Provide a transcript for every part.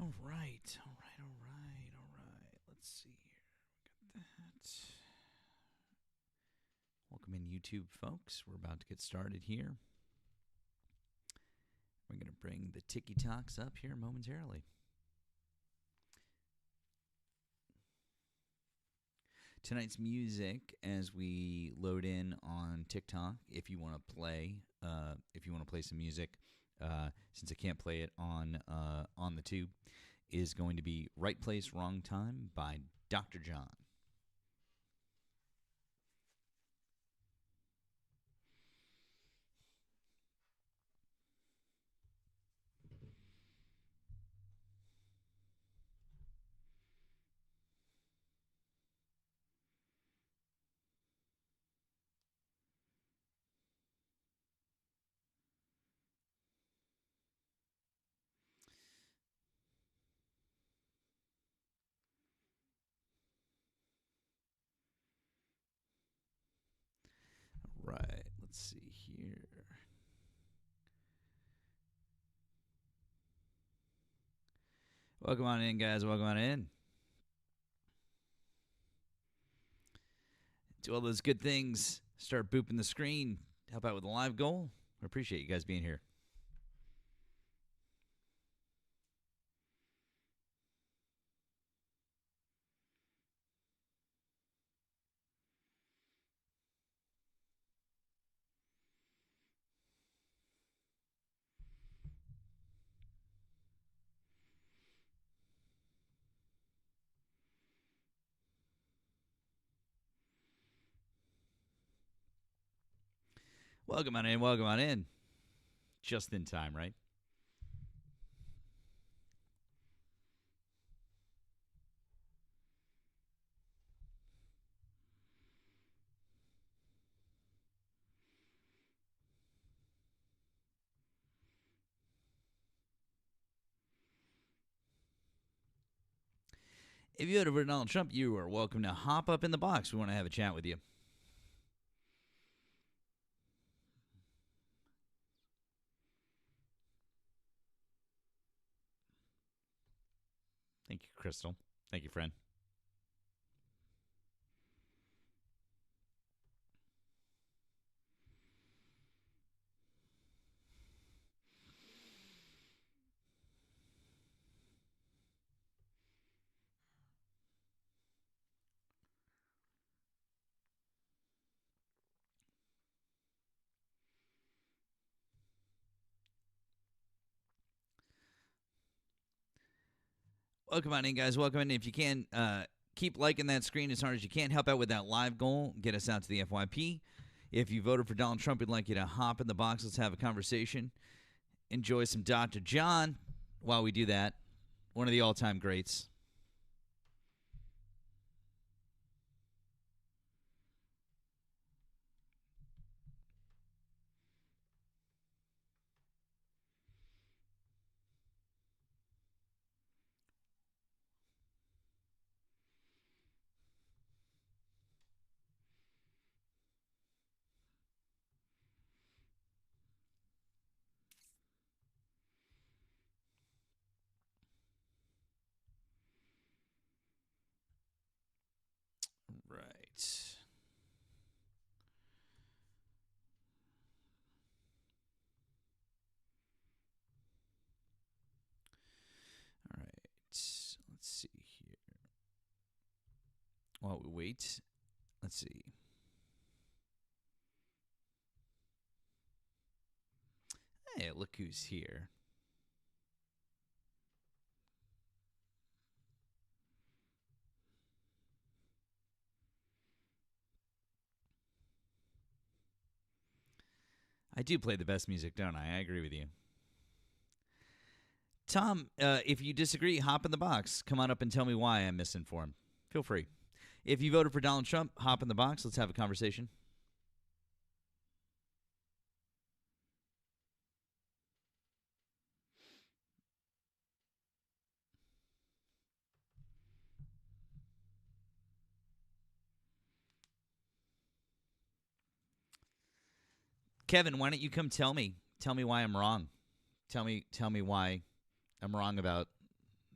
All right. Let's see here. We got that. Welcome in, YouTube folks. We're about to get started here. We're going to bring the Tiki Talks up here momentarily. Tonight's music, as we load in on TikTok, if you want to play some music, since I can't play it on the tube, is going to be "Right Place, Wrong Time" by Dr. John. Right, let's see here. Welcome on in, guys. Welcome on in. Do all those good things. Start booping the screen. Help out with the live goal. I appreciate you guys being here. Welcome on in. Welcome on in. Just in time, right? If you voted for Donald Trump, you are welcome to hop up in the box. We want to have a chat with you. Thank you, Crystal. Thank you, friend. Welcome on in, guys. Welcome in. If you can, keep liking that screen as hard as you can. Help out with that live goal. Get us out to the FYP. If you voted for Donald Trump, we'd like you to hop in the box. Let's have a conversation. Enjoy some Dr. John while we do that. One of the all-time greats. Right. All right. Let's see here. While we wait, let's see. Hey, look who's here. I do play the best music, don't I? I agree with you. Tom, if you disagree, hop in the box. Come on up and tell me why I'm misinformed. Feel free. If you voted for Donald Trump, hop in the box. Let's have a conversation. Kevin, why don't you come tell me? Tell me why I'm wrong. Tell me why I'm wrong about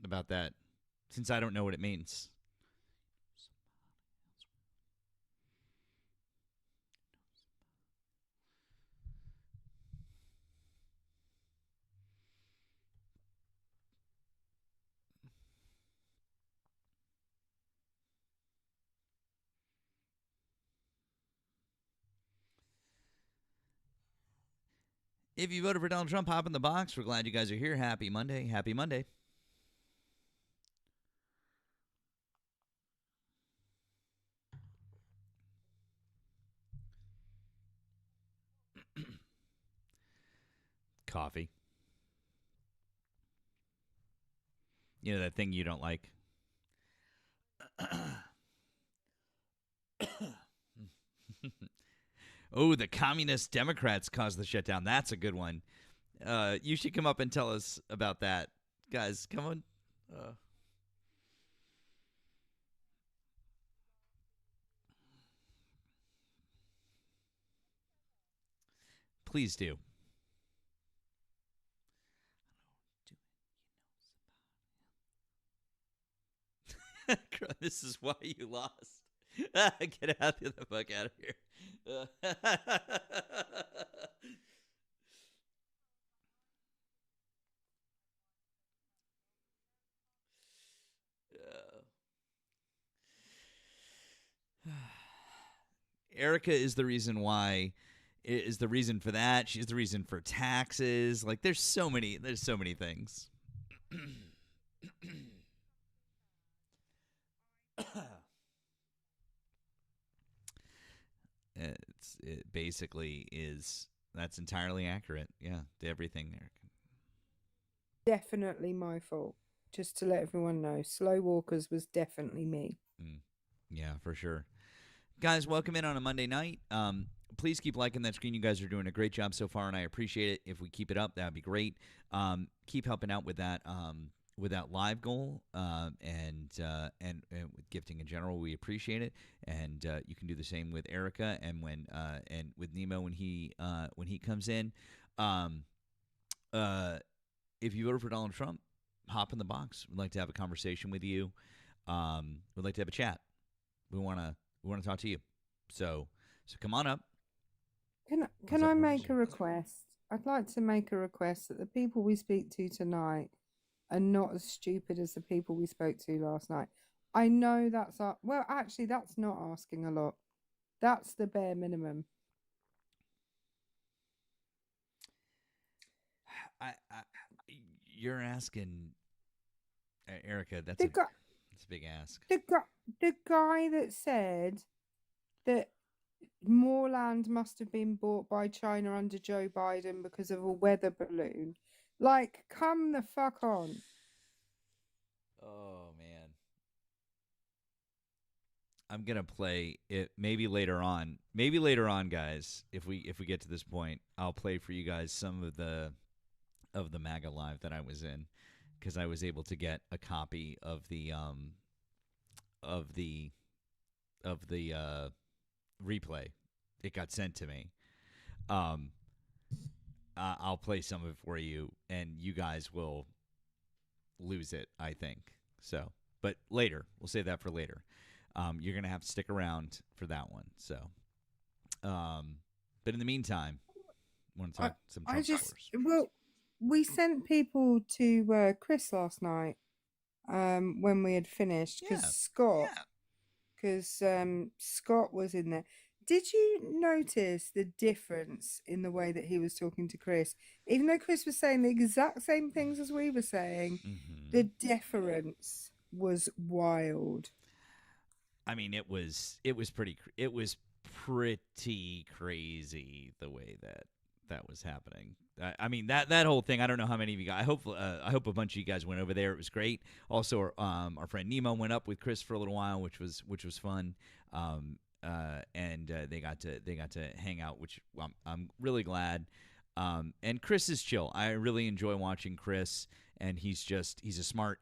about that, since I don't know what it means. If you voted for Donald Trump, hop in the box. We're glad you guys are here. Happy Monday. Happy Monday. Coffee. You know that thing you don't like. Oh, the communist Democrats caused the shutdown. That's a good one. You should come up and tell us about that. Guys, come on. Please do. This is why you lost. Get out the fuck out of here. Erica is the reason why is the reason for that. She's the reason for taxes. Like there's so many things. It basically is that's entirely accurate. Yeah, to everything there. Definitely my fault. Just to let everyone know, Slow Walkers was definitely me. Yeah, for sure. Guys, welcome in on a Monday night. Please keep liking that screen. You guys are doing a great job so far, and I appreciate it. If we keep it up, that would be great. Keep helping out with that live goal and with gifting in general. We appreciate it, and you can do the same with Erica and and with Nemo when he comes in. If you voted for Donald Trump, hop in the box. We'd like to have a conversation with you. We'd like to have a chat. We want to talk to you. So come on up. Can I make a request? I'd like to make a request that the people we speak to tonight are not as stupid as the people we spoke to last night. I know that's well, actually, that's not asking a lot. That's the bare minimum. You're asking, Erica. That's a big ask. The guy that said that more land must have been bought by China under Joe Biden because of a weather balloon. Like, come the fuck on. Oh man. I'm gonna play it maybe later on. Maybe later on, guys. If we get to this point, I'll play for you guys some of the MAGA live that I was in, because I was able to get a copy of the replay. It got sent to me. I'll play some of it for you, and you guys will lose it, I think. So, but later, we'll save that for later. You're gonna have to stick around for that one. So, but in the meantime, I want to talk some Trump supporters. Well, we sent people to Chris last night when we had finished because Scott was in there. Did you notice the difference in the way that he was talking to Chris? Even though Chris was saying the exact same things as we were saying, the deference was wild. I mean, it was pretty crazy the way that was happening. I mean, that whole thing. I don't know how many of you guys. I hope a bunch of you guys went over there. It was great. Also, our friend Nemo went up with Chris for a little while, which was fun. And they got to hang out, which I'm really glad. And Chris is chill. I really enjoy watching Chris, and he's a smart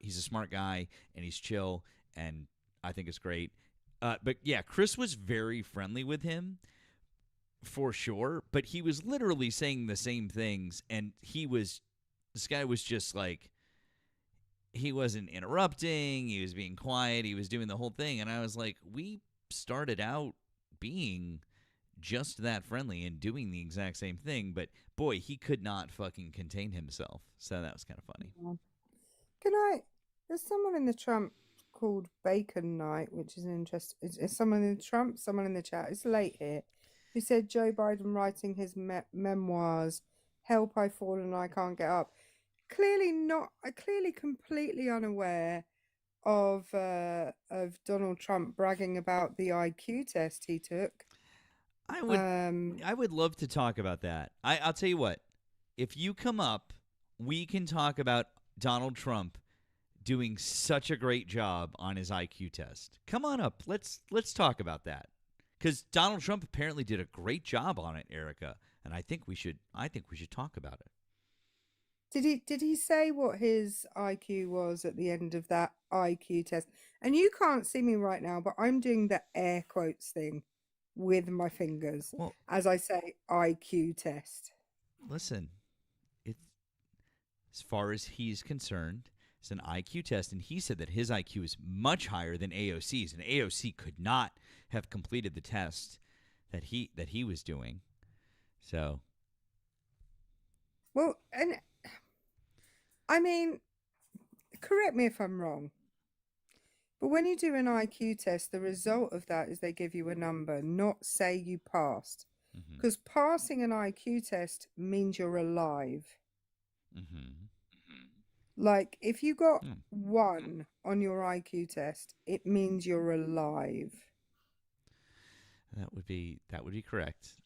guy, and he's chill, and I think it's great. But yeah, Chris was very friendly with him, for sure. But he was literally saying the same things, and this guy was just like, he wasn't interrupting. He was being quiet. He was doing the whole thing. And I was like, we started out being just that friendly and doing the exact same thing. But boy, he could not fucking contain himself. So that was kind of funny. There's someone in the Trump called Bacon Knight, which is an interest. Is someone in the Trump, someone in the chat. It's late here. Who said Joe Biden writing his memoirs, "Help, I've fallen, I can't get up." Clearly completely unaware of Donald Trump bragging about the IQ test he took. I would love to talk about that. I'll tell you what. If you come up, we can talk about Donald Trump doing such a great job on his IQ test. Come on up. Let's talk about that. Because Donald Trump apparently did a great job on it, Erica, and I think we should talk about it. Did he say what his IQ was at the end of that IQ test? And you can't see me right now, but I'm doing the air quotes thing with my fingers as I say IQ test. Listen, as far as he's concerned, it's an IQ test, and he said that his IQ is much higher than AOC's, and AOC could not have completed the test that he was doing. So, well, and I mean, correct me if I'm wrong, but when you do an IQ test, the result of that is they give you a number, not say you passed, because passing an IQ test means you're alive. Like, if you got 1 on your IQ test, it means you're alive. That would be correct.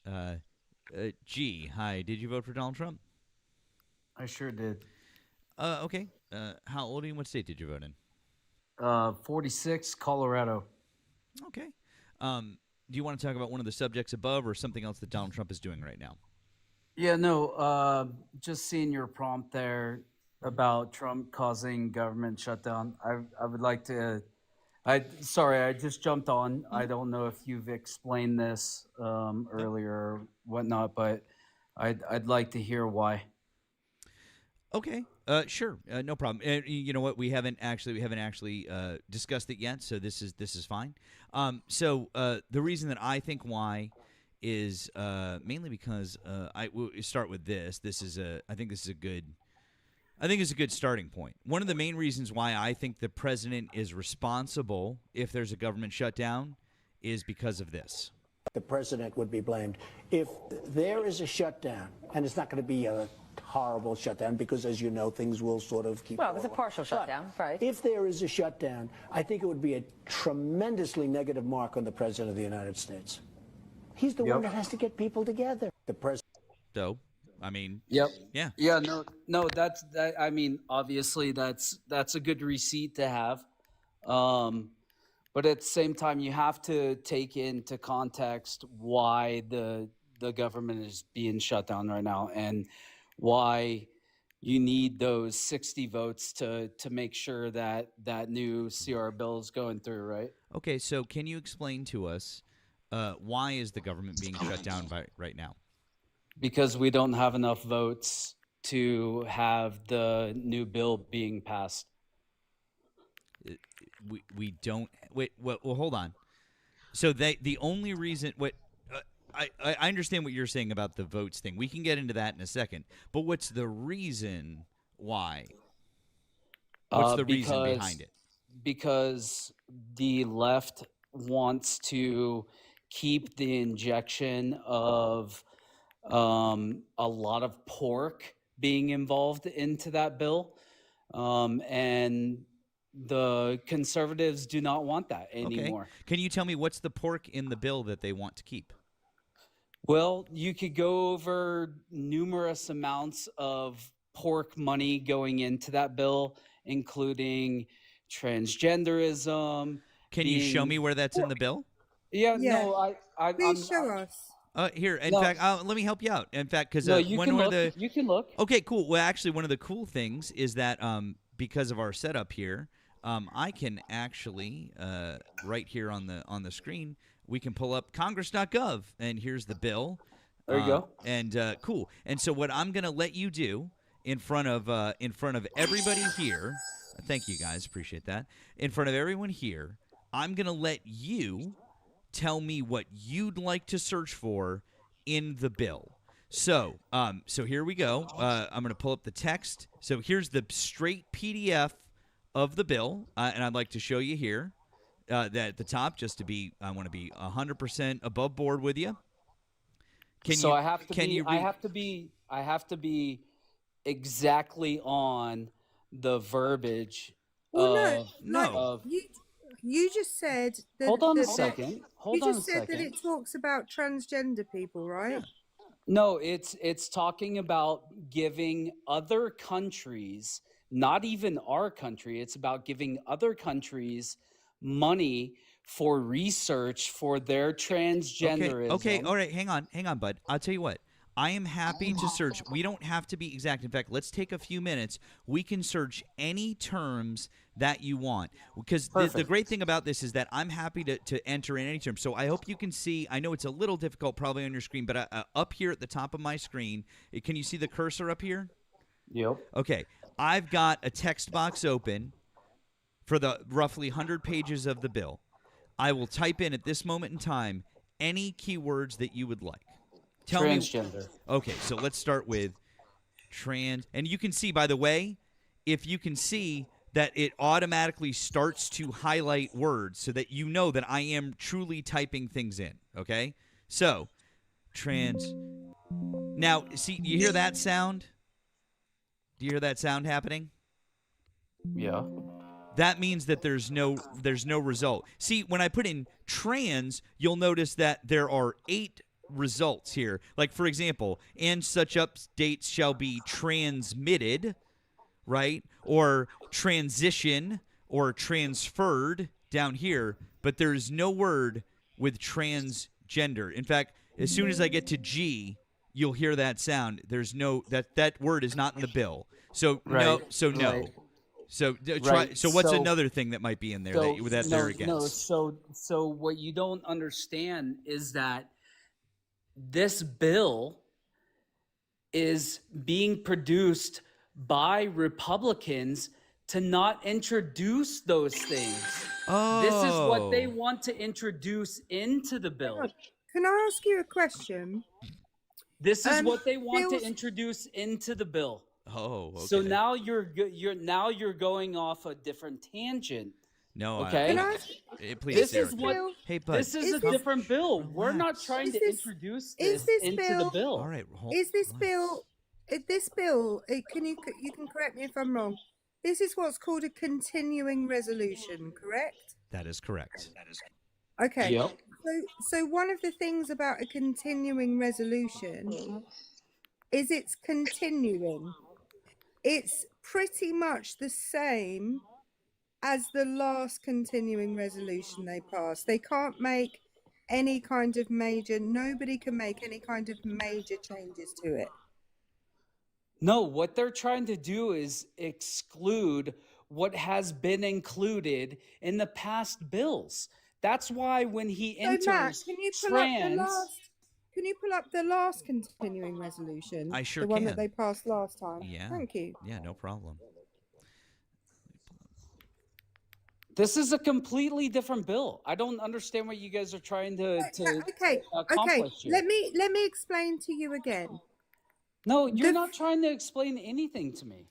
G, hi. Did you vote for Donald Trump? I sure did. Okay. How old are you? What state did you vote in? 46, Colorado. Okay. Do you want to talk about one of the subjects above or something else that Donald Trump is doing right now? Yeah, no, just seeing your prompt there about Trump causing government shutdown. I would like to, sorry, I just jumped on. I don't know if you've explained this earlier or whatnot, but I'd like to hear why. Okay. Sure. No problem. You know what? We haven't actually discussed it yet, so this is fine. So the reason that I think why is mainly because we'll start with this. I think this is a good starting point. One of the main reasons why I think the president is responsible if there's a government shutdown is because of this. The president would be blamed. If there is a shutdown, and it's not going to be a horrible shutdown because, as you know, things will sort of keep. Well, it was a partial shutdown, right? If there is a shutdown, I think it would be a tremendously negative mark on the president of the United States. He's the one that has to get people together. The president. So, I mean, yeah. No, I mean, obviously that's a good receipt to have. But at the same time, you have to take into context why the government is being shut down right now and why you need those 60 votes to make sure that new CR bill is going through, right? Okay, so can you explain to us why is the government being shut down right now? Because we don't have enough votes to have the new bill being passed. We don't wait. Well, hold on. So the only reason I understand what you're saying about the votes thing. We can get into that in a second. But what's the reason why? What's the reason behind it? Because the left wants to keep the injection of a lot of pork being involved into that bill, and the conservatives do not want that anymore. Okay. Can you tell me what's the pork in the bill that they want to keep? Well, you could go over numerous amounts of pork money going into that bill, including transgenderism. Can you show me where that's in the bill? Yeah. No, Please show us. Here, in fact, let me help you out. In fact, because you can look. Okay, cool. Well, actually, one of the cool things is that because of our setup here, I can actually right here on the screen, we can pull up Congress.gov, and here's the bill. There you go. And cool. And so what I'm gonna let you do in front of everybody here, Thank you, guys. Appreciate that. In front of everyone here, I'm going to let you tell me what you'd like to search for in the bill. So here we go. I'm going to pull up the text. So here's the straight PDF of the bill, and I'd like to show you here that at the top, just to be, I want to be 100% above board with you. I have to be exactly on the verbiage. Well, no. You just said that. Hold on a second. You just said that it talks about transgender people, right? No, it's talking about giving other countries, not even our country, it's about giving other countries money for research for their transgenderism. Okay, all right, hang on, bud. I'll tell you what. I am happy to search. We don't have to be exact. In fact, let's take a few minutes. We can search any terms that you want. Because the great thing about this is that I'm happy to enter in any terms. So I hope you can see. I know it's a little difficult probably on your screen, but up here at the top of my screen, can you see the cursor up here? Yep. Okay. I've got a text box open for the roughly 100 pages of the bill. I will type in at this moment in time any keywords that you would like. Tell transgender. me. Okay, so let's start with trans. And you can see, by the way, if you can see that it automatically starts to highlight words so that you know that I am truly typing things in. Okay? So, trans. Now, see, you hear that sound? Do you hear that sound happening? Yeah. That means that there's no result. See, when I put in trans, you'll notice that there are 8 results here. Like, for example, and such updates shall be transmitted, right? Or transition or transferred down here, but there's no word with transgender. In fact, as soon as I get to G, you'll hear that sound. There's no that word is not in the bill. So no. So try. Right. So what's another thing that might be in there that they're against? So what you don't understand is that this bill is being produced by Republicans to not introduce those things. Oh. This is what they want to introduce into the bill. Can I ask you a question? This is what they want to introduce into the bill. Oh, okay. So now you're going off a different tangent. No, okay. Please, this Sarah. is what. Hey, bud. This is a different bill. We're not trying to introduce this into the bill. All right. This bill? Can you correct me if I'm wrong? This is what's called a continuing resolution, correct? That is correct. Okay. Yep. So one of the things about a continuing resolution is it's continuing. It's pretty much the same as the last continuing resolution they passed. They can't make any kind of nobody can make any kind of major changes to it. No, what they're trying to do is exclude what has been included in the past bills. That's why when he enters Matt, can you pull up the last continuing resolution? I sure can. The one can. that they passed last time. Yeah. Thank you. Yeah, no problem. This is a completely different bill. I don't understand what you guys are trying to accomplish here. Let me explain to you again. No, you're not trying to explain anything to me.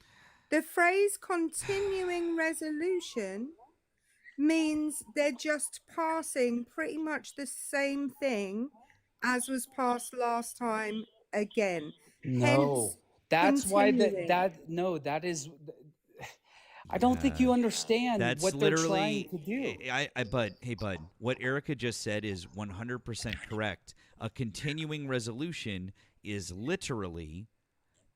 The phrase continuing resolution means they're just passing pretty much the same thing as was passed last time again. No, Hence, that's continuing. why that is. I don't think you understand what they're trying to do. Hey, bud, what Erica just said is 100% correct. A continuing resolution is literally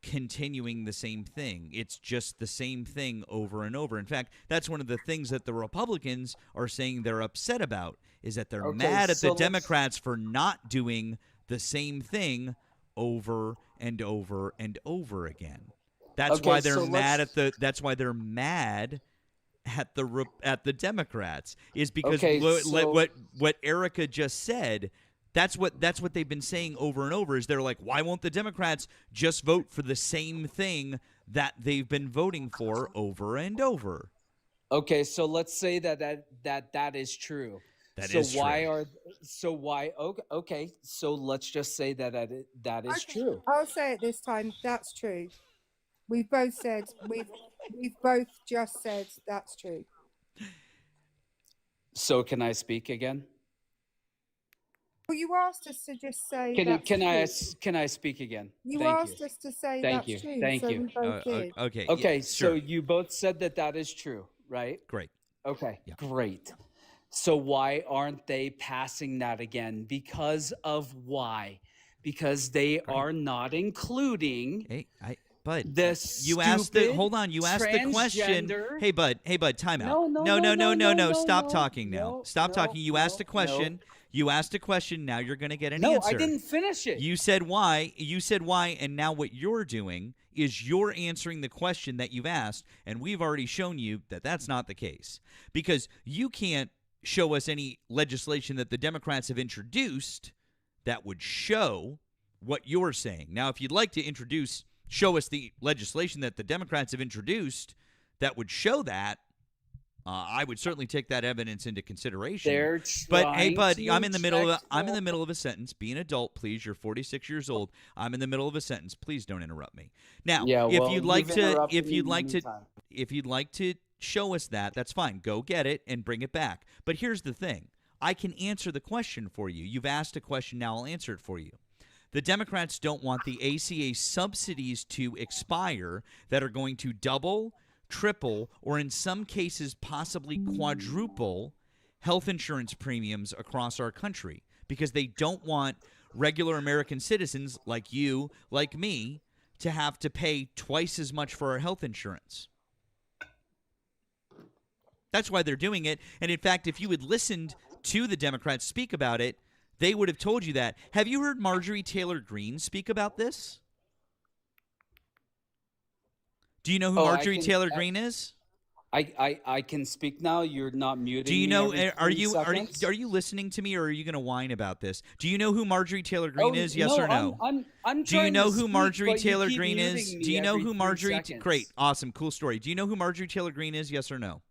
continuing the same thing. It's just the same thing over and over. In fact, that's one of the things that the Republicans are saying they're upset about, is that they're mad at the Democrats for not doing the same thing over and over and over again. That's why they're mad at the. That's why they're mad at the Democrats, is because what Erica just said. That's what they've been saying over and over. Is they're like, why won't the Democrats just vote for the same thing that they've been voting for over and over? Okay, so let's say that is true. That So is why true. are so why okay, so let's just say that is Okay, true. I'll say it this time. That's true. We've both said we've both just said that's true. So can I speak again? Well, you asked us to just say Can that's can I true. can I speak again? You Thank you. asked us to say Thank that's you. true, Thank so you. we both did. Okay. Okay, Yeah, so sure. you both said that is true, right? Great. Okay, Yeah. great. So why aren't they passing that again? Because of why? Because they Great. are not including Hey, Bud, the you asked the stupid hold on. You asked the question. transgender. Hey, Bud, time out. No, no, no, no, no, No. no, Stop no, talking now. no, Stop no, talking. You asked a no, question. You asked a question. Now you're going to get an no. answer. I didn't finish it. You said why. You said why, and now what you're doing is you're answering the question that you've asked, and we've already shown you that that's not the case because you can't show us any legislation that the Democrats have introduced that would show what you're saying. Now, if you'd like to show us the legislation that the Democrats have introduced that would show that, I would certainly take that evidence into consideration. They're But hey, trying Bud, to I'm in the middle of inject I'm in the middle of a sentence. Be an adult, please. You're 46 years old. I'm in the middle of a sentence. Please don't interrupt me. Now, Yeah, if well, you'd like you've to, interrupted if me you'd like many to, times. if you'd like to show us that, that's fine. Go get it and bring it back. But here's the thing: I can answer the question for you. You've asked a question. Now I'll answer it for you. The Democrats don't want the ACA subsidies to expire that are going to double, triple, or in some cases possibly quadruple health insurance premiums across our country because they don't want regular American citizens like you, like me, to have to pay twice as much for our health insurance. That's why they're doing it. And in fact, if you had listened to the Democrats speak about it, they would have told you that. Have you heard Marjorie Taylor Greene speak about this? Do you know who Marjorie Taylor Greene is? I can speak now. You're not muting. Do you know? Me every 3 seconds? Are you listening to me, or are you going to whine about this? Do you know who Marjorie Taylor Greene is? Yes or no? I'm Do you trying know to who speak, Marjorie but you Taylor keep Greene is? muting Do me you know every who 3 Marjorie? seconds. Great, awesome, cool story. Do you know who Marjorie Taylor Greene is? Yes or no?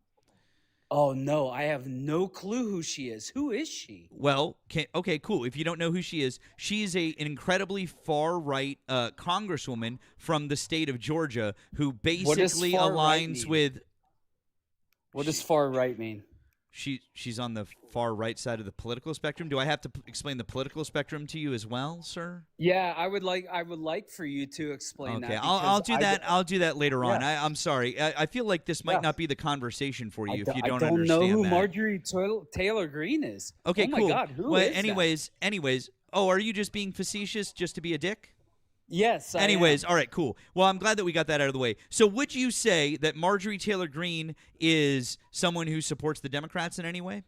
Oh no, I have no clue who she is. Who is she? Well, okay, cool. If you don't know who she is, she's an incredibly far-right congresswoman from the state of Georgia who basically far-right aligns mean? with. What does far right mean? She's on the far right side of the political spectrum. Do I have to explain the political spectrum to you as well, sir? Yeah, I would like for you to explain that. Okay, I'll do that. I'll do that later on. Yeah. I'm sorry. I feel like this might Yeah. not be the conversation for you if you I don't don't understand know who that. Marjorie Taylor Greene is. Okay, oh my cool. God, who well, is that? anyways. Oh, are you just being facetious just to be a dick? Yes. I Anyways, am. all right, cool. Well, I'm glad that we got that out of the way. So would you say that Marjorie Taylor Greene is someone who supports the Democrats in any way?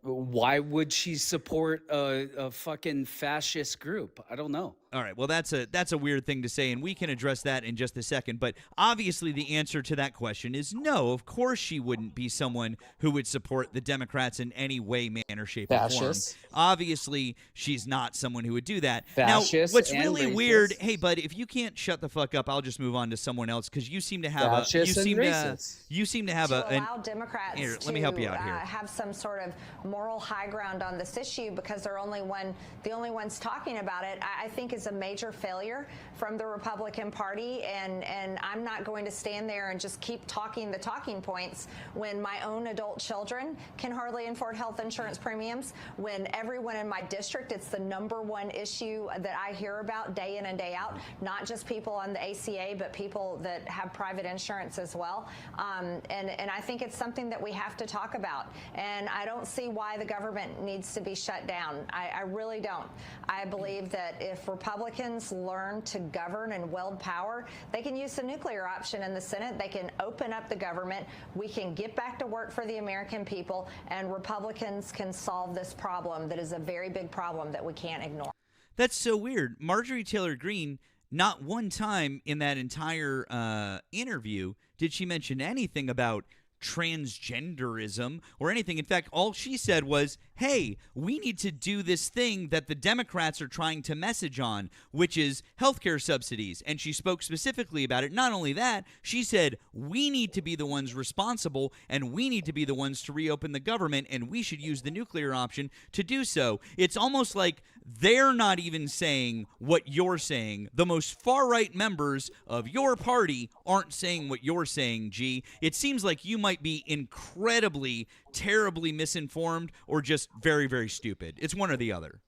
Why would she support a fucking fascist group? I don't know. All right, well, that's a weird thing to say, and we can address that in just a second. But obviously the answer to that question is no. Of course she wouldn't be someone who would support the Democrats in any way, manner, shape, or form. Fascist. Obviously, she's not someone who would do that. Fascist now, what's and really racist. weird, hey, bud, if you can't shut the fuck up, I'll just move on to someone else because you seem to have Fascist and racist. you seem to have to an allow Democrats here, to let me help you out here. have some sort of moral high ground on this issue because they're the only ones talking about it, I think is a major failure from the Republican Party, and I'm not going to stand there and just keep talking the talking points when my own adult children can hardly afford health insurance premiums, when everyone in my district, it's the #1 issue that I hear about day in and day out, not just people on the ACA, but people that have private insurance as well. And I think it's something that we have to talk about. And I don't see why the government needs to be shut down. I really don't. I believe that if Republicans learn to govern and wield power, they can use the nuclear option in the Senate. They can open up the government. We can get back to work for the American people, and Republicans can solve this problem that is a very big problem that we can't ignore. That's so weird. Marjorie Taylor Greene, not one time in that entire interview did she mention anything about transgenderism or anything. In fact, all she said was, hey, we need to do this thing that the Democrats are trying to message on, which is healthcare subsidies. And she spoke specifically about it. Not only that, she said, we need to be the ones responsible, and we need to be the ones to reopen the government, and we should use the nuclear option to do so. It's almost like they're not even saying what you're saying. The most far-right members of your party aren't saying what you're saying, G. It seems like you might be incredibly, terribly misinformed or just very, very stupid. It's one or the other.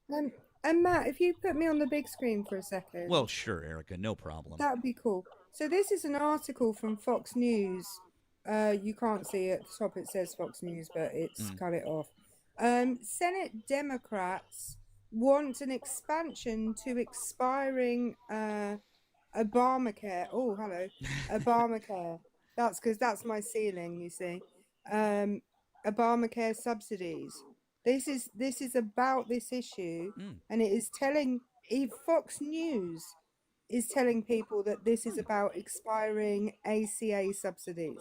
And Matt, if you put me on the big screen for a second. Well, sure, Erica, no problem. That would be cool. So this is an article from Fox News. You can't see it. At the top it says Fox News, but it's cut it off. Senate Democrats want an expansion to expiring Obamacare. Oh, hello. Obamacare. That's because that's my ceiling, you see. Obamacare subsidies. This is about this issue, and it is telling Fox News is telling people that this is about expiring ACA subsidies.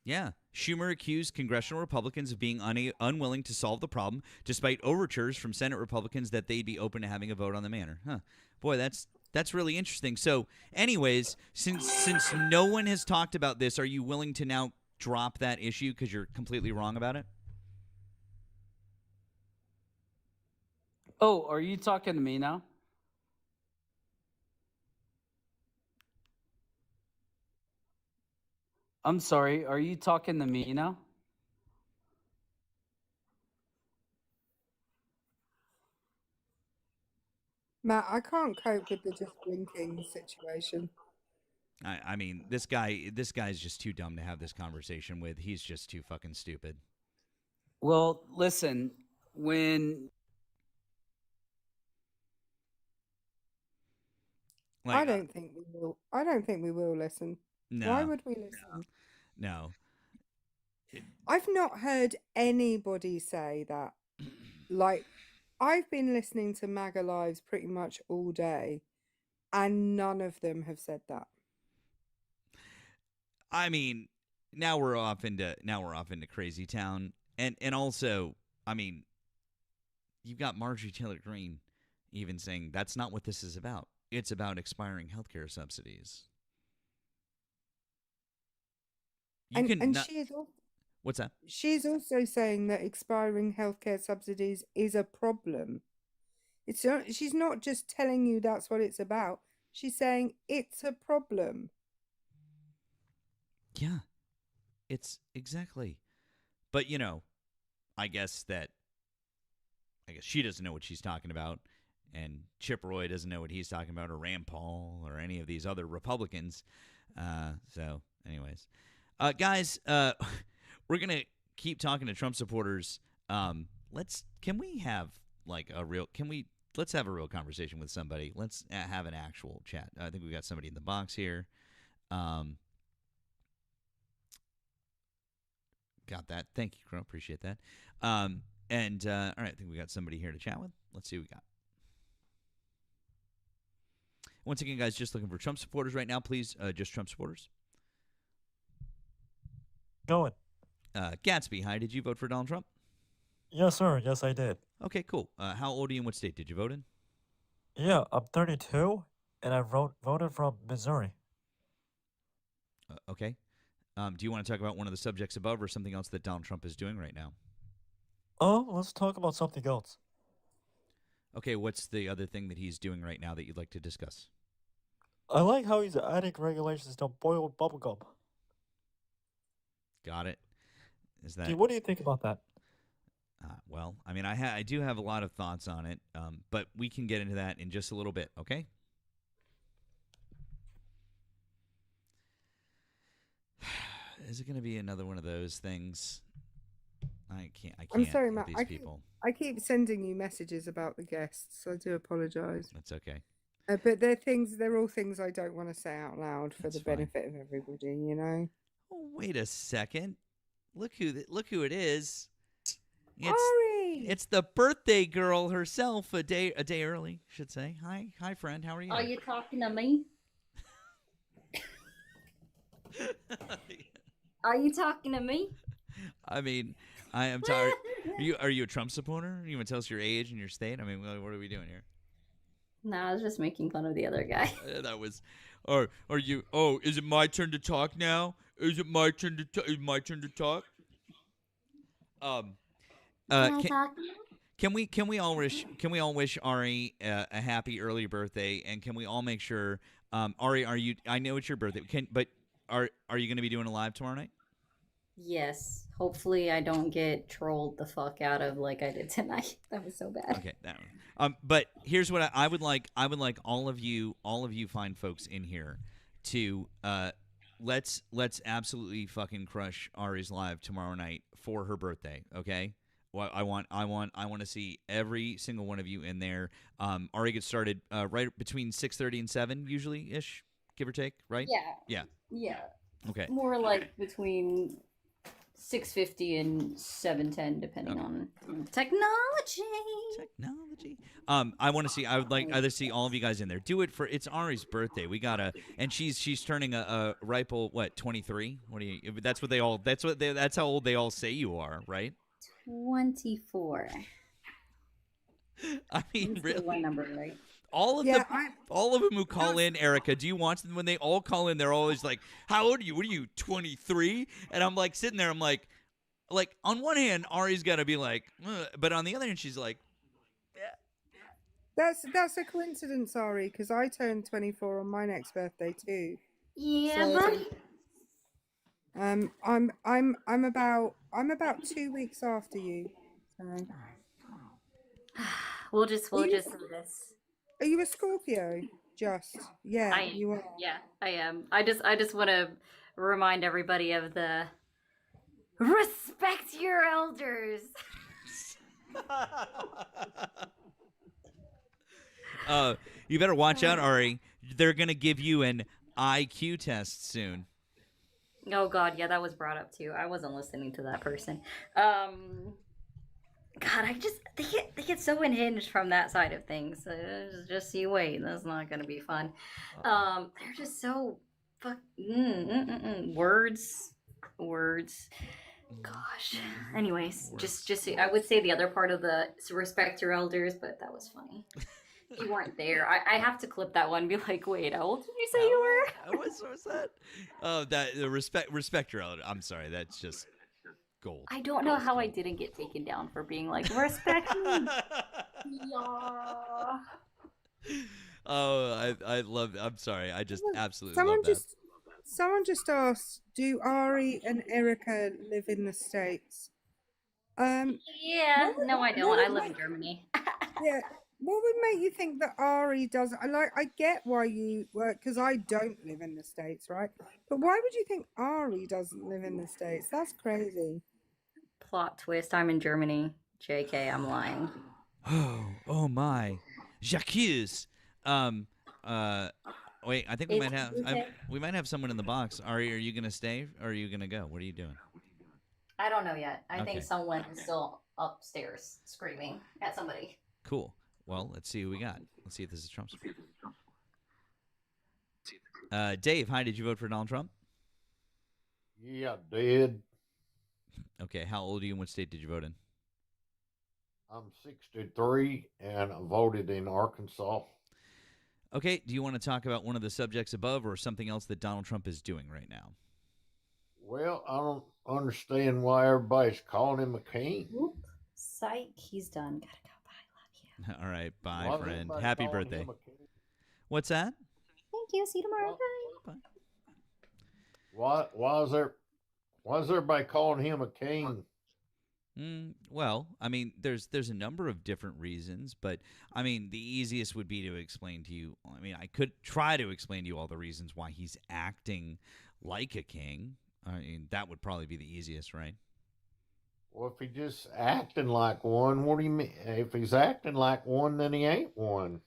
Yeah. Schumer accused congressional Republicans of being unwilling to solve the problem, despite overtures from Senate Republicans that they'd be open to having a vote on the matter. Huh. Boy, that's really interesting. So, anyways, since no one has talked about this, are you willing to now drop that issue because you're completely wrong about it? Oh, are you talking to me now? I'm sorry, are you talking to me now? Matt, I can't cope with the just blinking situation. I mean, this guy's just too dumb to have this conversation with. He's just too fucking stupid. Well, listen, when I don't think we will. I don't think we will listen. No. Why would we listen? No. I've not heard anybody say that. Like, I've been listening to MAGA Lives pretty much all day, and none of them have said that. I mean, now we're off into crazy town, and also, I mean, you've got Marjorie Taylor Greene even saying that's not what this is about. It's about expiring healthcare subsidies. What's that? She's also saying that expiring healthcare subsidies is a problem. She's not just telling you that's what it's about. She's saying it's a problem. Yeah, it's exactly. But, I guess she doesn't know what she's talking about, and Chip Roy doesn't know what he's talking about, or Rand Paul, or any of these other Republicans. So, anyways. Guys, we're going to keep talking to Trump supporters. Let's have a real conversation with somebody. Let's have an actual chat. I think we got somebody in the box here. Got that. Thank you, Crow. Appreciate that. All right, I think we got somebody here to chat with. Let's see what we got. Once again, guys, just looking for Trump supporters right now. Please, just Trump supporters. Going. Gatsby, hi. Did you vote for Donald Trump? Yes, sir. Yes, I did. Okay, cool. How old are you and what state did you vote in? Yeah, I'm 32, and I voted from Missouri. Okay. Do you want to talk about one of the subjects above or something else that Donald Trump is doing right now? Oh, let's talk about something else. Okay, what's the other thing that he's doing right now that you'd like to discuss? I like how he's adding regulations to boiled bubblegum. Got it. Is that? Dude, what do you think about that? Well, I mean, I do have a lot of thoughts on it, but we can get into that in just a little bit, okay? Is it going to be another one of those things? I can't. I'm sorry, Matt. These people. I keep sending you messages about the guests. I do apologize. That's okay. But they're all things I don't want to say out loud for the benefit of everybody, Oh, wait a second. Look who it is. Ari! It's the birthday girl herself, a day early, should say. Hi, friend. How are you? Are you talking to me? Are you talking to me? I mean, I am tired. Are you a Trump supporter? You want to tell us your age and your state? I mean, what are we doing here? No, I was just making fun of the other guy. That was, or are you? Oh, is it my turn to talk now? Is it my turn to talk? Is my turn to talk? Can I talk? Can we all wish Ari a happy early birthday, and can we all make sure Ari, I know it's your birthday, but are you going to be doing a live tomorrow night? Yes. Hopefully I don't get trolled the fuck out of like I did tonight. That was so bad. Okay, that one. But here's what I would like. I would like all of you fine folks in here to let's absolutely fucking crush Ari's live tomorrow night for her birthday. Okay. Well, I want to see every single one of you in there. Ari gets started right between 6:30 and 7 usually ish, give or take, right? Yeah. Yeah. Yeah. Okay. More like between 6:50 and 7:10, depending on technology. Technology. I want to see. I would like either see all of you guys in there. Do it for. It's Ari's birthday. We gotta. And she's turning a ripe old 23. What do you? That's what they all. That's how old they all say you are, right? 24. I mean, That's really. one number, right? All of them who call in, Erica, do you watch them when they all call in? They're always like, "How old are you? What are you, 23?" And I'm like sitting there. I'm like on one hand, Ari's got to be like, ugh, but on the other hand, she's like, That's a coincidence, Ari, because I turned 24 on my next birthday too. Yeah, So, buddy. I'm about 2 weeks after you. So. We'll just do this. Are you a Scorpio? Yeah, you are. Yeah, I am. I just want to remind everybody of the respect your elders. You better watch out, Ari. They're gonna give you an IQ test soon. Oh God, yeah, that was brought up too. I wasn't listening to that person. God, they get so unhinged from that side of things. Just you wait, that's not gonna be fun. They're just so words. Gosh. Anyways, just I would say the other part of the respect your elders, but that was funny. You weren't there. I have to clip that one and be like, wait, how old did you say you were? What's that? Oh, that the respect your elder. I'm sorry, that's just gold. I don't know how I didn't get taken down for being like, respect me. Yeah. Oh, I love. I'm sorry. I just absolutely Someone love that. Someone just asked, do Ari and Erica live in the States? Yeah. No, I don't. I live in Germany. Yeah. What would make you think that Ari doesn't? I get why you work, because I don't live in the States, right? But why would you think Ari doesn't live in the States? That's crazy. Plot twist. I'm in Germany. JK, I'm lying. Oh my, Jacques. Wait, I think we might have someone in the box. Ari, are you gonna stay or are you gonna go? What are you doing? I don't know yet. I Okay. think someone is still upstairs screaming at somebody. Cool. Well, let's see who we got. Let's see if this is Trump's. Dave, hi. Did you vote for Donald Trump? Yeah, I did. Okay. How old are you and what state did you vote in? I'm 63 and I voted in Arkansas. Okay. Do you want to talk about one of the subjects above or something else that Donald Trump is doing right now? Well, I don't understand why everybody's calling him a king. Whoop. Psych. He's done. Gotta go. Bye. Love you. All right. Bye, Why is friend. everybody Happy calling birthday. him a king? What's that? Thank you. See you tomorrow. Bye. Why is everybody calling him a king? Well, I mean, there's a number of different reasons, but I mean, the easiest would be to explain to you. I mean, I could try to explain to you all the reasons why he's acting like a king. I mean, that would probably be the easiest, right? Well, if he's just acting like one, what do you mean? If he's acting like one, then he ain't one.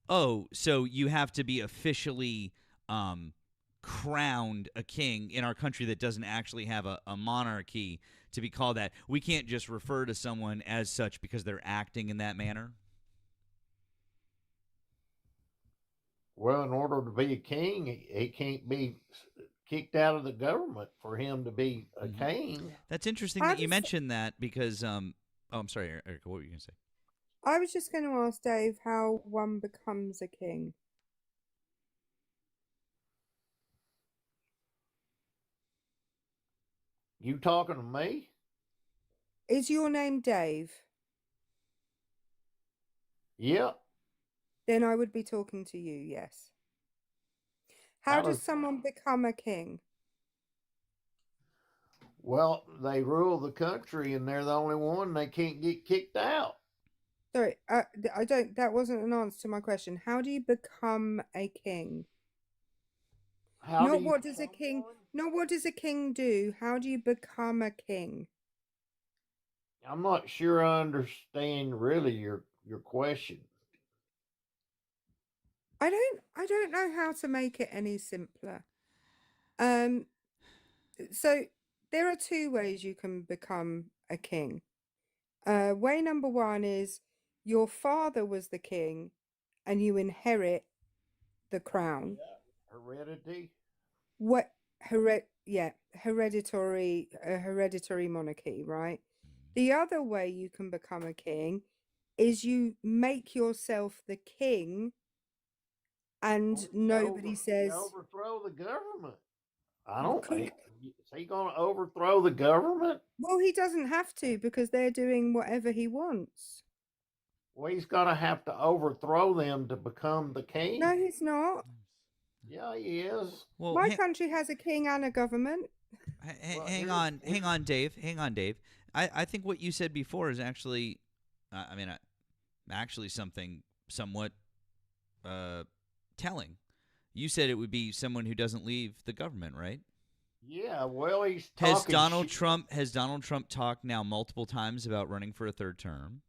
Oh, so you have to be officially crowned a king in our country that doesn't actually have a monarchy to be called that. We can't just refer to someone as such because they're acting in that manner. Well, in order to be a king, he can't be kicked out of the government for him to be a king. That's interesting How that you does- mentioned that because oh, I'm sorry, Erica. What were you gonna say? I was just going to ask Dave how one becomes a king. You talking to me? Is your name Dave? Yep. Then I would be talking to you, yes. How How does does- someone become a king? Well, they rule the country, and they're the only one. They can't get kicked out. Sorry, I don't. That wasn't an answer to my question. How do you become a king? How Not do you what does a become king. one? Not what does a king do? How do you become a king? I'm not sure I understand really your question. I don't know how to make it any simpler. So there are two ways you can become a king. Way number one is your father was the king and you inherit the crown. Heredity. What hereditary monarchy, right? The other way you can become a king is you make yourself the king and nobody says You overthrow the government. I Well, don't could- think. Is he going to overthrow the government? well, he doesn't have to because they're doing whatever he wants. Well, he's going to have to overthrow them to become the king. No, he's not. Yeah, he is. Well, My country has a king and a government. Well, hang on, Dave. Hang on, Dave. I think what you said before is actually, actually something somewhat telling. You said it would be someone who doesn't leave the government, right? Yeah, well, he's talking Has Donald shit. Trump talked now multiple times about running for a third term?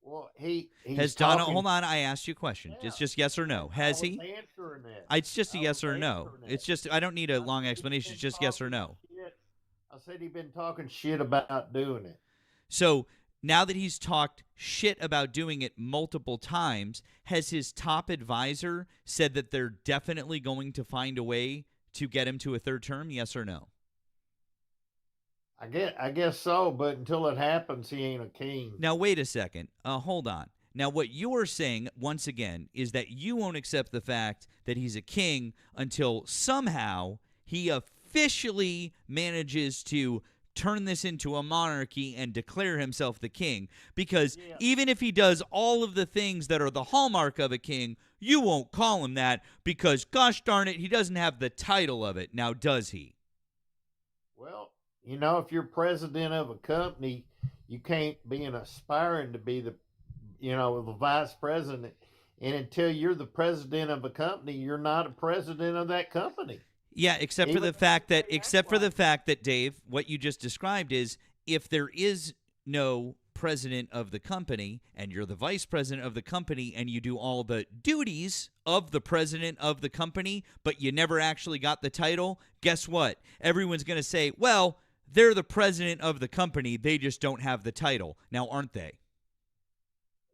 Well, he's Has talking, Donald? Hold on, I asked you a question. It's Yeah. just yes or no. Has I was he? answering that. It's just a I yes was or no. answering that. It's just I don't need a I long said he's explanation. been It's just yes or talking no. shit. I said he's been talking shit about doing it. So now that he's talked shit about doing it multiple times, has his top advisor said that they're definitely going to find a way to get him to a third term? Yes or no? I guess so, but until it happens, he ain't a king. Now, wait a second. Hold on. Now, what you're saying, once again, is that you won't accept the fact that he's a king until somehow he officially manages to turn this into a monarchy and declare himself the king. Because Yeah. even if he does all of the things that are the hallmark of a king, you won't call him that because, gosh darn it, he doesn't have the title of it. Now, does he? Well, you know, if you're president of a company, you can't be an aspiring to be the vice president. And until you're the president of a company, you're not a president of that company. Yeah, except for Even the fact that Dave, what you just described is if there is no president of the company and you're the vice president of the company and you do all the duties of the president of the company, but you never actually got the title, guess what? Everyone's going to say, well, they're the president of the company. They just don't have the title. Now, aren't they?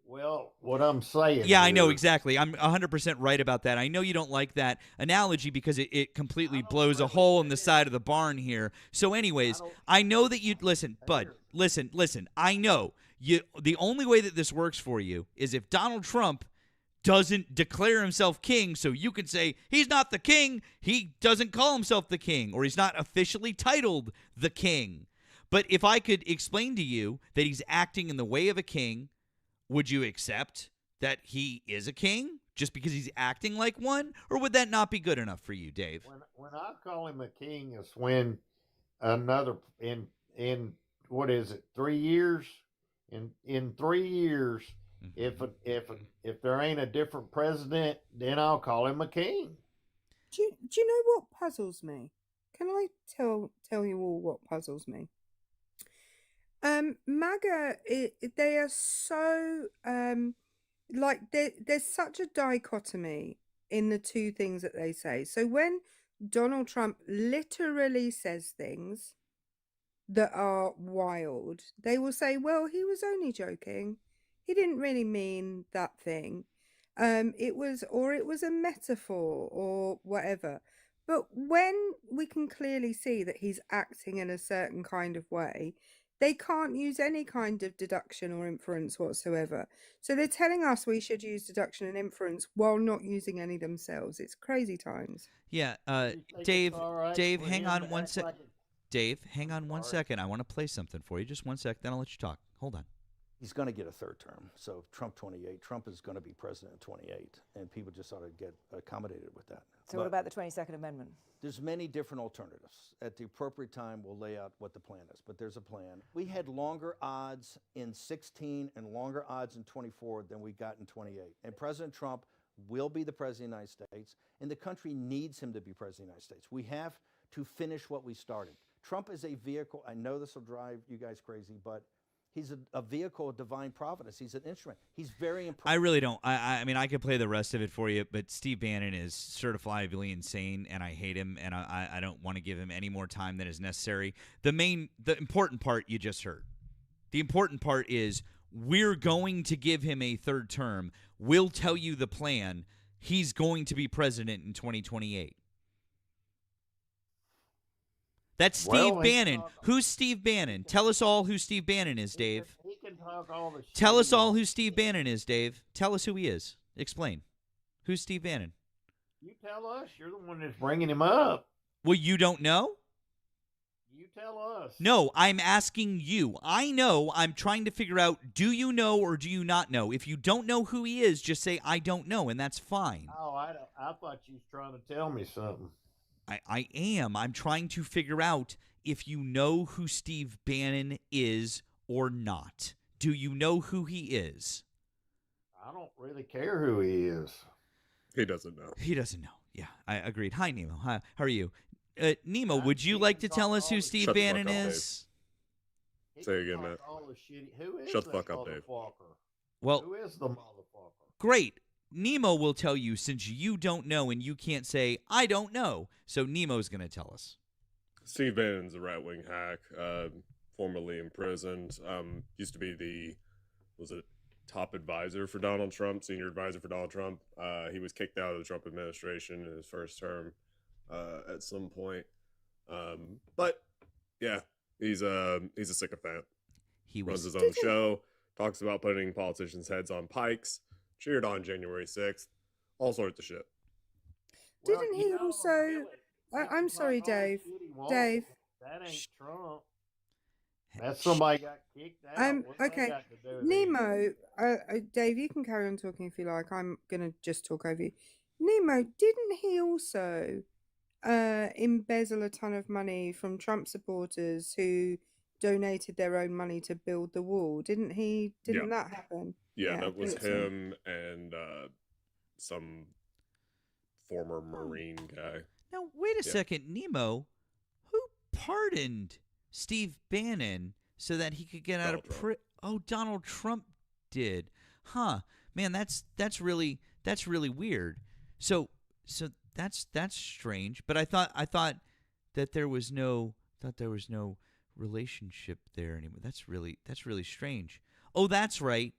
Well, what I'm saying. Yeah, I know here- exactly. I'm 100% right about that. I know you don't like that analogy because it completely I don't blows a really hole in get the it. side of the barn here. So anyways, don't- I know that you listen, bud. Listen. I know you. The only way that this works for you is if Donald Trump doesn't declare himself king, so you can say he's not the king. He doesn't call himself the king, or he's not officially titled the king. But if I could explain to you that he's acting in the way of a king, would you accept that he is a king just because he's acting like one, or would that not be good enough for you, Dave? When I call him a king is when another in what is it 3 years in 3 years if there ain't a different president, then I'll call him a king. Do you know what puzzles me? Can I tell you all what puzzles me? MAGA, they are so like there's such a dichotomy in the two things that they say. So when Donald Trump literally says things that are wild, they will say, well, he was only joking. He didn't really mean that thing. It was a metaphor or whatever. But when we can clearly see that he's acting in a certain kind of way, they can't use any kind of deduction or inference whatsoever. So they're telling us we should use deduction and inference while not using any themselves. It's crazy times. Yeah, You think Dave, it's all right Dave, for hang him on to one act sec. like Dave, hang on one sorry. second. I want to play something for you. Just 1 sec, then I'll let you talk. Hold on. He's going to get a third term. So Trump 28. Trump is going to be president in 28, and people just ought to get accommodated with that. So what about the 22nd Amendment? There's many different alternatives. At the appropriate time, we'll lay out what the plan is, but there's a plan. We had longer odds in 16 and longer odds in 24 than we got in 28. And President Trump will be the president of the United States, and the country needs him to be president of the United States. We have to finish what we started. Trump is a vehicle. I know this will drive you guys crazy, but he's a vehicle of divine providence. He's an instrument. He's very important. I really don't. I mean, I could play the rest of it for you, but Steve Bannon is certifiably insane, and I hate him, and I don't want to give him any more time than is necessary. The important part you just heard. The important part is we're going to give him a third term. We'll tell you the plan. He's going to be president in 2028. That's Steve Bannon. Who's Steve Bannon? Tell us all who Steve Bannon is, Dave. He can talk all the shit Tell us he all wants. who Steve Bannon is, Dave. Tell us who he is. Explain. Who's Steve Bannon? You tell us. You're the one that's bringing him up. Well, you don't know? You tell us. No, I'm asking you. I know. I'm trying to figure out, do you know or do you not know? If you don't know who he is, just say, I don't know, and that's fine. Oh, I thought you was trying to tell me something. I am. I'm trying to figure out if you know who Steve Bannon is or not. Do you know who he is? I don't really care who he is. He doesn't know. He doesn't know. Yeah, I agreed. Hi, Nemo. Hi, how are you? Nemo, would you He like can to tell talk us who all the Steve Shut the Bannon fuck up, is? He Say can again, talk Matt. all the shit. Who is Shut the that fuck up, Dave. motherfucker? Well, Who is the motherfucker? great. Nemo will tell you since you don't know and you can't say, I don't know. So Nemo's going to tell us. Steve Bannon's a right-wing hack, formerly imprisoned. Used to be top advisor for Donald Trump, senior advisor for Donald Trump. He was kicked out of the Trump administration in his first term at some point. But yeah, he's a sycophant. He Runs was his own show, talks about putting politicians' heads on pikes, cheered on January 6th, all sorts of shit. Well, Didn't you he know, also? really, he I'm can sorry, talk all the Dave. shit he wants. Dave. That ain't Trump. That's somebody got kicked out. What's that Okay. got to do with Nemo, Dave, you can carry on talking if you like. I'm gonna just talk over you. Nemo, didn't he also embezzle a ton of money from Trump supporters who donated their own money to build the wall? Didn't he? Didn't that happen? Yeah, Yeah, that was I thought so. him and some former Marine guy. Now, wait a Yeah. second. Nemo, who pardoned Steve Bannon so that he could get out of Donald Trump. prison? Oh, Donald Trump did. Huh. Man, that's really weird. So that's strange. But I thought that there was no relationship there anymore. That's really strange. Oh, that's right.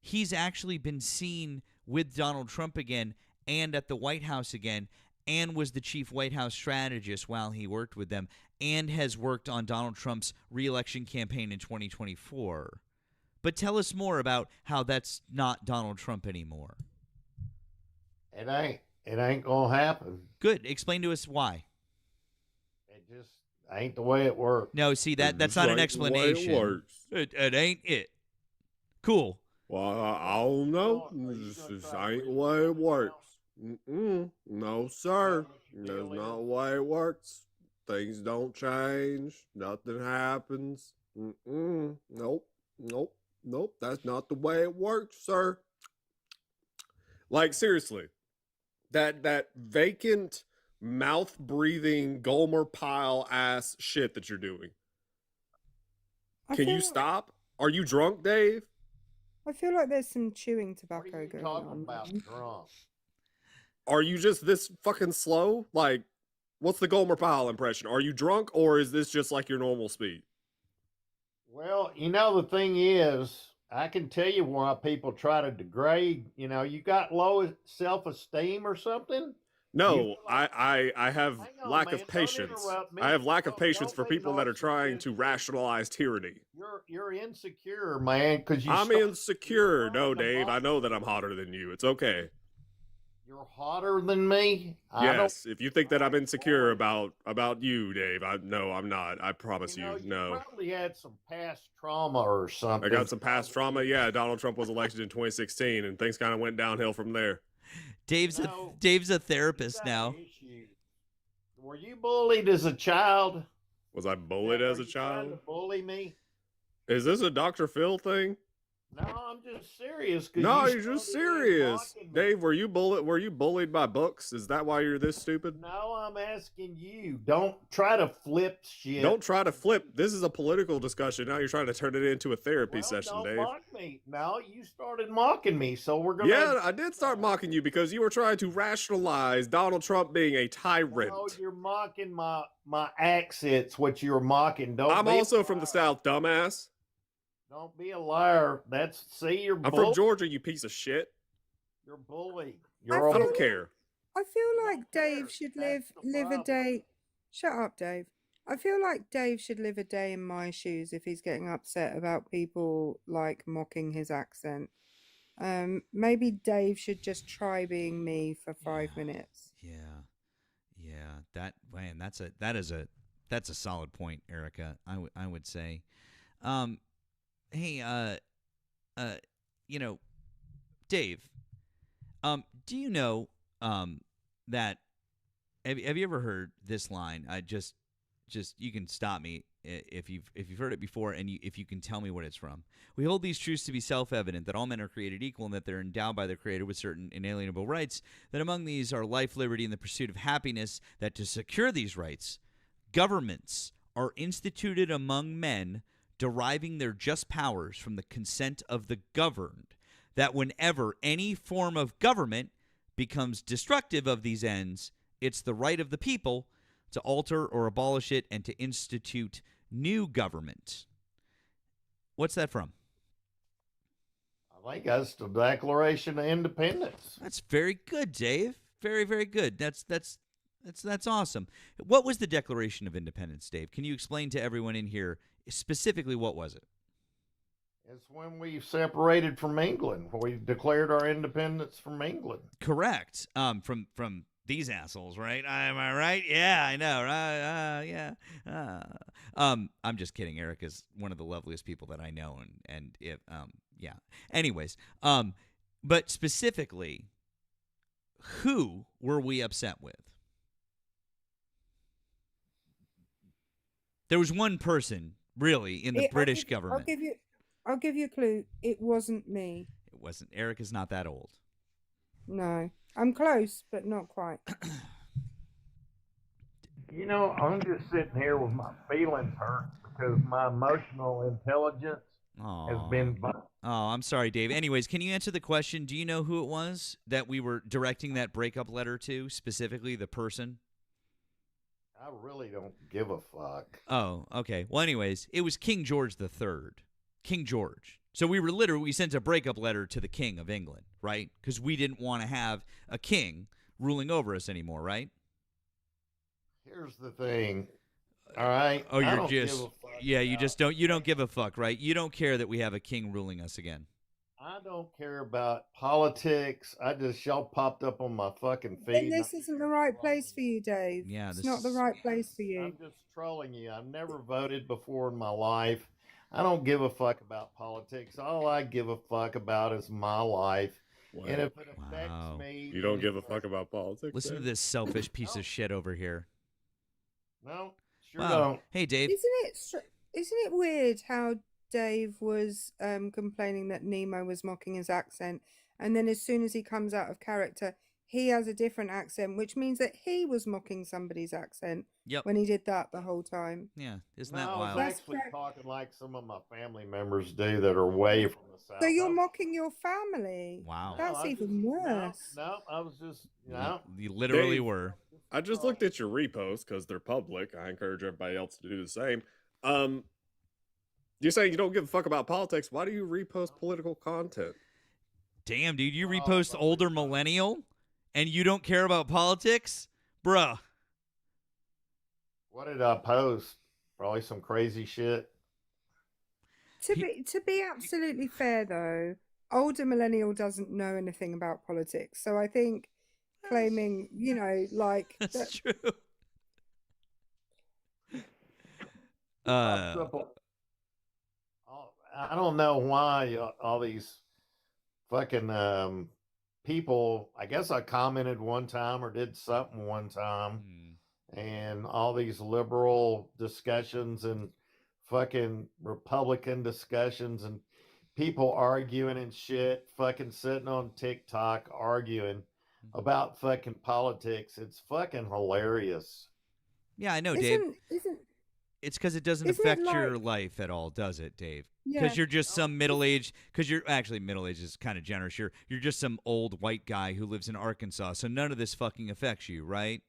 He's actually been seen with Donald Trump again and at the White House again, and was the chief White House strategist while he worked with them, and has worked on Donald Trump's re-election campaign in 2024. But tell us more about how that's not Donald Trump anymore. It ain't gonna happen. Good. Explain to us why. It just ain't the way it works. No, see, that's Just not an like the way it explanation. works. It ain't it. Cool. Well, I don't know. Are you This gonna is try to ain't the read way it it works. out? No, sir. What you That's feel not is? the way it works. Things don't change. Nothing happens. Nope. That's not the way it works, sir. Like, seriously, that vacant, mouth-breathing, Gomer Pyle ass shit that you're doing. I Can you feel- stop? Are you drunk, Dave? I feel like there's some chewing What tobacco are you going talking on. about, Trump? Are you just this fucking slow? Like, what's the Gomer Pyle impression? Are you drunk, or is this just like your normal speed? Well, the thing is, I can tell you why people try to degrade. You got low self-esteem or something. No, I have Hang on, lack man. of Don't patience. interrupt me. I have lack of patience Don't for people that are exhaust your trying to patience. rationalize tyranny. You're insecure, man, because I'm insecure. No, Dave, I know that I'm hotter than you. It's okay. You're hotter than me. Yes, if you think that I'm insecure about you, Dave, no, I'm not. I promise You no. probably had some past trauma or something. I got some past trauma. Yeah, Donald Trump was elected in 2016, and things kind of went downhill from there. Dave's a therapist now. Were you bullied as a child? Was I bullied as a Trying child? to bully me? Is this a Dr. Phil thing? No, I'm just serious. No, you're just serious. Dave, were you bullied by books? Is that why you're this stupid? No, I'm asking you. Don't try to flip shit. Don't try to flip. This is a political discussion. Now you're trying to turn it into a therapy session, don't Dave. mock me. No, you started mocking me, so we're gonna. Yeah, I did start mocking you because you were trying to rationalize Donald Trump being a tyrant. No, you're mocking my accents. What you're mocking. I'm also from the South, dumbass. Don't be a liar. You're. I'm from Georgia, you piece of shit. You're bully. I I don't care. I feel like Dave should live a day. Shut up, Dave. I feel like Dave should live a day in my shoes if he's getting upset about people like mocking his accent. Maybe Dave should just try being me for 5 minutes. Yeah. That's a solid point, Erica. I would say. Hey, Dave, do you know that have you ever heard this line? I just you can stop me if you've heard it before, and if you can tell me what it's from. We hold these truths to be self-evident, that all men are created equal and that they're endowed by their Creator with certain inalienable rights, that among these are life, liberty, and the pursuit of happiness, that to secure these rights, governments are instituted among men, deriving their just powers from the consent of the governed, that whenever any form of government becomes destructive of these ends, it's the right of the people to alter or abolish it and to institute new government. What's that from? I think that's the Declaration of Independence. That's very good, Dave. Very, very good. That's awesome. What was the Declaration of Independence, Dave? Can you explain to everyone in here specifically what was it? It's when we separated from England. We declared our independence from England. Correct. From these assholes, right? Am I right? Yeah, I know. Right? I'm just kidding. Erica's one of the loveliest people that I know, and if yeah. Anyways, but specifically, who were we upset with? There was one person, really, in the British government. I'll give you a clue. It wasn't me. It wasn't. Erica's not that old. No. I'm close, but not quite. You know, I'm just sitting here with my feelings hurt because my emotional intelligence has been. Oh, I'm sorry, Dave. Anyways, can you answer the question? Do you know who it was that we were directing that breakup letter to, specifically the person? I really don't give a fuck. Oh, okay. Well, anyways, it was King George III. King George. So we sent a breakup letter to the King of England, right? Because we didn't want to have a king ruling over us anymore, right? Here's the thing. All right. Oh, you don't give a fuck, right? You don't care that we have a king ruling us again. I don't care about politics. Y'all popped up on my fucking feed. Then this isn't the right place for you, Dave. Yeah, it's not the right place for you. I'm just trolling you. I've never voted before in my life. I don't give a fuck about politics. All I give a fuck about is my life. Wow. And if it affects me. You don't give a fuck about politics? Listen to this selfish piece of shit over here. No, sure don't. Hey, Dave. Isn't it weird how Dave was complaining that Nemo was mocking his accent, and then as soon as he comes out of character, he has a different accent, which means that he was mocking somebody's accent when he did that the whole time. Yeah, isn't that wild? I was actually talking like some of my family members do that are away from the South. So you're mocking your family. Wow. That's even worse. No, I was just, You literally Dave, were. I just looked at your reposts because they're public. I encourage everybody else to do the same. You're saying you don't give a fuck about politics. Why do you repost political content? Damn, dude, you repost older millennial? and you don't care about politics, bruh. What did I post? Probably some crazy shit. To be absolutely fair, though, older millennial doesn't know anything about politics. So I think claiming, like That's true. I don't know why all these fucking people. I guess I commented one time or did something one time, and all these liberal discussions and fucking Republican discussions and people arguing and shit, fucking sitting on TikTok arguing about fucking politics. It's fucking hilarious. Yeah, I know, Dave. It's because it doesn't affect your life at all, does it, Dave? Because you're just some middle-aged. Because you're actually middle-aged is kind of generous. You're just some old white guy who lives in Arkansas, so none of this fucking affects you, right?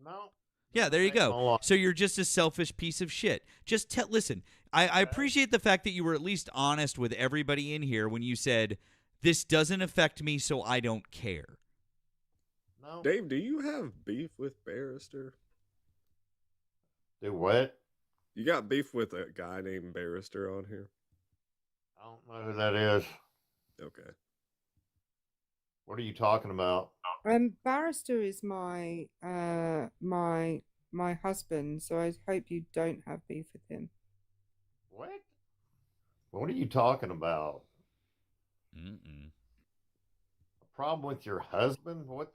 No. Yeah, there you go. So you're just a selfish piece of shit. Just listen. I appreciate the fact that you were at least honest with everybody in here when you said this doesn't affect me, so I don't care. No. Dave, do you have beef with Barrister? Do what? You got beef with a guy named Barrister on here? I don't know who that is. Okay. What are you talking about? Barrister is my husband, so I hope you don't have beef with him. What? What are you talking about? A problem with your husband? What?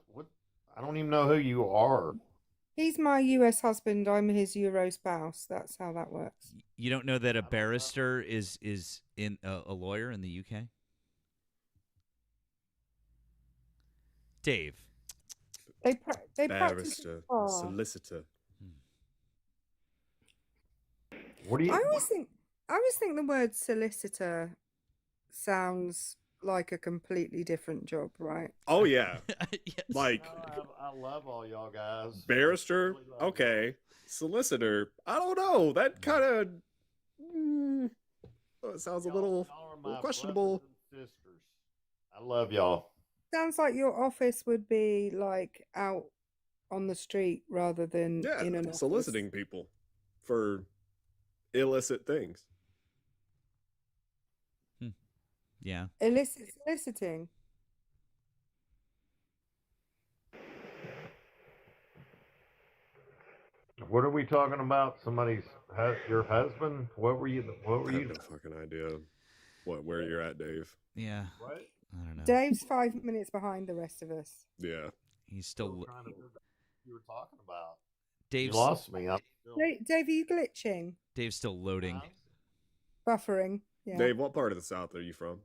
I don't even know who you are. He's my US husband. I'm his Euro spouse. That's how that works. You don't know that a barrister is in a lawyer in the UK? Dave. They practice Barrister, law. solicitor. What do you? I always think the word solicitor sounds like a completely different job, right? Oh yeah, Yes. like I love all y'all guys. barrister. Really love Okay, solicitor. I don't know. That kind of sounds a little Y'all are my questionable. brothers and sisters. I love y'all. Sounds like your office would be like out on the street rather than Yeah, in an office. soliciting people for illicit things. Yeah. Soliciting. What are we talking about? Your husband? What were you? What were I have you? no fucking idea where you're at, Dave. Yeah. What? I don't know. Dave's 5 minutes behind the rest of us. Yeah. He's still. Trying to figure out what you were talking about. Dave's You lost me. Dave, are you glitching? Dave's still loading. Buffering. Yeah. Dave, what part of the South are you from?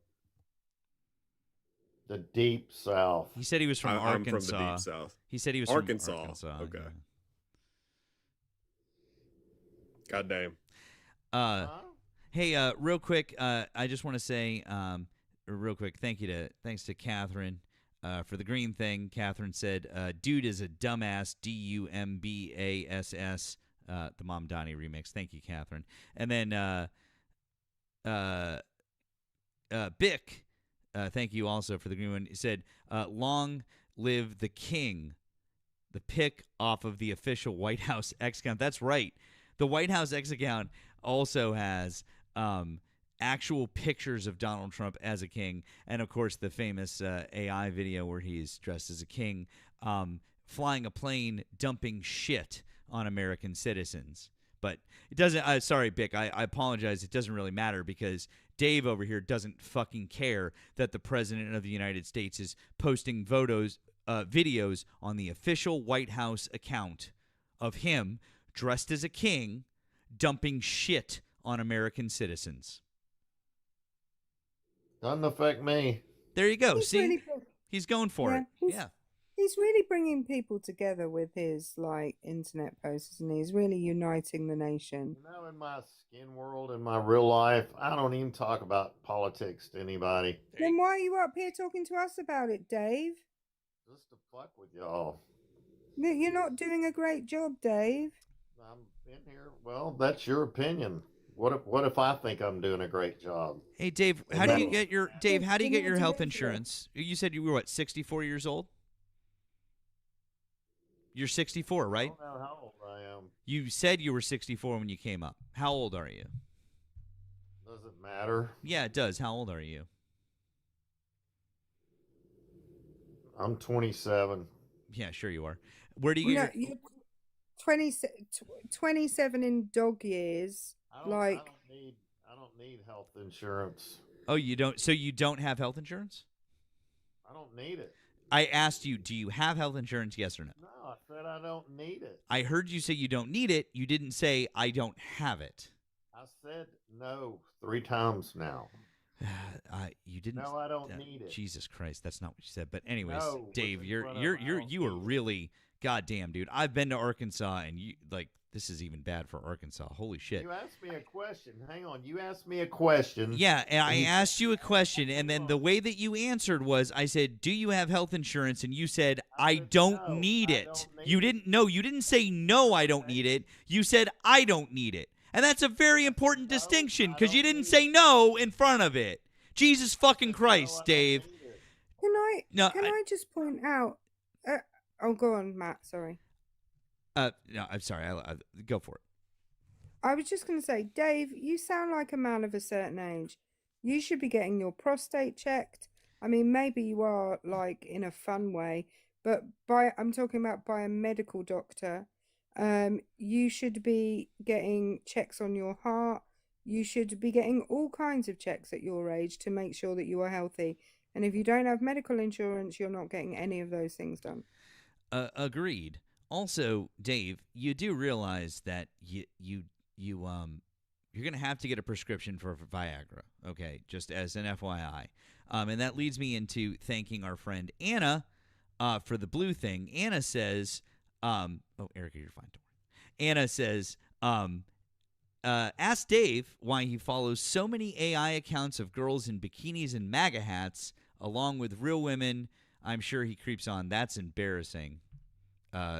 The deep South. He said he was from I'm Arkansas. from the deep South. He said he was Arkansas. from Arkansas. Okay. yeah. God damn. Hey, real quick, I just want to say, real quick, thanks to Catherine for the green thing. Catherine said, "Dude is a dumbass." DUMBASS. The Mom Donnie remix. Thank you, Catherine. And then Bick. Thank you also for the green one. He said, "Long live the king." The pic off of the official White House X account. That's right. The White House X account also has actual pictures of Donald Trump as a king, and of course the famous AI video where he's dressed as a king, flying a plane, dumping shit on American citizens. But it doesn't. Sorry, Bick. I apologize. It doesn't really matter because Dave over here doesn't fucking care that the president of the United States is posting videos on the official White House account of him dressed as a king, dumping shit on American citizens. Doesn't affect me. There you go. He's See, really- he's going for it. Yeah. He's really bringing people together with his internet posts, and he's really uniting the nation. You know, in my skin world, in my real life, I don't even talk about politics to anybody. Then why are you up here talking to us about it, Dave? Just to fuck with y'all. You're not doing a great job, Dave. I'm in here. Well, that's your opinion. What if I think I'm doing a great job? Hey, Dave, how do you get your health insurance? You said you were 64 years old? You're 64, I right? don't know how old I am. You said you were 64 when you came up. How old are you? Does it matter? Yeah, it does. How old are you? I'm 27. Yeah, sure you are. Where do you No, get your, you're 20, 27 in dog years. I Like, don't need health insurance. Oh, you don't. So you don't have health insurance? I don't need it. I asked you, do you have health insurance? Yes or no? No, I said I don't need it. I heard you say you don't need it. You didn't say I don't have it. I said no 3 times now. You didn't. No, I don't need it. Jesus Christ, that's not what you said. But anyways, No, Dave, what's in you're front of you're I you're don't you are need it. really goddamn, dude. I've been to Arkansas, and you like this is even bad for Arkansas. Holy shit. You asked me a question. Hang on. You asked me a question. Yeah, and I you- asked you a question, and then the way that you answered was, I said, "Do you have health insurance?" And you said, "I said, don't "No, need I it." don't need You it. didn't. No, you didn't say no. I don't need it. You said I don't need it, and that's a very important No, distinction I because you don't didn't need say it. no in front of it. Jesus fucking No, I Christ, don't Dave. need it. No, can I just point out? Oh, go on, Matt. Sorry. No, I'm sorry. I go for it. I was just going to say, Dave, you sound like a man of a certain age. You should be getting your prostate checked. I mean, maybe you are like in a fun way, but I'm talking about by a medical doctor. You should be getting checks on your heart. You should be getting all kinds of checks at your age to make sure that you are healthy. And if you don't have medical insurance, you're not getting any of those things done. Agreed. Also, Dave, you do realize that you're gonna have to get a prescription for Viagra. Okay, just as an FYI. And that leads me into thanking our friend Anna for the blue thing. Anna says, "Oh, Erica, you're fine. Don't worry." Anna says, ask Dave why he follows so many AI accounts of girls in bikinis and MAGA hats, along with real women. I'm sure he creeps on. That's embarrassing.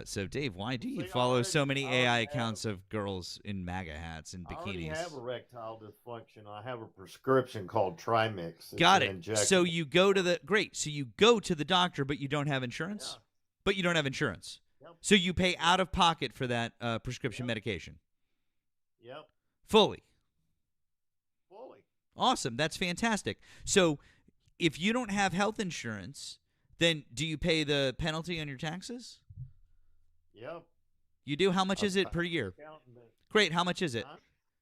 So, Dave, why do you See, I follow already- so many I already AI have- accounts of girls in MAGA hats and I already bikinis? have erectile dysfunction. I have a prescription called Trimix. It's Got an it. So injectable. you go to the So you go to the doctor, but you don't have insurance. Yeah. But you don't have insurance. Yep. So you pay out of pocket for that prescription Yep. medication Yep. fully. Fully. Awesome. That's fantastic. So if you don't have health insurance, then do you pay the penalty on your taxes? Yep. You do? How much is it per year? Accountant that- Great. How much is it? Huh?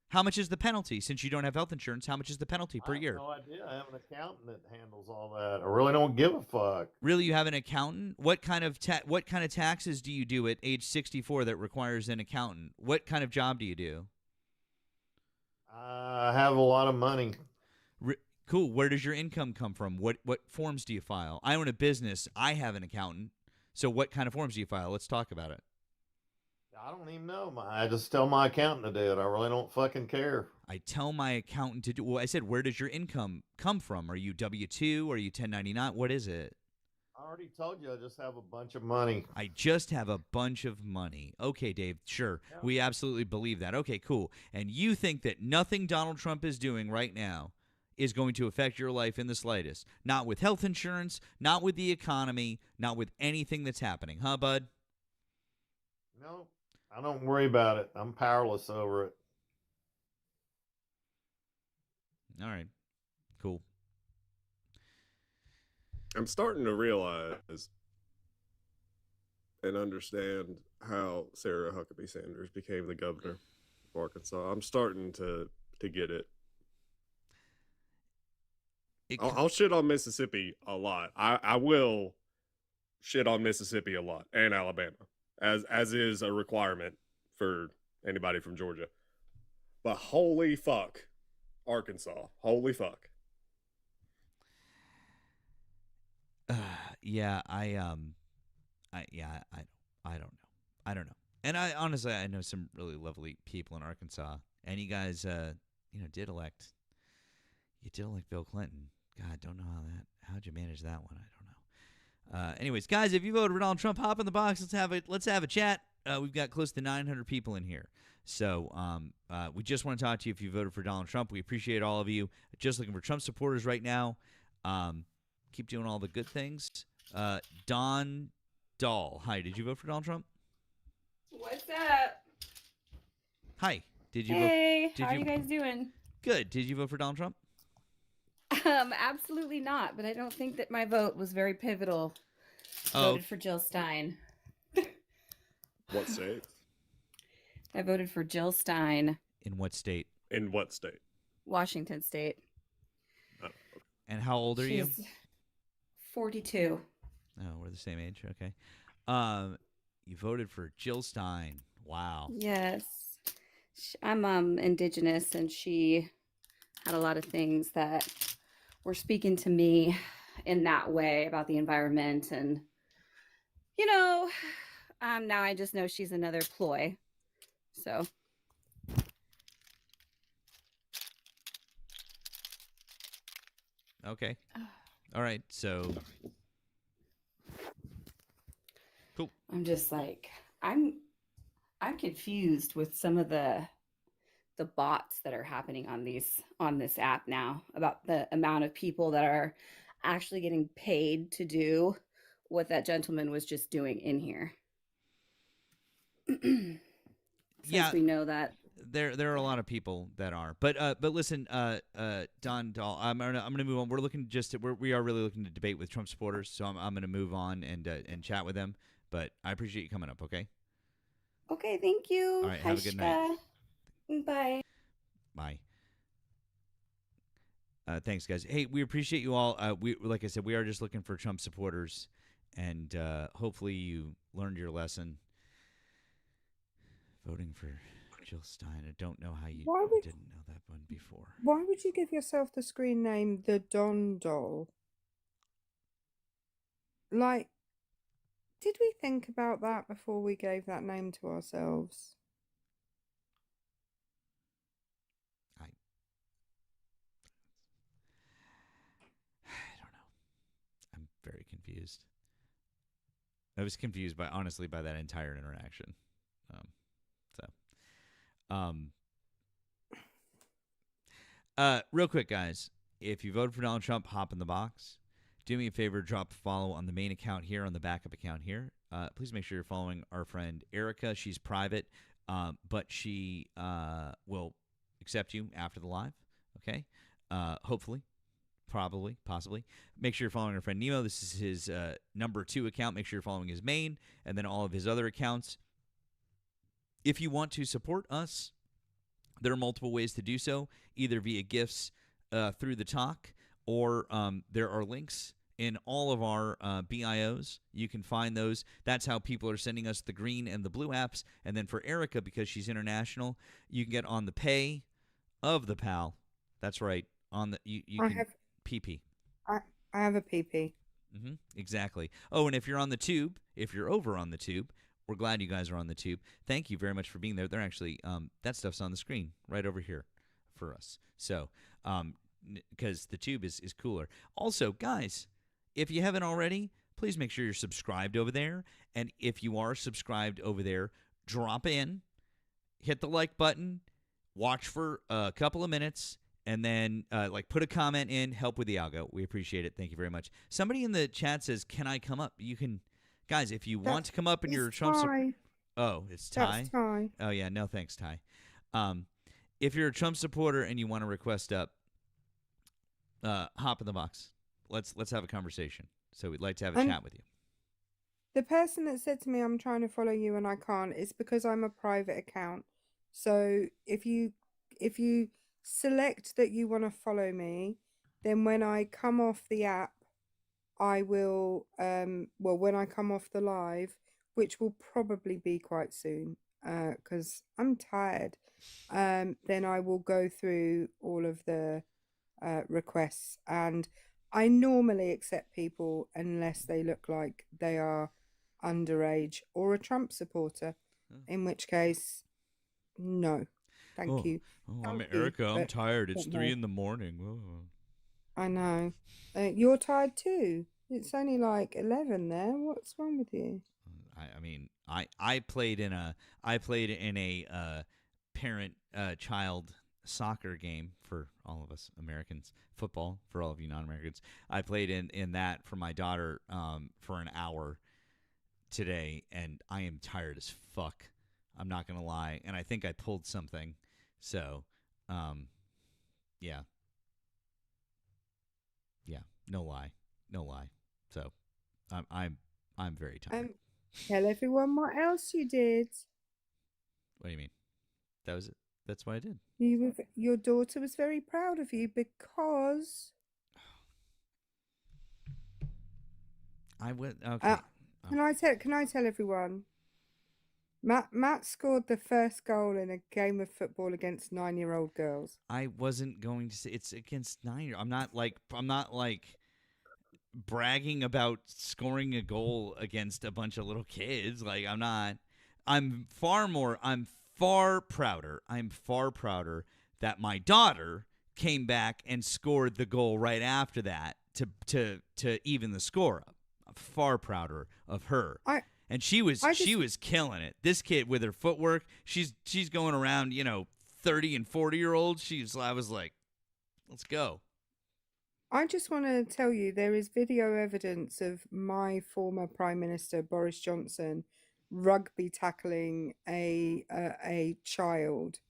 How much is the penalty? Since you don't have health insurance, how much is the penalty per I have year? no idea. I have an accountant that handles all that. I really don't give a fuck. Really, you have an accountant? What kind of taxes do you do at age 64 that requires an accountant? What kind of job do you do? I have a lot of money. Cool. Where does your income come from? What forms do you file? I own a business. I have an accountant. So what kind of forms do you file? Let's talk about it. I don't even know. I just tell my accountant to do it. I really don't fucking care. I tell my accountant to do. Well, I said, where does your income come from? Are you W-2? Are you 1099? What is it? I already told you I just have a bunch of money. I just have a bunch of money. Okay, Dave, sure. Yeah. We absolutely believe that. Okay, cool. And you think that nothing Donald Trump is doing right now is going to affect your life in the slightest? Not with health insurance, not with the economy, not with anything that's happening. Huh, bud? No, I don't worry about it. I'm powerless over it. All right. Cool. I'm starting to realize and understand how Sarah Huckabee Sanders became the governor of Arkansas. I'm starting to get it. I'll shit on Mississippi a lot. I will shit on Mississippi a lot and Alabama, as is a requirement for anybody from Georgia. But holy fuck, Arkansas! Holy fuck. Yeah, I don't know. And I honestly, I know some really lovely people in Arkansas, and you guys, did elect Bill Clinton. God, don't know how'd you manage that one? I don't know. Anyways, guys, if you voted for Donald Trump, hop in the box. Let's have a chat. We've got close to 900 people in here. So we just want to talk to you if you voted for Donald Trump. We appreciate all of you. Just looking for Trump supporters right now. Keep doing all the good things. Don Dahl. Hi, did you vote for Donald Trump? What's up? Hi. Did you Hey, vote? Did how are you guys doing? Good. Did you vote for Donald Trump? Absolutely not, but I don't think that my vote was very pivotal. Oh. Voted for Jill Stein. What state? I voted for Jill Stein. In what state? In what state? Washington State. Oh, okay. And how old are you? She's 42. Oh, we're the same age. Okay. You voted for Jill Stein. Wow. Yes. I'm indigenous, and she had a lot of things that were speaking to me in that way about the environment. And, now I just know she's another ploy. So. Okay. All right. So. Cool. I'm just like, I'm confused with some of the bots that are happening on this app now, about the amount of people that are actually getting paid to do what that gentleman was just doing in here. Since we know that there are a lot of people that are, but listen, Don Dahl, I'm gonna move on. We are really looking to debate with Trump supporters, so I'm gonna move on and chat with them. But I appreciate you coming up. Okay. Okay, thank you. All right, have a good night. Bye. Bye. Thanks, guys. Hey, we appreciate you all. Like I said, we are just looking for Trump supporters, and hopefully you learned your lesson. Voting for Jill Stein. I don't know how you didn't know that one before. Why would you give yourself the screen name The Don Doll? Like, did we think about that before we gave that name to ourselves? I don't know. I'm very confused. I was confused honestly by that entire interaction. Real quick, guys, if you voted for Donald Trump, hop in the box. Do me a favor, drop a follow on the main account here, on the backup account here. Please make sure you're following our friend Erica. She's private, but she will accept you after the live, okay? Hopefully, probably, possibly. Make sure you're following our friend Nemo. This is his number 2 account. Make sure you're following his main and then all of his other accounts. If you want to support us, there are multiple ways to do so, either via gifts through the talk, or there are links in all of our BIOs. You can find those. That's how people are sending us the green and the blue apps. And then for Erica, because she's international, you can get on the pay of the PAL. That's right. On the you can have PP. I have a PP. Exactly. Oh, and if you're on the tube, if you're over on the tube, we're glad you guys are on the tube. Thank you very much for being there. They're actually that stuff's on the screen right over here for us. So, because the tube is cooler. Also, guys, if you haven't already, please make sure you're subscribed over there. And if you are subscribed over there, drop in, hit the like button, watch for a couple of minutes, and then put a comment in, help with the algo. We appreciate it. Thank you very much. Somebody in the chat says, "Can I come up?" You can. Guys, if you want to come up and you're a Trump supporter. Oh, it's Ty? That's Ty. Oh, yeah. No, thanks, Ty. If you're a Trump supporter and you want to request up, hop in the box. Let's have a conversation. So we'd like to have a chat with you. The person that said to me, "I'm trying to follow you and I can't," it's because I'm a private account. So if you select that you want to follow me, then when I come off the app, I will, when I come off the live, which will probably be quite soon, because I'm tired, then I will go through all of the requests. And I normally accept people unless they look like they are underage or a Trump supporter, in which case, no. Thank you. I'm Erica. I'm tired. It's 3 in the morning. Oh. I know. You're tired too. It's only like 11 there. What's wrong with you? I played in a parent child soccer game for all of us Americans, football for all of you non-Americans. I played in that for my daughter for an hour today, and I am tired as fuck. I'm not gonna lie, and I think I pulled something. So, yeah, no lie. So, I'm very tired. Tell everyone what else you did. What do you mean? That was it. That's what I did. Your daughter was very proud of you because I went. Okay. Can I tell everyone? Matt scored the first goal in a game of football against 9-year-old girls. I wasn't going to say it's against 9-year. I'm not like bragging about scoring a goal against a bunch of little kids. Like I'm not. I'm far prouder that my daughter came back and scored the goal right after that to even the score up. I'm far prouder of her. And she was killing it. This kid with her footwork, she's going around, 30 and 40-year-olds. I was like, let's go. I just want to tell you there is video evidence of my former Prime Minister Boris Johnson rugby tackling a child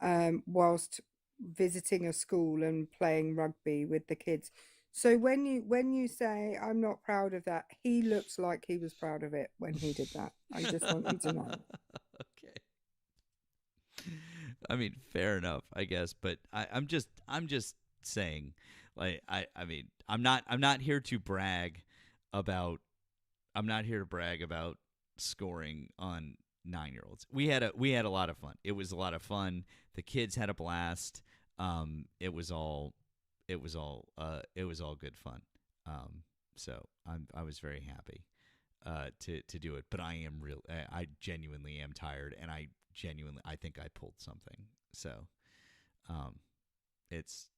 whilst visiting a school and playing rugby with the kids. So when you say I'm not proud of that, he looks like he was proud of it when he did that. I just want you to know. Okay. I mean, fair enough, I guess, but I'm just saying, like, I mean, I'm not here to brag about scoring on 9-year-olds. We had a lot of fun. It was a lot of fun. The kids had a blast. It was all good fun. So I was very happy to do it. But I genuinely am tired, and I think I pulled something. So it's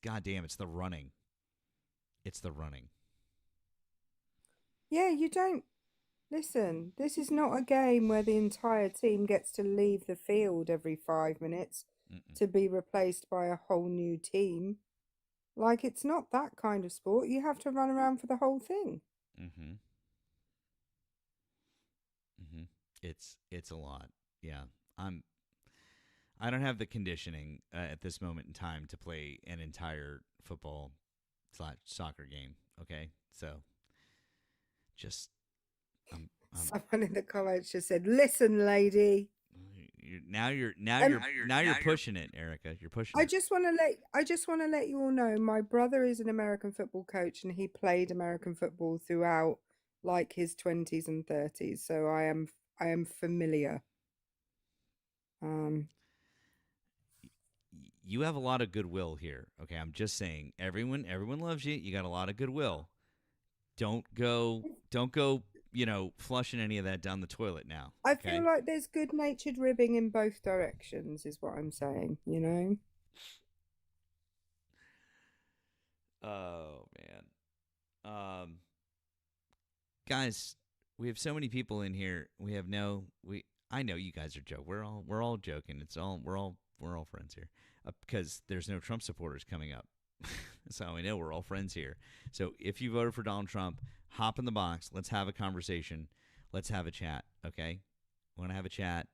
goddamn, it's the running. It's the running. Yeah, you don't listen. This is not a game where the entire team gets to leave the field every 5 minutes to be replaced by a whole new team. Like, it's not that kind of sport. You have to run around for the whole thing. It's a lot. Yeah, I don't have the conditioning at this moment in time to play an entire football/soccer game. Okay, so just someone in the comments just said, "Listen, lady." You're pushing it, Erica. You're pushing. I just want to let you all know my brother is an American football coach, and he played American football throughout like his 20s and 30s. So I am familiar. You have a lot of goodwill here. Okay, I'm just saying, everyone loves you. You got a lot of goodwill. Don't go, flushing any of that down the toilet now. I feel like there's good-natured ribbing in both directions, is what I'm saying. Oh man, guys, we have so many people in here. I know you guys are joking. We're all joking. We're all friends here because there's no Trump supporters coming up. So I know we're all friends here. So if you voted for Donald Trump, hop in the box. Let's have a conversation. Let's have a chat. Okay, want to have a chat.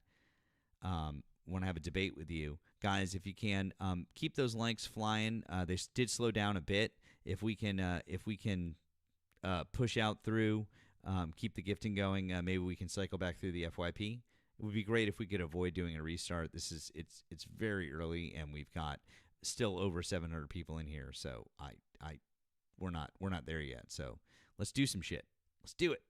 Want to have a debate with you guys. If you can, keep those likes flying. They did slow down a bit. If we can push out through, keep the gifting going. Maybe we can cycle back through the FYP. It would be great if we could avoid doing a restart. It's very early, and we've got still over 700 people in here. So we're not there yet. So let's do some shit. Let's do it.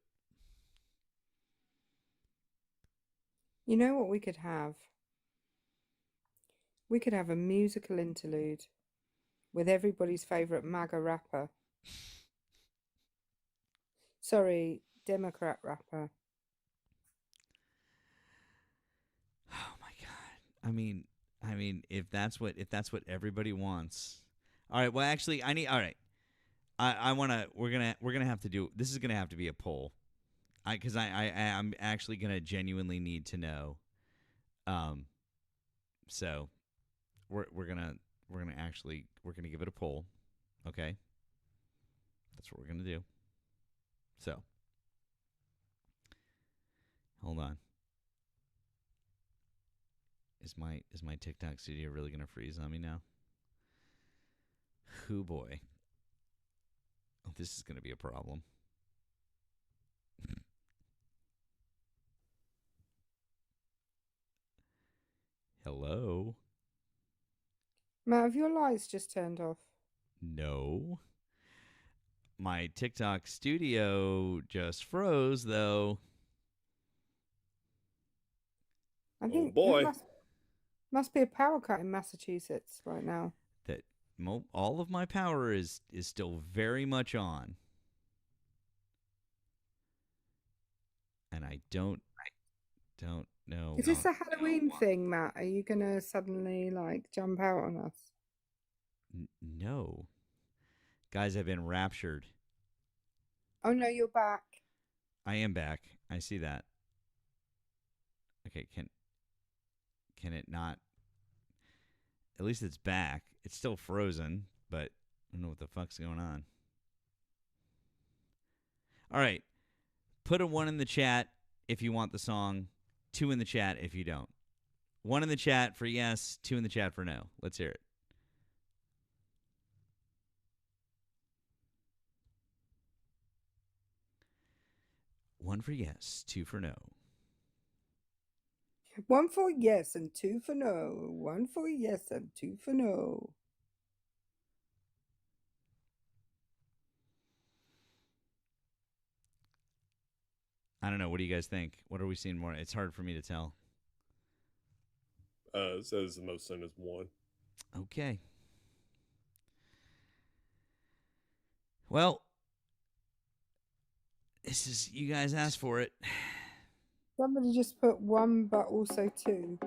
You know what we could have? We could have a musical interlude with everybody's favorite MAGA rapper. Sorry, Democrat rapper. Oh my God. I mean, if that's what everybody wants. All right. Well, actually, all right. We're gonna have to do. This is gonna have to be a poll. Because I'm actually gonna genuinely need to know. So we're gonna give it a poll. Okay. That's what we're gonna do. So Hold on. Is my TikTok studio really gonna freeze on me now? Hoo boy. Oh, this is gonna be a problem. Hello? Matt, have your lights just turned off? No. My TikTok studio just froze, though. I think boy. must be a power cut in Massachusetts right now. That all of my power is still very much on. And I don't know. Is this a Halloween thing, Matt? Are you gonna suddenly like jump out on us? No. Guys, I've been raptured. Oh no, you're back. I am back. I see that. Okay, can it not? At least it's back. It's still frozen, but I don't know what the fuck's going on. All right. Put a 1 in the chat if you want the song. 2 in the chat if you don't. 1 in the chat for yes, 2 in the chat for no. Let's hear it. One for yes, 2 for no. 1 for yes and 2 for no. 1 for yes and 2 for no. I don't know. What do you guys think? What are we seeing more? It's hard for me to tell. It says the most sent is 1. Okay. Well, this is, you guys asked for it. Somebody just put 1 but also 2.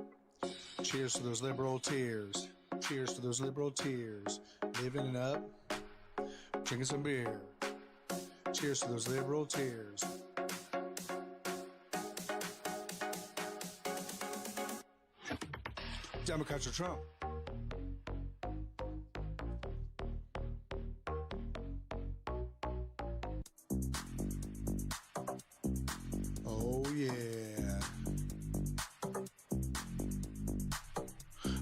Cheers to those liberal tears. Cheers to those liberal tears. Living it up, drinking some beer. Cheers to those liberal tears. Democrats or Trump? Oh yeah.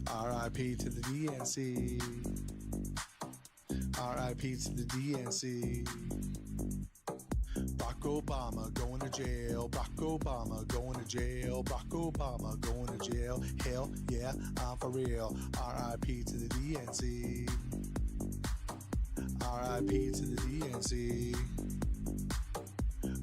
R.I.P. to the DNC. R.I.P. to the DNC. Barack Obama going to jail. Barack Obama going to jail. Barack Obama going to jail. Hell yeah, I'm for real. R.I.P. to the DNC. R.I.P. to the DNC.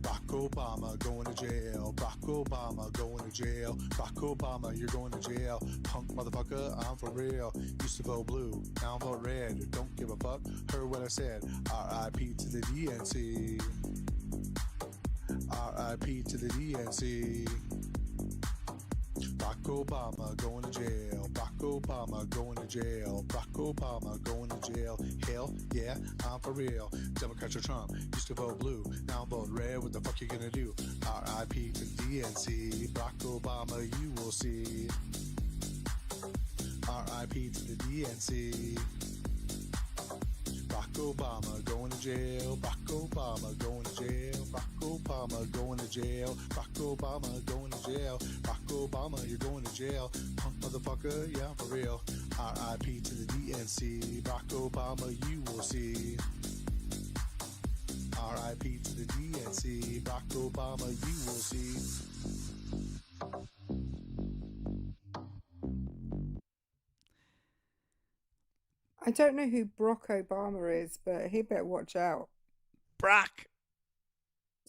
Barack Obama going to jail. Barack Obama going to jail. Barack Obama, you're going to jail. Punk motherfucker, I'm for real. Used to vote blue, now I vote red. Don't give a fuck, heard what I said. R.I.P. to the DNC. R.I.P. to the DNC. Barack Obama going to jail. Barack Obama going to jail. Barack Obama going to jail. Hell yeah, I'm for real. Democrats or Trump, used to vote blue, now vote red. What the fuck you gonna do? R.I.P. to the DNC. Barack Obama, you will see. R.I.P. to the DNC. Barack Obama going to jail. Barack Obama going to jail. Barack Obama going to jail. Barack Obama going to jail. Barack Obama, you're going to jail. Punk motherfucker, yeah, for real. R.I.P. to the DNC. Barack Obama, you will see. R.I.P. to the DNC. Barack Obama, you will see. I don't know who Barack Obama is, but he better watch out. Brock.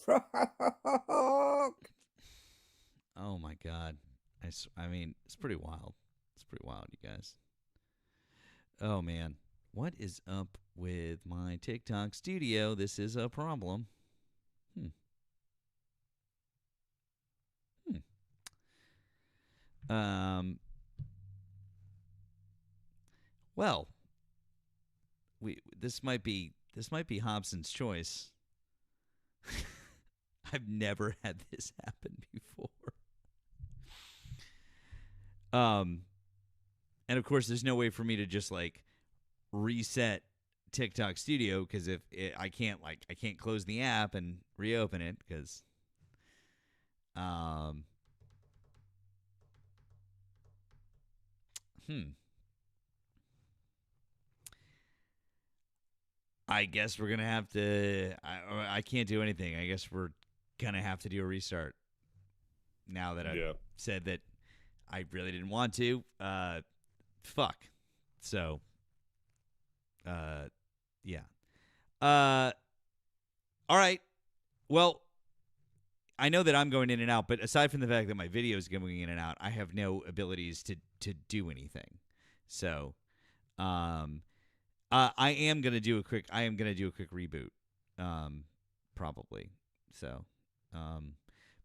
Brock. Oh my God. I mean, it's pretty wild. It's pretty wild, you guys. Oh man. What is up with my TikTok studio? This is a problem. Well, this might be Hobson's choice. I've never had this happen before. And of course, there's no way for me to just like reset TikTok Studio, because if I can't close the app and reopen it, because I guess we're gonna have to. I can't do anything. I guess we're gonna have to do a restart. Now that I've said that I really didn't want to. Fuck. So. Yeah. All right. Well, I know that I'm going in and out, but aside from the fact that my video is going in and out, I have no abilities to do anything. So, I am gonna do a quick reboot, probably. So,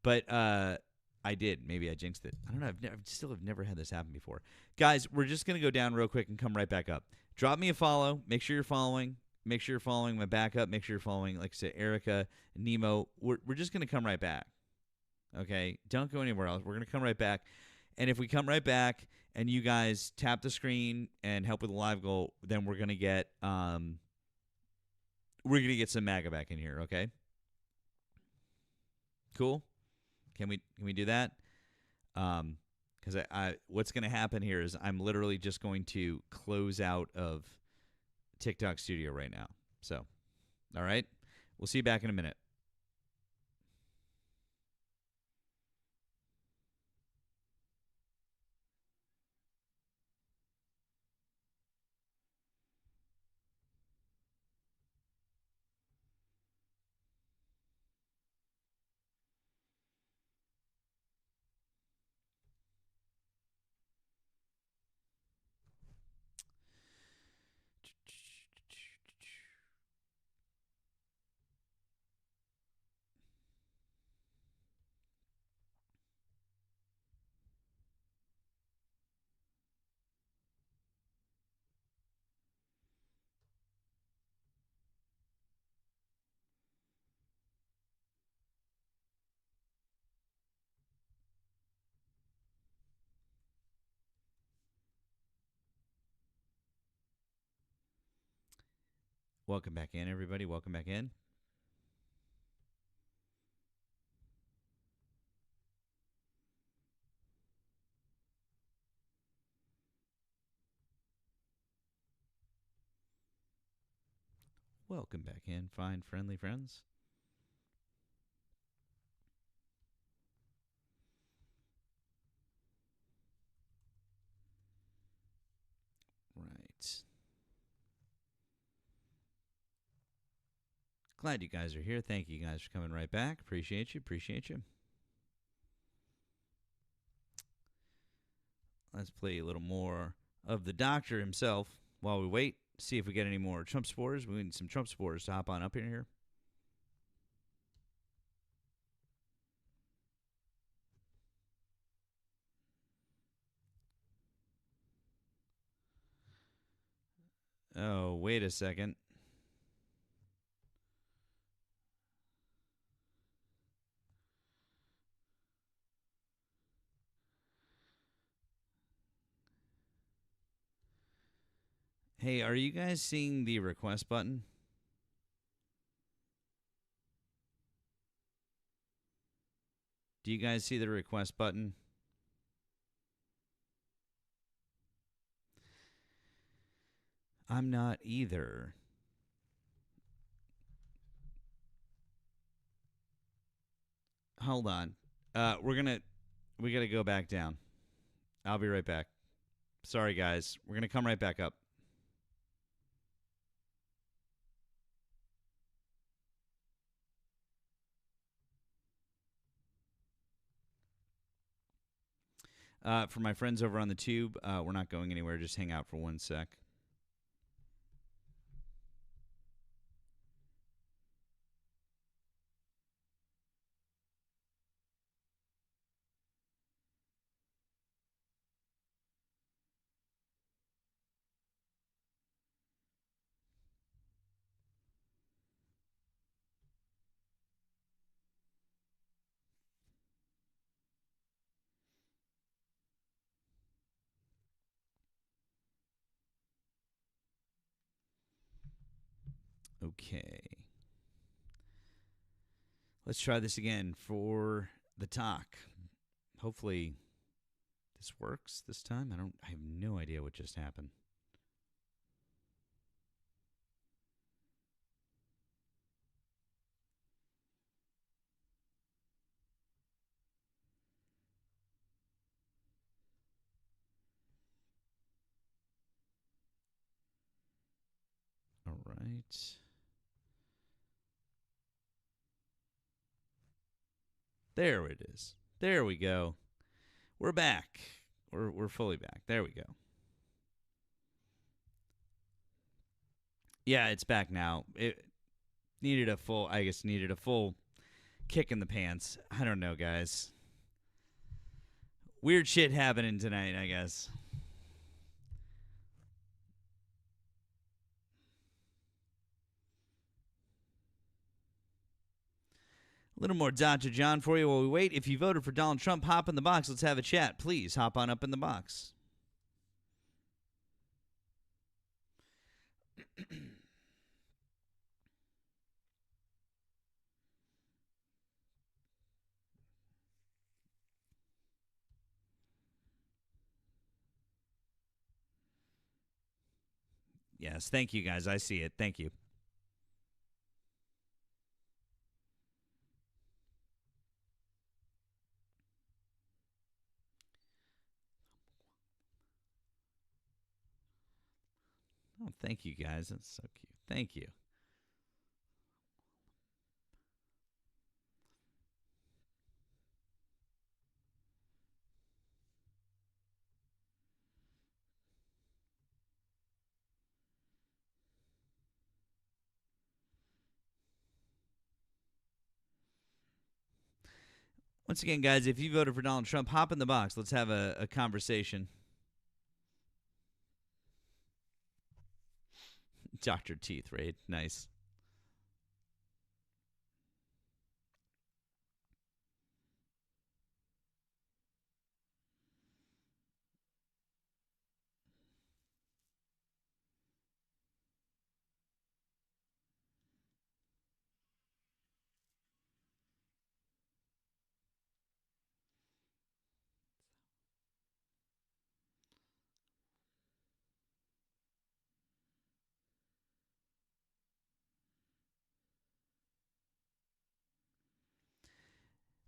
but I did. Maybe I jinxed it. I don't know. I still have never had this happen before. Guys, we're just gonna go down real quick and come right back up. Drop me a follow. Make sure you're following. Make sure you're following my backup. Make sure you're following, like I said, Erica, Nemo. We're just gonna come right back. Okay, don't go anywhere else. We're gonna come right back, and if we come right back and you guys tap the screen and help with the live goal, then we're gonna get some MAGA back in here. Okay. Cool. Can we do that? Because I what's gonna happen here is I'm literally just going to close out of TikTok Studio right now. So, all right, we'll see you back in a minute. Welcome back in, everybody. Welcome back in. Welcome back in, fine, friendly friends. Right. Glad you guys are here. Thank you guys for coming right back. Appreciate you. Appreciate you. Let's play a little more of the doctor himself while we wait. See if we get any more Trump supporters. We need some Trump supporters to hop on up in here. Oh, wait a second. Hey, are you guys seeing the request button? Do you guys see the request button? I'm not either. Hold on. We got to go back down. I'll be right back. Sorry, guys. We're going to come right back up. For my friends over on the tube, we're not going anywhere. Just hang out for 1 sec. Okay. Let's try this again for the talk. Hopefully this works this time. I have no idea what just happened. All right. There it is. There we go. We're back. We're fully back. There we go. Yeah, it's back now. It needed a full kick in the pants. I don't know, guys. Weird shit happening tonight, I guess. A little more Dr. John for you while we wait. If you voted for Donald Trump, hop in the box. Let's have a chat. Please hop on up in the box. Yes, thank you, guys. I see it. Thank you. Oh, thank you, guys. That's so cute. Thank you. Once again, guys, if you voted for Donald Trump, hop in the box. Let's have a conversation. Dr. Teeth Raid. Nice.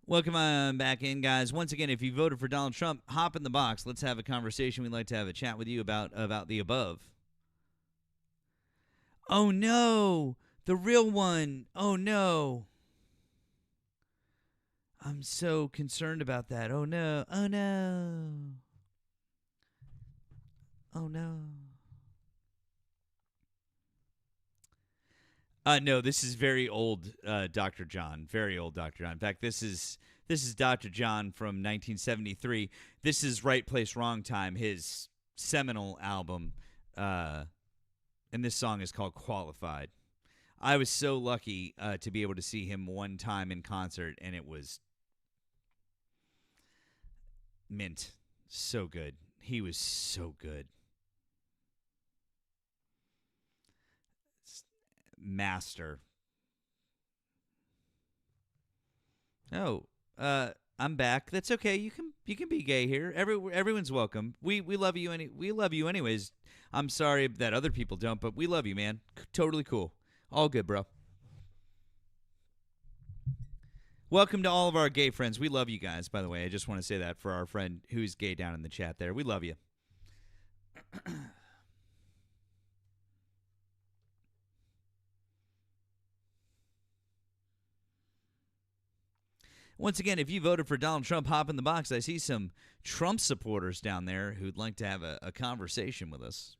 Welcome on back in, guys. Once again, if you voted for Donald Trump, hop in the box. Let's have a conversation. We'd like to have a chat with you about the above. Oh, no. The real one. Oh, no. I'm so concerned about that. Oh, no. Oh, no. Oh, no. No, this is very old Dr. John. Very old Dr. John. In fact, this is Dr. John from 1973. This is Right Place, Wrong Time, his seminal album. And this song is called Qualified. I was so lucky to be able to see him one time in concert, and it was mint. So good. He was so good. Master. Oh, I'm back. That's okay. You can be gay here. Everyone's welcome. We love you we love you anyways. I'm sorry that other people don't, but we love you, man. Totally cool. All good, bro. Welcome to all of our gay friends. We love you guys, by the way. I just want to say that for our friend who's gay down in the chat there. We love you. Once again, if you voted for Donald Trump, hop in the box. I see some Trump supporters down there who'd like to have a conversation with us.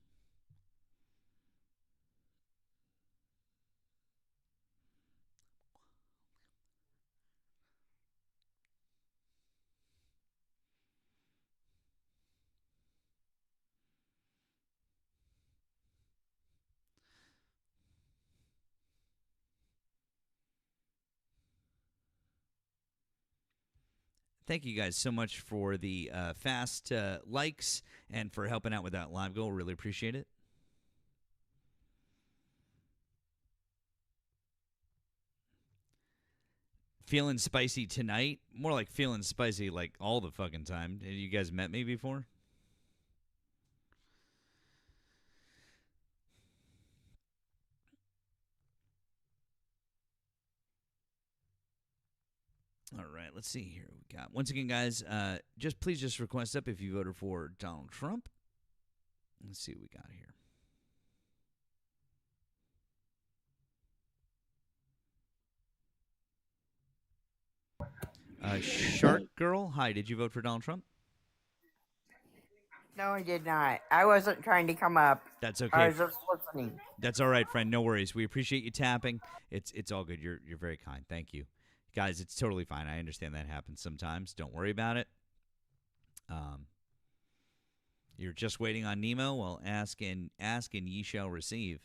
Thank you guys so much for the fast likes and for helping out with that live goal. Really appreciate it. feeling spicy tonight. More like feeling spicy like all the fucking time. Have you guys met me before? All right, let's see here. We got once again, guys. Please request up if you voted for Donald Trump. Let's see what we got here. Shark Girl, hi. Did you vote for Donald Trump? No, I did not. I wasn't trying to come up. That's okay. I was just listening. That's all right, friend. No worries. We appreciate you tapping. It's all good. You're very kind. Thank you, guys. It's totally fine. I understand that happens sometimes. Don't worry about it. You're just waiting on Nemo. Well, ask and ye shall receive.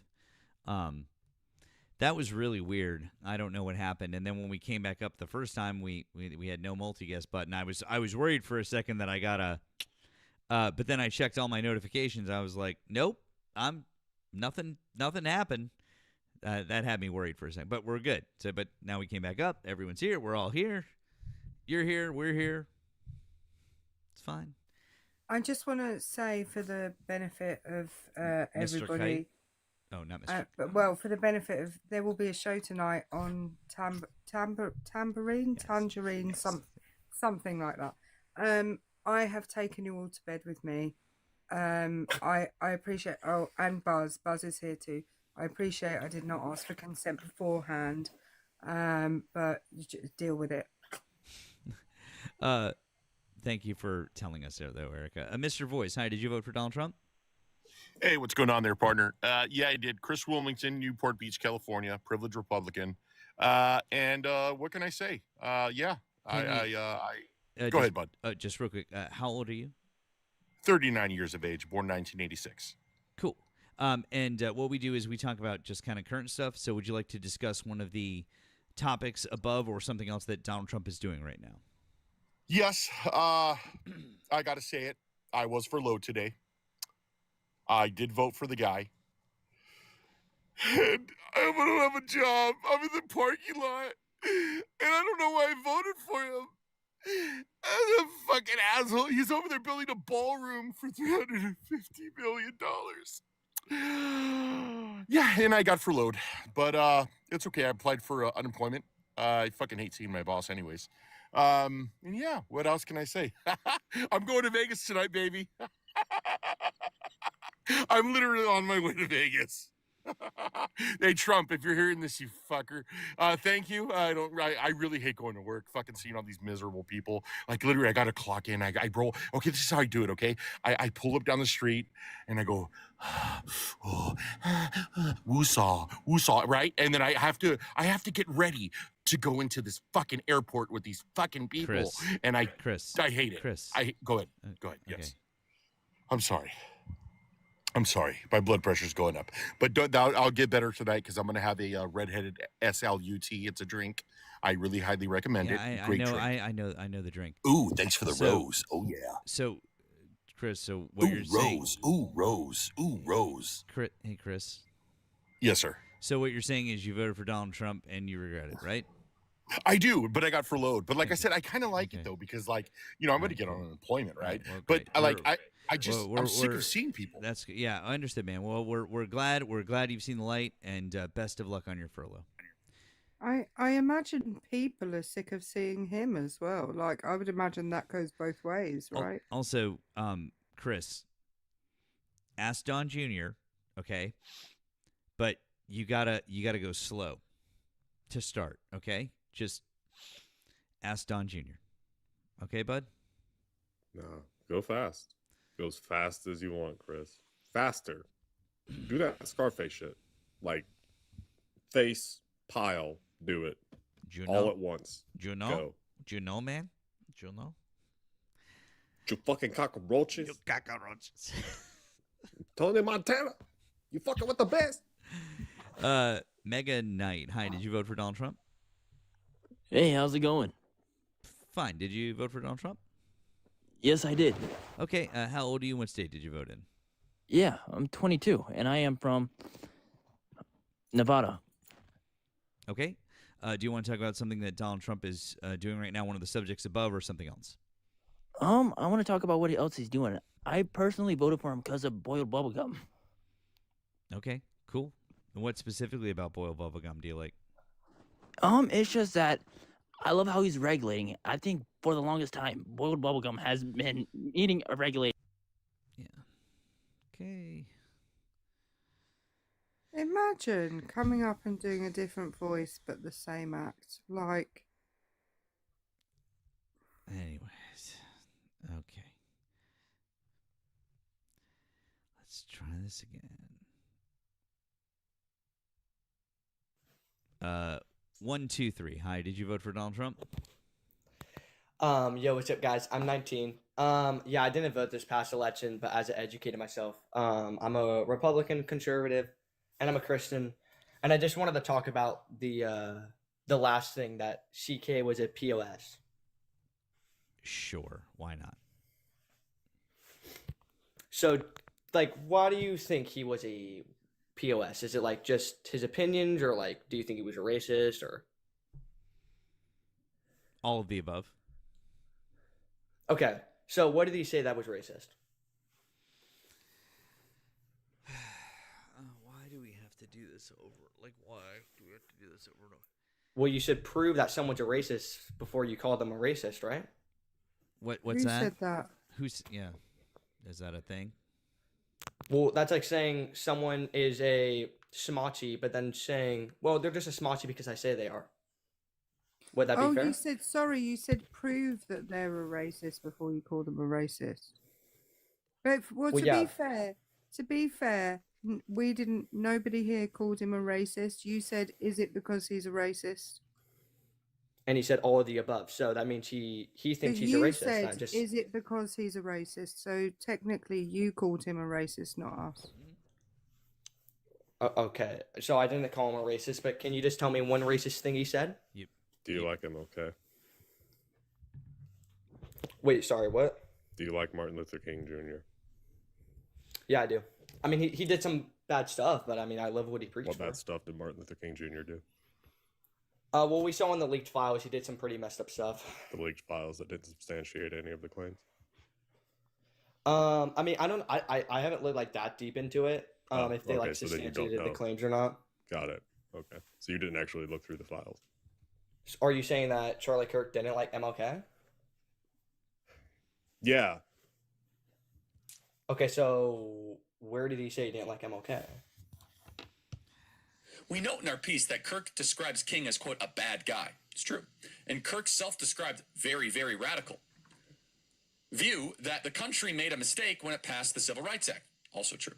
That was really weird. I don't know what happened. And then when we came back up the first time, we had no multi-guest button. I was worried for a second that I got a. But then I checked all my notifications. I was like, nope, nothing happened. That had me worried for a second. But we're good. But now we came back up. Everyone's here. We're all here. You're here. We're here. It's fine. I just want to say, for the benefit of Mr. everybody. Kite? Oh, not Mr. Well, for the benefit of, there will be a show tonight on Tangerine, something like that. I have taken you all to bed with me. I appreciate. Oh, and Buzz is here too. I appreciate I did not ask for consent beforehand, but you just deal with it. Thank you for telling us there, though, Erica. Mr. Voice, hi. Did you vote for Donald Trump? Hey, what's going on there, partner? Yeah, I did. Chris Wilmington, Newport Beach, California, privileged Republican. And what can I say? Yeah, go ahead, bud. Just real quick, how old are you? 39 years of age, born 1986. Cool. And what we do is we talk about just kind of current stuff. So would you like to discuss one of the topics above or something else that Donald Trump is doing right now? Yes, I got to say it. I was for load today. I did vote for the guy. And I don't have a job. I'm in the parking lot. And I don't know why I voted for him. And the fucking asshole. He's over there building a ballroom for $350 million. Yeah, and I got for load. But it's okay. I applied for unemployment. I fucking hate seeing my boss anyways. And yeah, what else can I say? I'm going to Vegas tonight, baby. I'm literally on my way to Vegas. Hey, Trump, if you're hearing this, you fucker, thank you. I really hate going to work, fucking seeing all these miserable people. Like, literally, I got to clock in. I roll. Okay, this is how I do it, okay? I pull up down the street, and I go, woosah, right? And then I have to get ready to go into this fucking airport with these fucking people. Chris, and I hate it. Chris. Go ahead. Yes. Okay. I'm sorry. My blood pressure's going up. But I'll get better tonight because I'm going to have a redheaded SLUT. It's a drink. I really highly recommend it. Great drink. I know the drink. Ooh, thanks for the rose. Oh, yeah. So, Chris, what you're saying... Ooh, rose. Hey, Chris. Yes, sir. So what you're saying is you voted for Donald Trump and you regret it, right? I do, but I got for load. But like I said, I kind of like it, though, because, like, I'm going to get on unemployment, right? Well, but, I'm sick of seeing people. Yeah, I understand, man. Well, we're glad you've seen the light, and best of luck on your furlough. I imagine people are sick of seeing him as well. Like, I would imagine that goes both ways, right? Also, Chris, ask Don Jr., okay? But you gotta go slow to start, okay? Just ask Don Jr. Okay, bud? No, go fast. Go as fast as you want, Chris. Faster. Do that Scarface shit. Like, face, pile, do it. All at once. Juno? Go. Juno, man? Juno? You fucking cockroaches. You cockroaches. Tony Montana. You fucking with the best. Mega Knight. Hi, did you vote for Donald Trump? Hey, how's it going? Fine. Did you vote for Donald Trump? Yes, I did. Okay, how old are you and what state did you vote in? Yeah, I'm 22, and I am from Nevada. Okay. Do you want to talk about something that Donald Trump is doing right now, one of the subjects above, or something else? I want to talk about what else he's doing. I personally voted for him because of boiled bubblegum. Okay, cool. And what specifically about boiled bubblegum do you like? It's just that I love how he's regulating it. I think for the longest time, boiled bubblegum has been needing a regulation. Okay. Imagine coming up and doing a different voice but the same act. Like. Anyways. Okay. Let's try this again. 1, 2, 3. Hi, did you vote for Donald Trump? Yo, what's up, guys? I'm 19. Yeah, I didn't vote this past election, but as I educated myself, I'm a Republican conservative, and I'm a Christian, and I just wanted to talk about the last thing that CK was a POS. Sure, why not? So, like, why do you think he was a POS? Is it like just his opinions, or like, do you think he was a racist, or all of the above? Okay, so what did he say that was racist? Why do we have to do this over? Like, why do we have to do this over and over? Well, you should prove that someone's a racist before you call them a racist, right? What's Who that? said that? Yeah. Is that a thing? Well, that's like saying someone is a smachi, but then saying, well, they're just a smachi because I say they are. Would that be fair? You said prove that they're a racist before you call them a racist. But to be fair, nobody here called him a racist. You said, is it because he's a racist? And he said all of the above. So that means he thinks he's a You racist. said, Not just... is it because he's a racist? So technically you called him a racist, not us. Okay, so I didn't call him a racist, but can you just tell me one racist thing he said? Yep. Do you like MLK? Wait, sorry, what? Do you like Martin Luther King Jr.? Yeah, I do. I mean, he did some bad stuff, but I mean, I love what he preached What for. bad stuff did Martin Luther King Jr. do? Well, we saw in the leaked files he did some pretty messed up stuff. The leaked files that didn't substantiate any of the claims? I mean, I haven't looked like that deep into it. If they like so then you don't substantiated the know. claims or not. Got it. Okay. So you didn't actually look through the files? Are you saying that Charlie Kirk didn't like MLK? Yeah. Okay, so where did he say he didn't like MLK? We note in our piece that Kirk describes King as, quote, a bad guy. It's true. And Kirk self-described very, very radical. View that the country made a mistake when it passed the Civil Rights Act. Also true.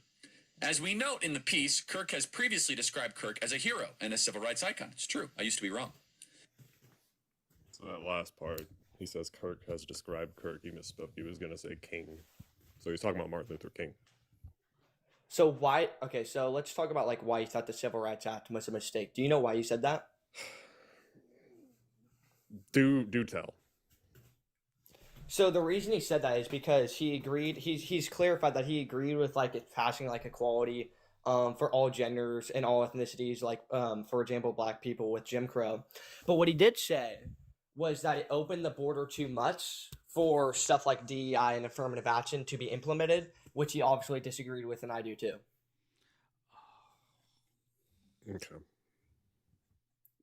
As we note in the piece, Kirk has previously described Kirk as a hero and a civil rights icon. It's true. I used to be wrong. So that last part, he says Kirk has described Kirk. He misspoke. He was going to say King. So he's talking about Martin Luther King. So why? Okay, so let's talk about like why he thought the Civil Rights Act was a mistake. Do you know why you said that? Do tell. So the reason he said that is because he agreed. He's clarified that he agreed with like it passing like equality for all genders and all ethnicities, like for example, black people with Jim Crow. But what he did say was that it opened the border too much for stuff like DEI and affirmative action to be implemented, which he obviously disagreed with, and I do too. Okay.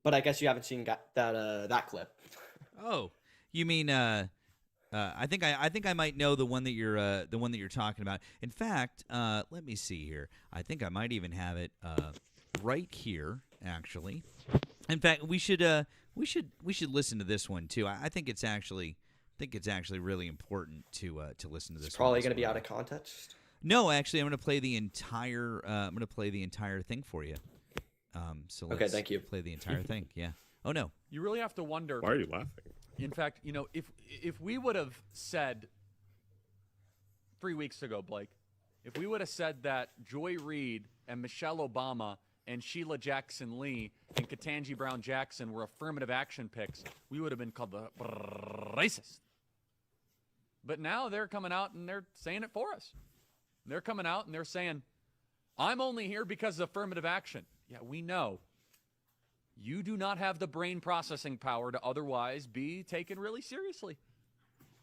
But I guess you haven't seen that clip. Oh, you mean I think I might know the one that you're talking about. In fact, let me see here. I think I might even have it right here, actually. In fact, we should listen to this one too. I think it's actually really important to listen to this. It's probably going to be out of context. No, actually, I'm going to play the entire thing for you. So let's okay, thank you. Play the entire thing. Yeah. Oh no. You really have to wonder. Why are you laughing? In fact, you know, if we would have said 3 weeks ago, Blake, if we would have said that Joy Reid and Michelle Obama and Sheila Jackson Lee and Ketanji Brown Jackson were affirmative action picks, we would have been called the racist. But now they're coming out and they're saying it for us. They're coming out and they're saying, I'm only here because of affirmative action. Yeah, we know. You do not have the brain processing power to otherwise be taken really seriously.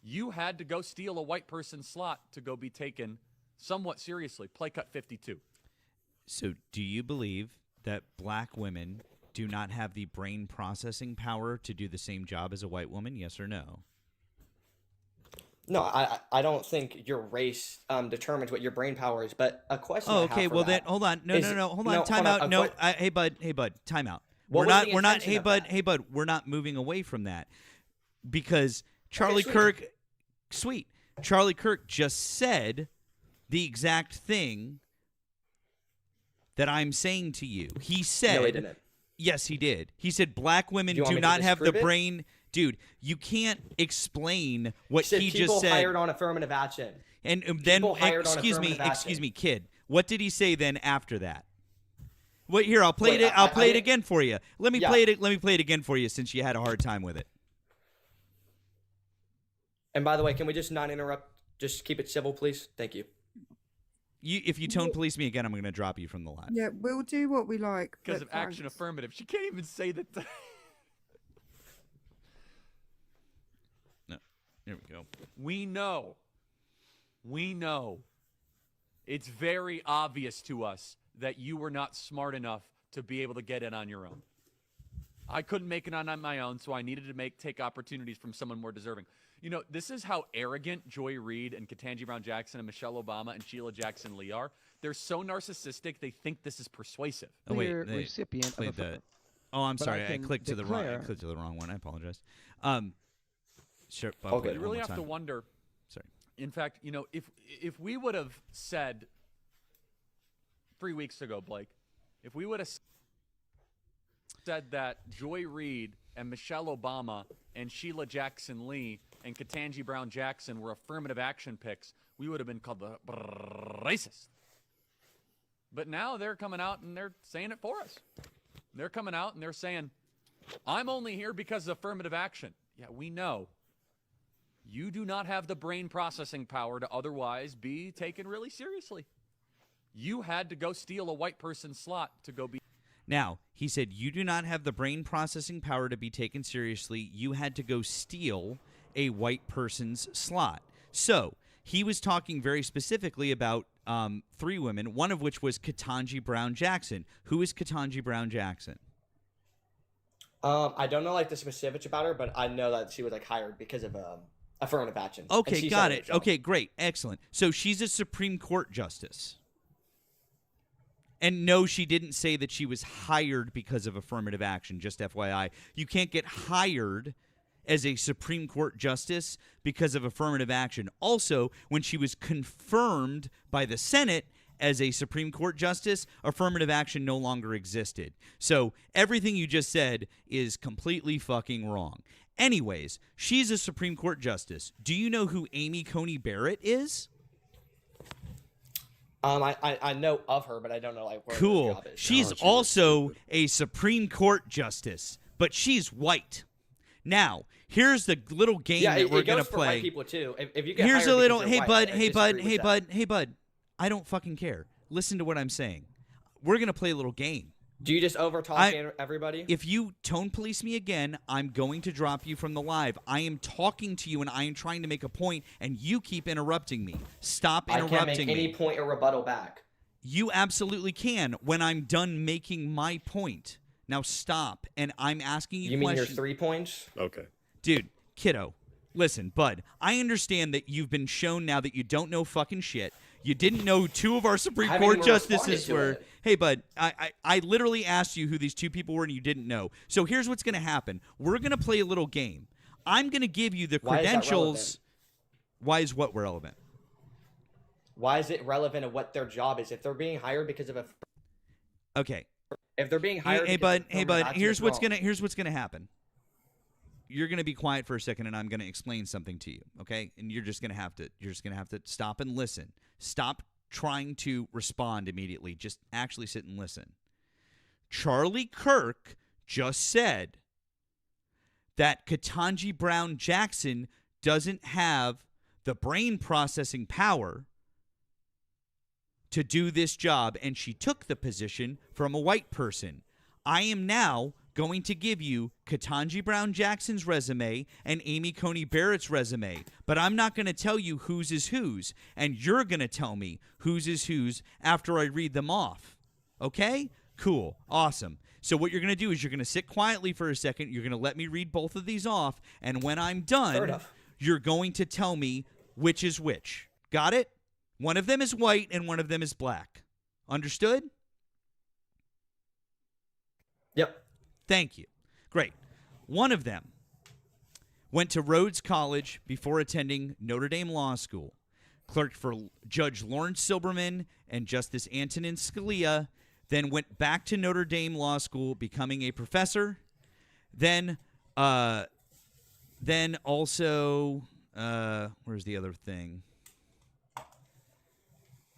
You had to go steal a white person's slot to go be taken somewhat seriously. Play cut 52. So do you believe that black women do not have the brain processing power to do the same job as a white woman? Yes or no? No, I don't think your race determines what your brain power is. But a question. Oh, I have okay. for Well, that then hold on. No, is- hold on. no, Time hold on, out. a No, que- hey bud. Time out. What was the we're not. intention Hey of bud. that? Hey bud. We're not moving away from that because Charlie sweet. Kirk. Sweet. Charlie Kirk just said the exact thing that I'm saying to you. He said. No, he didn't. Yes, he did. He said black women Do you want do me to not have the disprove it? brain. Dude, you can't explain what Said he people just said. hired on affirmative action. And then, People hired on excuse affirmative action. me, kid. What did he say then after that? Wait, here, I'll play Wait, it. I'll I- play I- it again for you. Let me Yeah. play it. Let me play it again for you since you had a hard time with it. And by the way, can we just not interrupt? Just keep it civil, please. Thank you. If you tone police me again, I'm going to drop you from the live. Yeah, we'll do what we like. Because but of action thanks. affirmative. She can't even say that. No, here we go. We know. It's very obvious to us that you were not smart enough to be able to get in on your own. I couldn't make it on my own, so I needed to take opportunities from someone more deserving. You know, this is how arrogant Joy Reid and Ketanji Brown Jackson and Michelle Obama and Sheila Jackson Lee are. They're so narcissistic, they think this is persuasive. Oh wait, Clear they recipient of played a- the. Oh, I'm but sorry. I I can clicked to the wrong. I declare- clicked to the wrong one. I apologize. Sure. I'll Okay. play it You one really more have to time. wonder. Sorry. In fact, you know, if we would have said 3 weeks ago, Blake, if we would have said that Joy Reid and Michelle Obama and Sheila Jackson Lee and Ketanji Brown Jackson were affirmative action picks, we would have been called the racist. But now they're coming out and they're saying it for us. They're coming out and they're saying, I'm only here because of affirmative action. Yeah, we know. You do not have the brain processing power to otherwise be taken really seriously. You had to go steal a white person's slot to go be. Now, he said, you do not have the brain processing power to be taken seriously. You had to go steal a white person's slot. So he was talking very specifically about three women, one of which was Ketanji Brown Jackson. Who is Ketanji Brown Jackson? I don't know like the specifics about her, but I know that she was like hired because of affirmative action. And Okay, she got started it. the job. Okay, great. Excellent. So she's a Supreme Court justice. And no, she didn't say that she was hired because of affirmative action, just FYI. You can't get hired as a Supreme Court justice because of affirmative action. Also, when she was confirmed by the Senate as a Supreme Court justice, affirmative action no longer existed. So everything you just said is completely fucking wrong. Anyways, she's a Supreme Court justice. Do you know who Amy Coney Barrett is? I know of her, but I don't know like where her Cool. job is. She's also a Supreme Court justice, but she's white. Now, here's the little game Yeah, that we're it going goes to for play. white people too. If you get Here's hired a little, because you're hey white, bud, I hey bud, disagree hey with that. bud, hey bud. I don't fucking care. Listen to what I'm saying. We're going to play a little game. Do you just over talk everybody? If you tone police me again, I'm going to drop you from the live. I am talking to you and I am trying to make a point, and you keep interrupting me. Stop I interrupting can't make any me. point or rebuttal back. You absolutely can when I'm done making my point. Now stop, and I'm asking you You mean your questions. 3 points? Okay. Dude, kiddo, listen, bud, I understand that you've been shown now that you don't know fucking shit. You didn't know two of our Supreme I haven't Court even responded justices to were. it. Hey, bud, I literally asked you who these two people were and you didn't know. So here's what's going to happen. We're going to play a little game. I'm going to give you the Why is that credentials. Why is what relevant? Why is it relevant of what their job is? If they're being hired because of a, Okay. if they're being hired, Hey, because of bud, hey, affirmative bud, action, here's it's what's wrong. gonna happen. You're gonna be quiet for a second and I'm gonna explain something to you, okay? And you're just gonna have to stop and listen. Stop trying to respond immediately. Just actually sit and listen. Charlie Kirk just said that Ketanji Brown Jackson doesn't have the brain processing power to do this job, and she took the position from a white person. I am now going to give you Ketanji Brown Jackson's resume and Amy Coney Barrett's resume, but I'm not going to tell you whose is whose, and you're going to tell me whose is whose after I read them off. Okay? Cool. Awesome. So what you're going to do is you're going to sit quietly for a second. You're going to let me read both of these off, and when I'm done, you're going to tell me which is which. Got it? One of them is white and one of them is black. Understood? Yep. Thank you. Great. One of them went to Rhodes College before attending Notre Dame Law School, clerked for Judge Lawrence Silberman and Justice Antonin Scalia, then went back to Notre Dame Law School, becoming a professor. Then also, where's the other thing?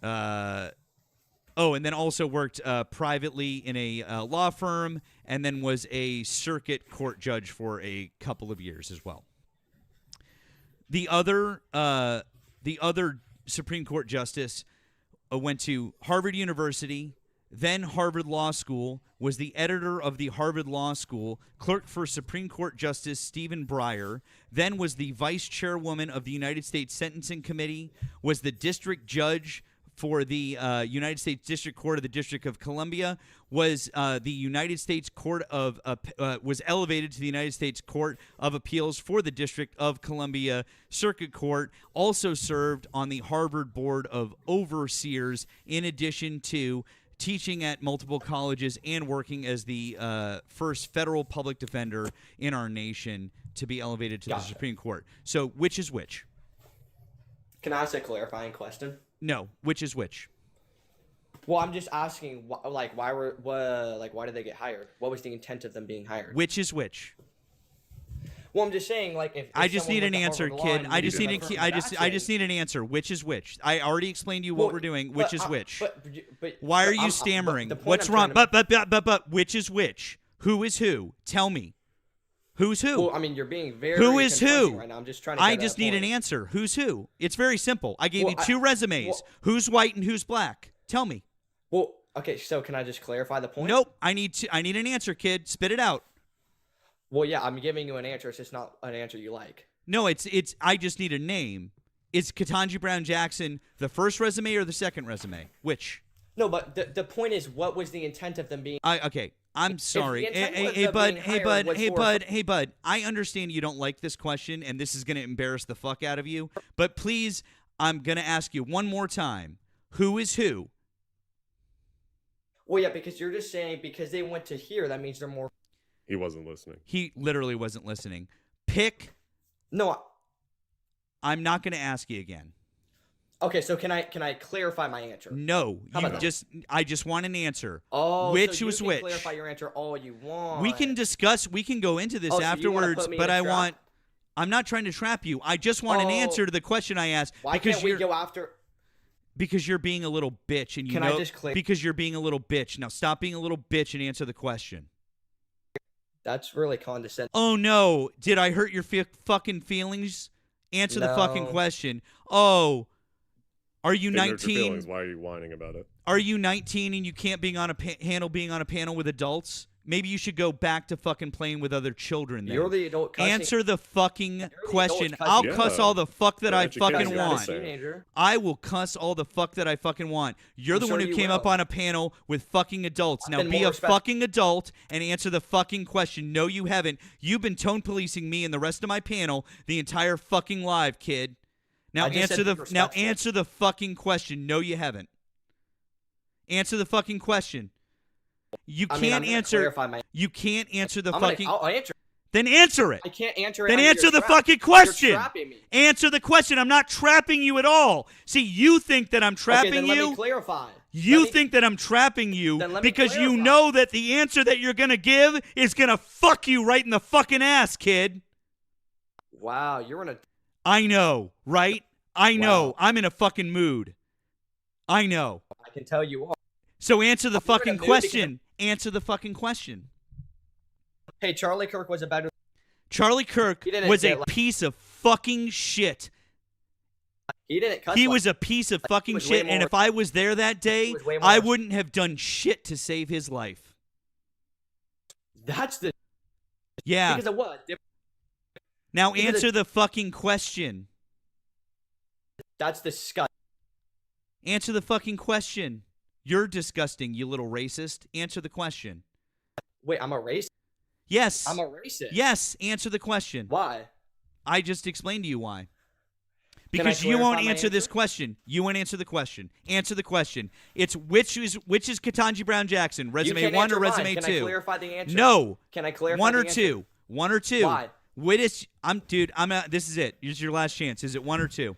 And then also worked privately in a law firm, and then was a circuit court judge for a couple of years as well. The other Supreme Court justice went to Harvard University, then Harvard Law School, was the editor of the Harvard Law School, clerked for Supreme Court Justice Stephen Breyer, then was the vice chairwoman of the United States Sentencing Committee, was the district judge for the United States District Court of the District of Columbia, was the United States Court of was elevated to the United States Court of Appeals for the District of Columbia Circuit Court, also served on the Harvard Board of Overseers, in addition to teaching at multiple colleges and working as the first federal public defender in our nation to be elevated to the Supreme Court. So which is which? Can I ask a clarifying question? No, which is which? Well, I'm just asking, why did they get hired? What was the intent of them being hired? Which is which? Well, I'm just saying, like, if I just need someone an went to answer, Harvard Law kid. and I just you need did I just need an answer. Which is which? I already explained to you what we're doing. Which is which? Why are you stammering? What's wrong? But which is which? Who is who? Tell me. Who's who? Well, I mean, you're being very who is who right now. I'm just trying to. I just need an answer. Who's who? It's very simple. I gave you two resumes. Who's white and who's black? Tell me. Well, okay. So can I just clarify the point? Nope. I need an answer, kid. Spit it out. Well, yeah, I'm giving you an answer. It's just not an answer you like. No, it's. I just need a name. Is Ketanji Brown Jackson the first resume or the second resume? Which? No, but the point is, what was the intent of them being? Okay. I'm sorry. Hey, bud. I understand you don't like this question, and this is going to embarrass the fuck out of you. But please, I'm going to ask you one more time. Who is who? Well, yeah, because you're just saying because they went to here, that means they're more. He wasn't listening. He literally wasn't listening. Pick. No. I'm not going to ask you again. Okay, so can I clarify my answer? No, I just want an answer. Oh, which so was you can which? Clarify your answer all you want. We can discuss. We can go into this afterwards. But I'm not trying to trap you. I just want an answer to the question I asked. Why can't we go after? Because you're being a little bitch, and I just click? Because you're being a little bitch. Now stop being a little bitch and answer the question. That's really condescending. Oh no! Did I hurt your fucking feelings? Answer the fucking question. Oh. Are you 19? Why are you whining about it? Are you 19 and you can't handle being on a panel with adults? Maybe you should go back to fucking playing with other children then. You're the adult cussing. Answer the fucking question. I'll cuss all the fuck that I fucking want. I will cuss all the fuck that I fucking want. You're the one who came up on a panel with fucking adults. Now be a fucking adult and answer the fucking question. No, you haven't. You've been tone policing me and the rest of my panel the entire fucking live, kid. Now answer the fucking question. No, you haven't. Answer the fucking question. You can't answer. You can't answer the fucking. I'll answer. Then answer it. I can't answer it. Then answer the fucking question. You're trapping me. Answer the question. I'm not trapping you at all. See, you think that I'm trapping then you. Let me clarify. You think that I'm trapping you because you know that the answer that you're gonna give is gonna fuck you right in the fucking ass, kid. Wow, you're in a. I know, right? I know. I'm in a fucking mood. I know. I can tell you are. So answer the fucking question. Answer the fucking question. Hey, Charlie Kirk was a better. Charlie Kirk was a piece of fucking shit. He didn't cuss. He was a piece of fucking shit, and if I was there that day, I wouldn't have done shit to save his life. That's the Yeah. because of what? Now because answer of- the fucking question. That's disgusting. Answer the fucking question. You're disgusting, you little racist. Answer the question. Wait, I'm a racist. Yes. I'm a racist. Yes, answer the question. Why? I just explained to you why. Can I Because you won't clarify my answer this question. You won't answer the question. Answer the question. It's which is Ketanji Brown Jackson? Resume can't 1 answer or mine. resume Can 2? I clarify the answer? No. Can I clarify one the or answer? two? One or two? Why? Which this is it. Here's your last chance. Is it 1 or 2?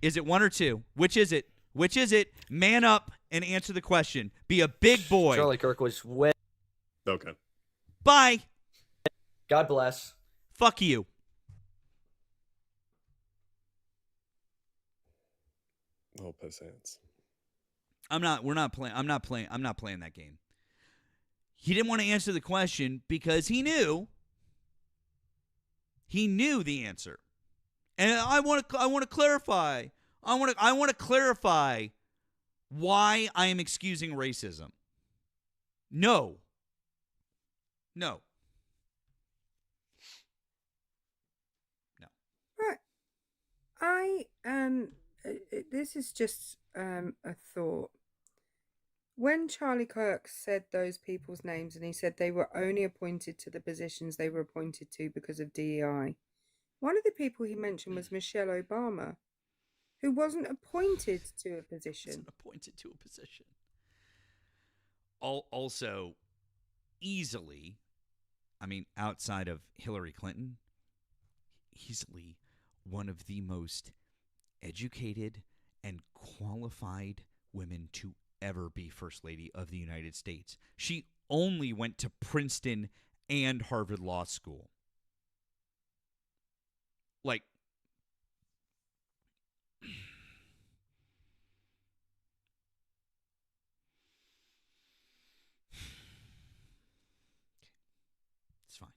Is it 1 or 2? Which is it? Which is it? Man up and answer the question. Be a big boy. Charlie Kirk was way. Okay. Bye. God bless. Fuck you. Oh, piss hands. I'm not playing that game. He didn't want to answer the question because he knew the answer. And I want to clarify. I want to clarify why I am excusing racism. No. Right. This is just a thought. When Charlie Kirk said those people's names and he said they were only appointed to the positions they were appointed to because of DEI, one of the people he mentioned was Michelle Obama, who wasn't appointed to a position. Also, easily, outside of Hillary Clinton, easily one of the most educated and qualified women to ever be First Lady of the United States. She only went to Princeton and Harvard Law School. Like, it's fine.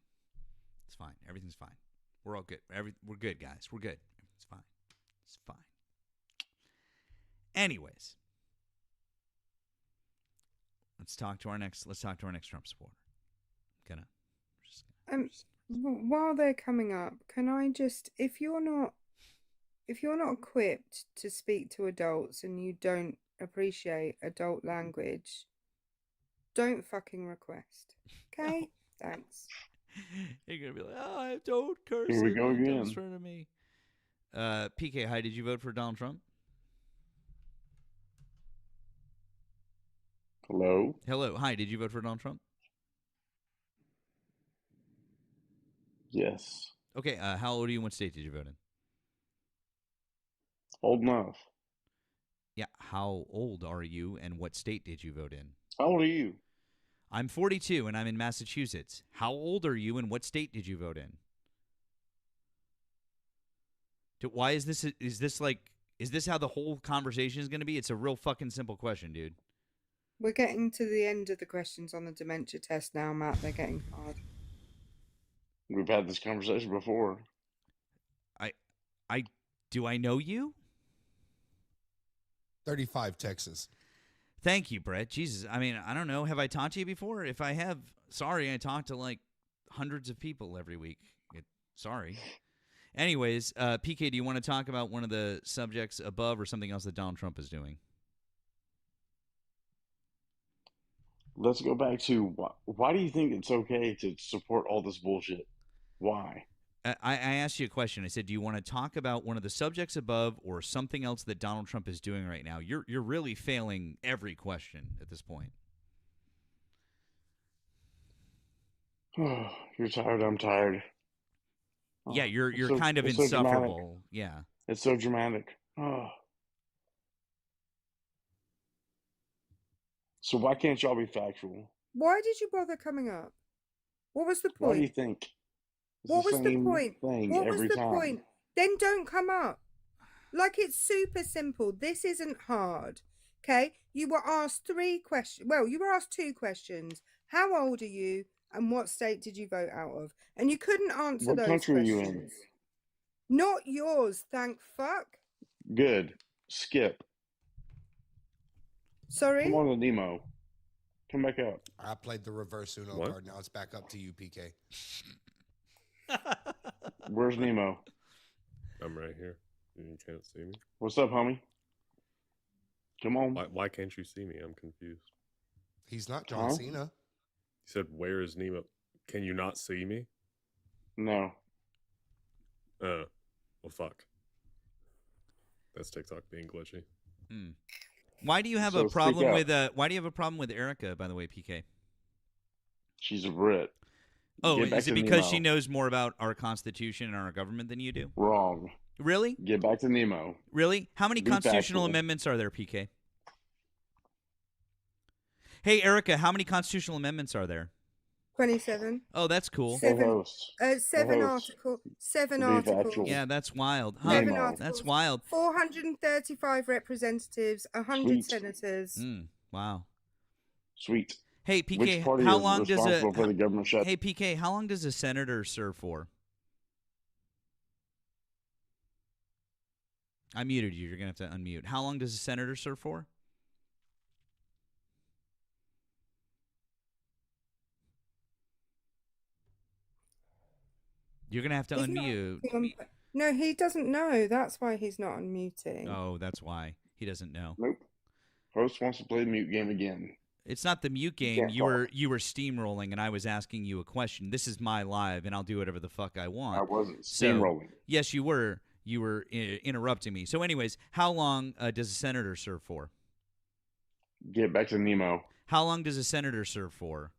It's fine. Everything's fine. We're all good. We're good, guys. We're good. It's fine. It's fine. Anyways, let's talk to our next Trump supporter. While they're coming up, can I just, if you're not equipped to speak to adults and you don't appreciate adult language, don't fucking request. Okay? Thanks. You're gonna be like, I don't curse. Here we go Don't again. swear to me. PK, hi. Did you vote for Donald Trump? Hello. Hello. Hi. Did you vote for Donald Trump? Yes. Okay. How old are you and what state did you vote in? Old enough. Yeah. How old are you and what state did you vote in? How old are you? I'm 42 and I'm in Massachusetts. How old are you and what state did you vote in? Why is this? Is this how the whole conversation is going to be? It's a real fucking simple question, dude. We're getting to the end of the questions on the dementia test now, Matt. They're getting hard. We've had this conversation before. Do I know you? 35, Texas. Thank you, Brett. Jesus. I don't know. Have I talked to you before? If I have, sorry. I talk to like hundreds of people every week. Sorry. Anyways, PK, do you want to talk about one of the subjects above or something else that Donald Trump is doing? Let's go back to why do you think it's okay to support all this bullshit? Why? I asked you a question. I said, do you want to talk about one of the subjects above or something else that Donald Trump is doing right now? You're really failing every question at this point. You're tired. I'm tired. Yeah, you're It's so- kind of it's so dramatic. insufferable. Yeah. It's so dramatic. So why can't y'all be factual? Why did you bother coming up? What was the point? Why do you think? It's What was the same point? thing What was every the time. point? Then don't come up. Like, it's super simple. This isn't hard. Okay? You were asked 3 questions. Well, you were asked 2 questions. How old are you and what state did you vote out of? And you couldn't answer What those country are questions. you in? Not yours, thank fuck. Good. Skip. Sorry? Come on to Nemo. Come back up. I played the reverse Uno What? card. Now it's back up to you, PK. Where's Nemo? I'm right here. You can't see me. What's up, homie? Come on. Why can't you see me? I'm confused. He's not John Cena. You said, "Where is Nemo?" Can you not see me? No. Well, fuck. That's TikTok being glitchy. Why do you have So a speak problem up. with Why do you have a problem with Erica? By the way, PK. She's a Brit. Oh, Get back is it to because Nemo. she knows more about our Constitution and our government than you do? Wrong. Really? Get back to Nemo. Really? How many Be constitutional factual. amendments are there, PK? Hey, Erica, how many constitutional amendments are there? 27. Oh, that's cool. Seven, seven Co-host. articles. Seven Be articles. factual. Yeah, that's wild. Huh? Seven Nemo. articles. That's wild. 435 representatives, 100 Sweet. senators. Wow. Sweet. Hey, PK, Which party how is long does a responsible for the government shut? Hey, PK, how long does a senator serve for? I muted you. You're gonna have to unmute. How long does a senator serve for? You're gonna have to He's not unmute. unmuting. No, he doesn't know. That's why he's not unmuting. Oh, that's why he doesn't know. Nope. Host wants to play the mute game again. It's not the mute game. can't You were steamrolling, and I was asking you a question. This is my live, and I'll do whatever the fuck I want. I wasn't So- steamrolling. Yes, you were. You were interrupting me. So, anyways, how long does a senator serve for? Get back to Nemo. How long does a senator serve for?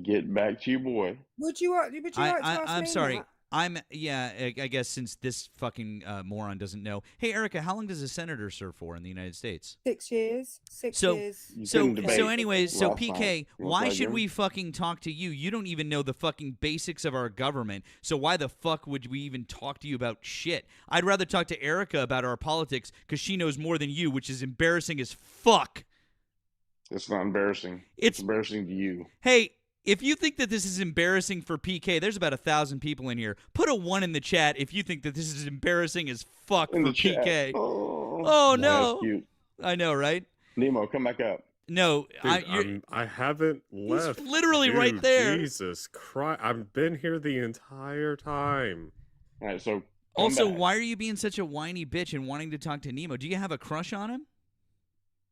Get back to you, boy. Would you like to ask I'm me sorry. that? I guess since this fucking moron doesn't know. Hey, Erica, how long does a senator serve for in the United States? 6 years. 6 So, years. anyways, so last PK, night. You want why to try should again? we fucking talk to you? You don't even know the fucking basics of our government. So why the fuck would we even talk to you about shit? I'd rather talk to Erica about our politics because she knows more than you, which is embarrassing as fuck. It's not embarrassing. It's embarrassing to you. Hey, if you think that this is embarrassing for PK, there's about 1,000 people in here. Put a 1 in the chat if you think that this is embarrassing as fuck In for the chat. PK. Oh, Oh, that's no. cute. I know, right? Nemo, come back up. No, Dude, I haven't left. literally right Dude, there. Jesus Christ. I've been here the entire time. All right, so Also, why are you being such a whiny bitch and wanting to talk to Nemo? Do you have a crush on him?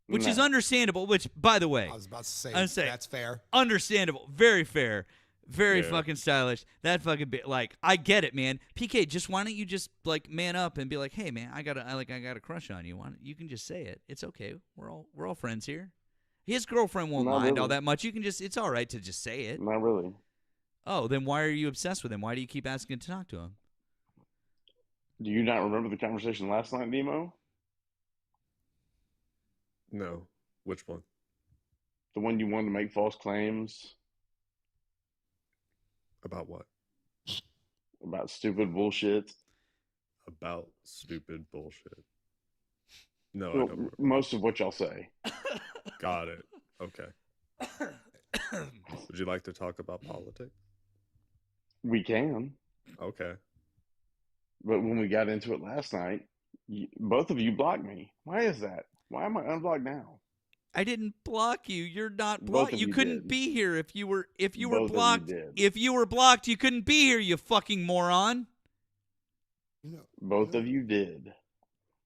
Which is No. understandable, which, by the way, I was about to say, I'm saying, that's fair. Understandable. Very fair. Very Yeah. fucking stylish. That fucking bit, like, I get it, man. PK, just why don't you just like man up and be like, hey, man, I got a crush on you. Why don't, you can just say it. It's okay. We're all friends here. His girlfriend won't Not mind all really. that much. You can just, it's all right to just say it. Not really. Oh, then why are you obsessed with him? Why do you keep asking to talk to him? Do you not remember the conversation last night, Nemo? No. Which one? The one you wanted to make false claims About what? about stupid bullshit. About stupid bullshit. No, I Well, don't remember. most of what y'all say. Got it. Okay. Would you like to talk about politics? We can, Okay. but when we got into it last night, both of you blocked me. Why is that? Why am I unblocked now? I didn't block you. You're not Both blocked. of You you couldn't did. be here if you were Both of you blocked. did. If you were blocked, you couldn't be here, you fucking moron. Both of you did.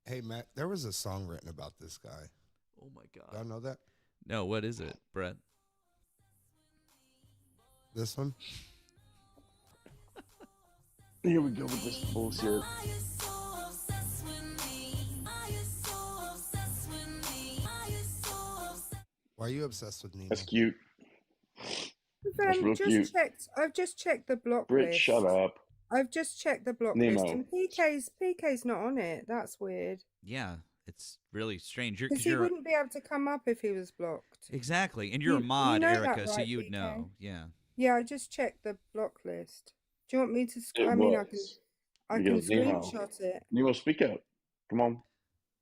Hey, Matt, there was a song written about this guy. Oh, my God. Y'all know that? No, what is it, Brett? This one? Here we go with this bullshit. Why are you obsessed with Nemo? That's cute. That's real cute. I've just checked the block Brit, list. shut up. I've just checked the block Nemo. list, and PK's not on it. That's weird. Yeah, it's really strange. Because he wouldn't be able to come up if he was blocked. Exactly, and you're a You mod, know that, Erica, so right, you'd PK? know. Yeah. Yeah, I just checked the block list. Do you want me to? It I mean, was. I can Because Nemo. screenshot it. Nemo, speak up. Come on.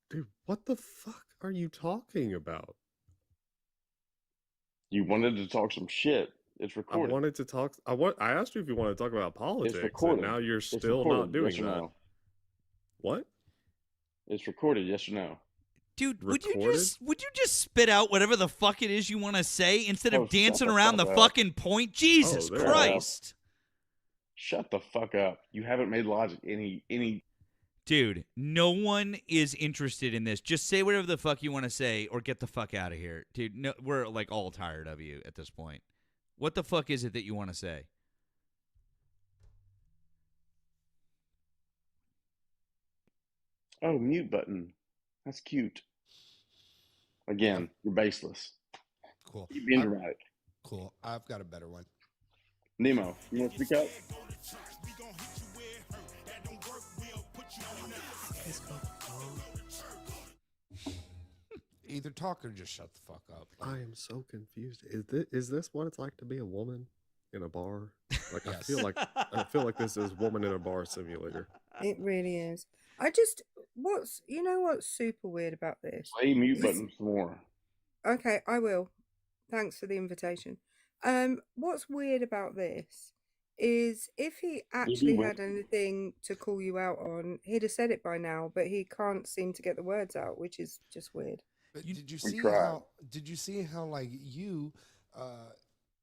Dude, what the fuck are you talking about? You wanted to talk some shit. It's I recorded. wanted to talk. I asked you if you want to talk about politics, and recorded. now you're It's still recorded, not doing yes or that. no? What? It's recorded, yes or no? Dude, would you Recorded? just spit out whatever the fuck it is you want to say instead Oh, of shut dancing the around the fuck up. fucking point? Jesus there. Christ. Shut the fuck up. You haven't made logic any. Dude, no one is interested in this. Just say whatever the fuck you want to say or get the fuck out of here. Dude, no, we're like all tired of you at this point. What the fuck is it that you want to say? Oh, mute button. That's cute. Again, you're baseless. Cool. Keep being dramatic. Cool. I've got a better one. Nemo, you want to speak up? Either talk or just shut the fuck up. I am so confused. Is this what it's like to be a woman in a bar? Like Yes. I feel like this is woman in a bar simulator. It really is. What's super weird about this? Play mute button some more. Okay, I will. Thanks for the invitation. What's weird about this is if he actually will. had anything to call you out on, he'd have said it by now, but he can't seem to get the words out, which is just weird. But did you We see tried. how? Did you see how like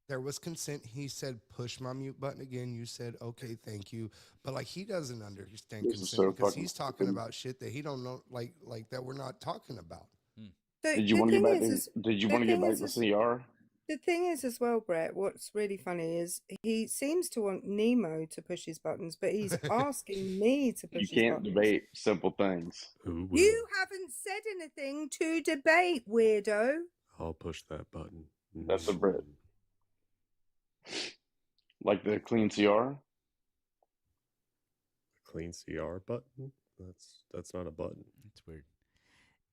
there was consent? He said, "Push my mute button again." You said, "Okay, thank you," but like he doesn't understand This is consent so because fucking he's talking stupid. about shit that he don't know, like that we're not talking about. Did you want to get back to? Did you the want to get thing back is- to CR? The thing is, as well, Brett, what's really funny is he seems to want Nemo to push his buttons, but he's asking me to push You his can't buttons. debate simple things. Who will? You haven't said anything to debate, weirdo. I'll push that button. That's a Brit. Like the clean CR. Clean CR button? That's not a button. That's weird.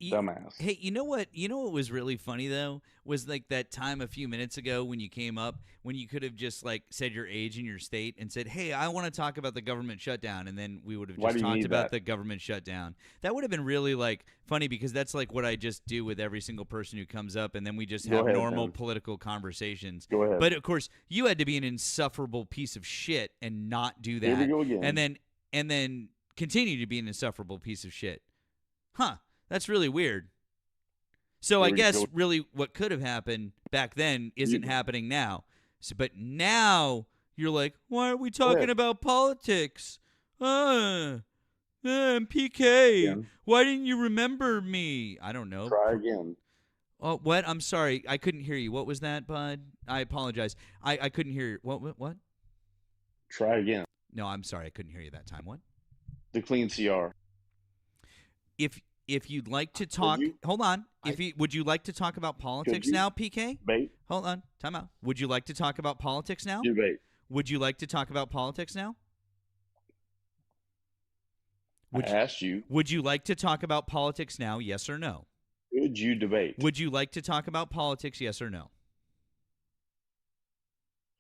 Dumbass. Hey, you know what? You know what was really funny though was like that time a few minutes ago when you came up when you could have just like said your age and your state and said, "Hey, I want to talk about the government shutdown," and then we would have Why just do you talked need about that? the government shutdown. That would have been really like funny because that's like what I just do with every single person who comes up, and then we just Go have ahead, normal Tim. political conversations. Go ahead. But of course, you had to be an insufferable piece of shit and not do that. Here we go again. And then continue to be an insufferable piece of shit. Huh? That's really weird. So I Here we guess go. really what could have happened back then isn't happening now. So, but now you're like, why are we talking ahead. about politics? PK, Again. why didn't you remember me? I don't know. Try again. Oh, what? I'm sorry. I couldn't hear you. What was that, bud? I apologize. I couldn't hear you. What? Try again. No, I'm sorry. I couldn't hear you that time. What? The clean CR. If you'd like to talk, hold on. Would you like to talk about politics you now, PK? Debate. Hold on. Time out. Would you like to talk about politics now? Debate. Would you like to talk about politics now? I asked you. Would you like to talk about politics now? Yes or no? Would you debate? Would you like to talk about politics? Yes or no?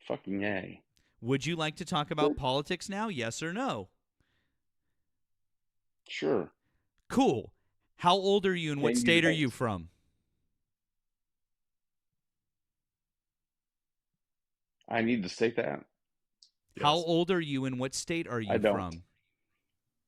Fucking yay. Would you like to talk about politics now? Yes or no? Sure. Cool. How old are you and what Can you state are debate? you from? I need to state that. How old are you and what state are you I don't. from?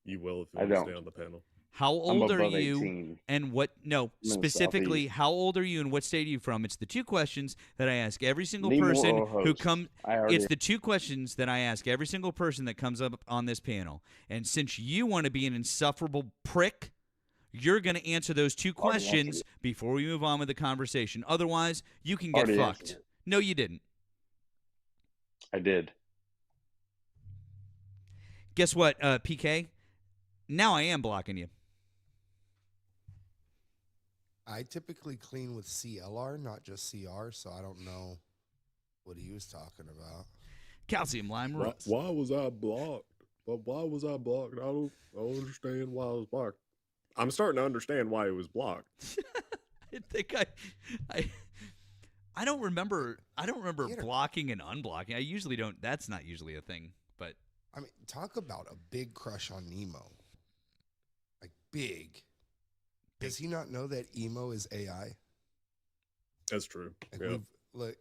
You will if you I want to don't. stay on the panel. How I'm old are above you 18. and what? No, I'm in the specifically, Southeast. how old are you and what state are you from? It's the two questions that I ask every single Name more person who hosts. comes. I already- It's the two questions that I ask every single person that comes up on this panel. And since you want to be an insufferable prick, you're going to answer those two Already answered questions before we move on with the conversation. Otherwise, you can get Already fucked. answered it. No, you didn't. I did. Guess what, PK? Now I am blocking you. I typically clean with CLR, not just CR, so I don't know what he was talking about. Calcium lime Why, rust. why was I blocked? But why was I blocked? I don't understand why I was blocked. I'm starting to understand why it was blocked. I think I don't remember. I don't remember blocking and unblocking. I usually don't. That's not usually a thing. But I mean, talk about a big crush on Nemo. Like big. Does he not know that emo is AI? That's true. Like Yeah. look,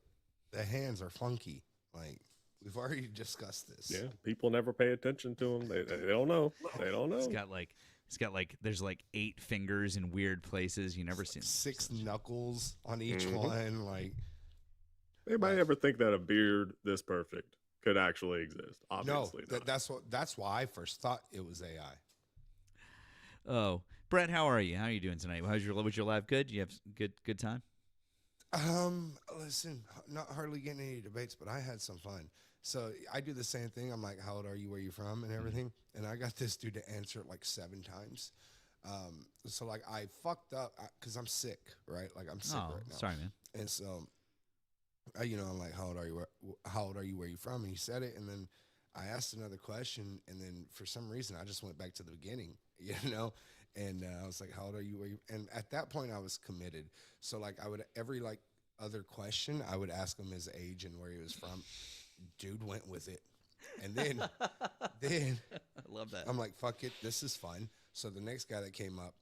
the hands are funky. Like we've already discussed this. Yeah. People never pay attention to him. They don't know. They don't know. he's got It's got like there's like 8 fingers in weird places you never seen. 6 knuckles on each Mhm. one. Like, Anybody ever think that a beard this perfect could actually exist? no, Obviously not. that's why I first thought it was AI. Oh, Brett, how are you? How are you doing tonight? Was your live good? You have good time? Listen, not hardly getting any debates, but I had some fun. So I do the same thing. I'm like, how old are you? Where you from? And everything. And I got this dude to answer it like 7 times. So like I fucked up because I'm sick, right? Like I'm sick Oh, right now. sorry, man. And so, I'm like, how old are you? How old are you? Where you from? And he said it, and then I asked another question, and then for some reason I just went back to the beginning, And I was like, how old are you? Where you? And at that point I was committed. So like I would every like other question I would ask him his age and where he was from. Dude went with it, and then I love that. I'm like, fuck it, this is fun. So the next guy that came up,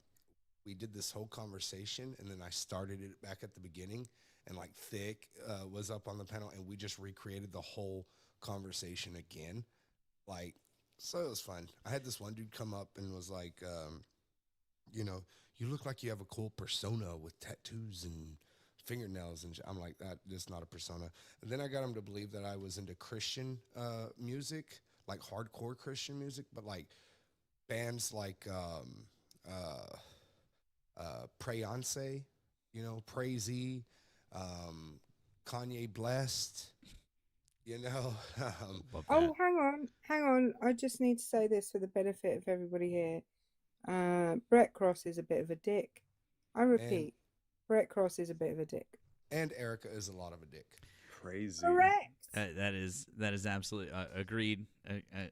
we did this whole conversation, and then I started it back at the beginning, and like Thick was up on the panel, and we just recreated the whole conversation again. Like, so it was fun. I had this one dude come up and was like, you look like you have a cool persona with tattoos and fingernails, and I'm like, that's not a persona. And then I got him to believe that I was into Christian music, like hardcore Christian music, but like bands like Prayonce, Praisey, Kanye Blessed, Oh, hang on. I just need to say this for the benefit of everybody here. Brett Cross is a bit of a dick. I repeat, Brett Cross is a bit of a dick. And Erica is a lot of a dick. Crazy. Correct. That is absolutely agreed.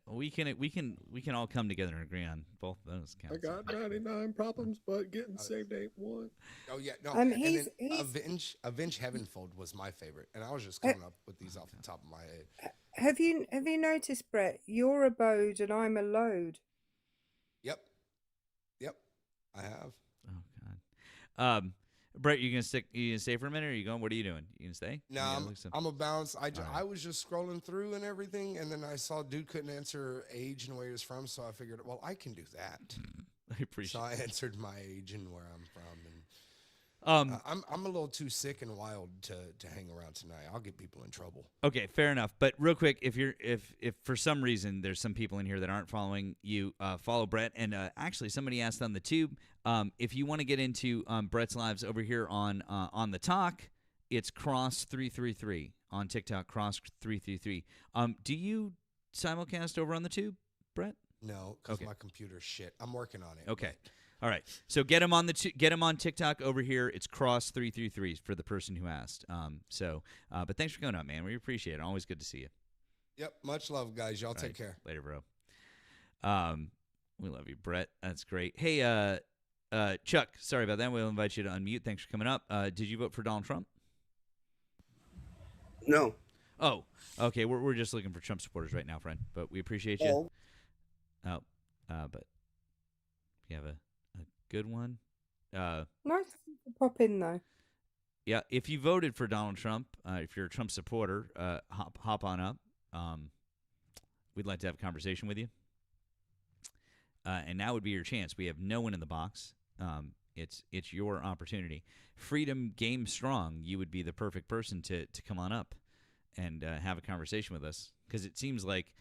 We can all come together and agree on both those I counts. got 99 problems, but getting saved ain't one. Oh yeah, no. Um, and he's- then he's- Avenge Heavenfold was my favorite, and I was just coming up with these off the top of my head. Have you noticed, Brett? You're a bode and I'm a load. Yep, I have. Oh God. Brett, you gonna stay for a minute, or are you going? What are you doing? You gonna stay? No, You gonna I'm, look some- I'm a bounce. All right. I was just scrolling through and everything, and then I saw dude couldn't answer age and where he was from, so I figured, well, I can do that. I appreciate. So I answered my age and where I'm from, and I'm a little too sick and wild to hang around tonight. I'll get people in trouble. Okay, fair enough. But real quick, if for some reason there's some people in here that aren't following you, follow Brett. And actually, somebody asked on the tube, if you want to get into Brett's lives over here on the talk, it's Cross333 on TikTok. Cross333. Do you simulcast over on the tube, Brett? No, because Okay. my computer's shit. I'm working on it. Okay. All right. So get him on TikTok over here. It's Cross333 for the person who asked. But thanks for coming up, man. We appreciate it. Always good to see you. Yep. Much love, guys. Y'all All take right. care. Later, bro. We love you, Brett. That's great. Hey, Chuck, sorry about that. We'll invite you to unmute. Thanks for coming up. Did you vote for Donald Trump? No. Oh, okay. We're just looking for Trump supporters right now, friend. But we appreciate you. But you have a good one. Nice to pop in though. Yeah, if you voted for Donald Trump, if you're a Trump supporter, hop on up. We'd like to have a conversation with you. And now would be your chance. We have no one in the box. It's your opportunity. Freedom Game Strong, you would be the perfect person to come on up and have a conversation with us, because it seems like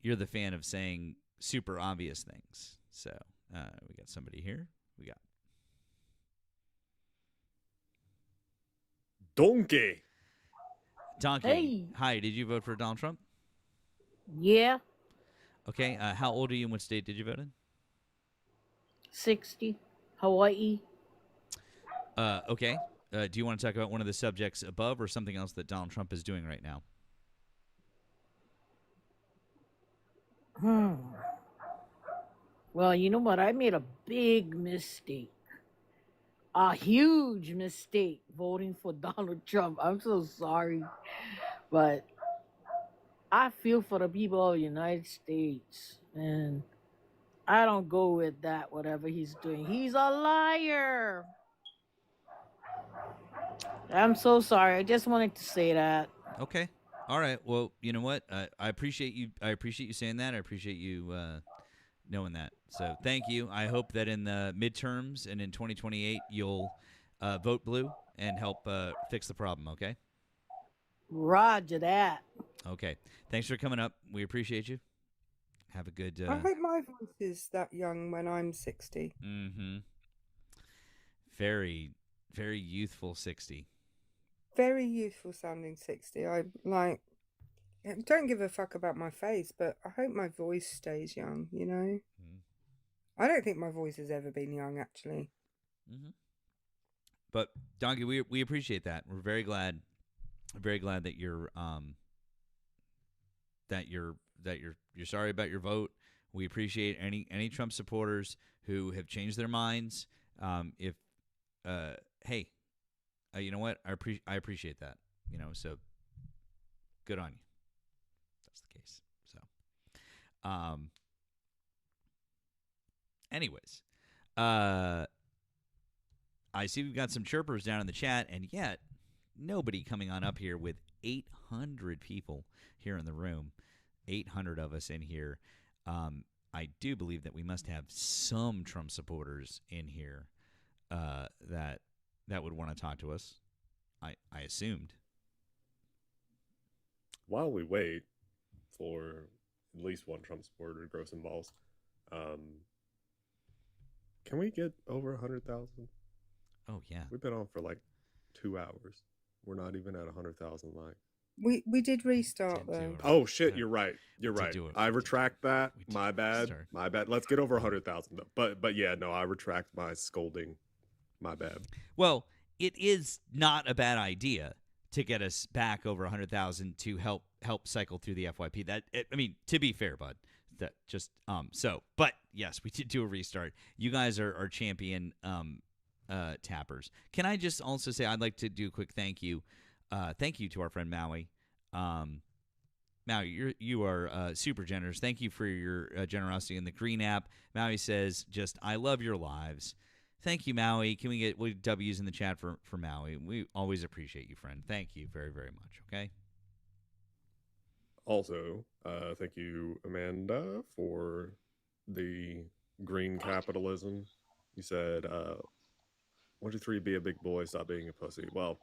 you're the fan of saying super obvious things. So we got somebody here. We got Donkey. Hey. Hi, did you vote for Donald Trump? Yeah, Okay. How old are you and what state did you vote in? 60. Hawaii. Okay. Do you want to talk about one of the subjects above or something else that Donald Trump is doing right now? Well, you know what? I made a big mistake. A huge mistake voting for Donald Trump. I'm so sorry. But I feel for the people of the United States. And I don't go with that, whatever he's doing. He's a liar. I'm so sorry. I just wanted to say that. Okay. All right. Well, you know what? I appreciate you. I appreciate you saying that. I appreciate you knowing that. So thank you. I hope that in the midterms and in 2028 you'll vote blue and help fix the problem. Okay. Roger that. Okay. Thanks for coming up. We appreciate you. Have a good. I hope my voice is that young when I'm 60. Mm-hmm. Very, very youthful 60. Very youthful sounding 60. I don't give a fuck about my face, but I hope my voice stays young, you know? I don't think my voice has ever been young, actually. Mm-hmm. But Donkey, we appreciate that. We're very glad that you're sorry about your vote. We appreciate any Trump supporters who have changed their minds. You know what? I appreciate that. You know, so good on you. That's the case. So, anyways, I see we've got some chirpers down in the chat, and yet nobody coming on up here with 800 people here in the room, 800 of us in here. I do believe that we must have some Trump supporters in here that would want to talk to us. I assumed. While we wait for at least one Trump supporter to grow some balls, can we get over 100,000? Oh yeah, we've been on for like 2 hours. We're not even at 100,000 likes. We did restart though. Oh shit, you're right. You're right. I retract that. My bad. My bad. Let's get over 100,000 though. But yeah, no, I retract my scolding. My bad. Well, it is not a bad idea to get us back over 100,000 to help cycle through the FYP. I mean, to be fair, bud, that just but yes, we did do a restart. You guys are champion tappers. Can I just also say I'd like to do a quick thank you. Thank you to our friend Maui. Maui, you are super generous. Thank you for your generosity in the Green app. Maui says, I love your lives. Thank you, Maui. Can we get W's in the chat for Maui? We always appreciate you, friend. Thank you very, very much, okay? Also, thank you, Amanda, for the green capitalism. You said, 1, 2, 3, be a big boy, stop being a pussy. Well,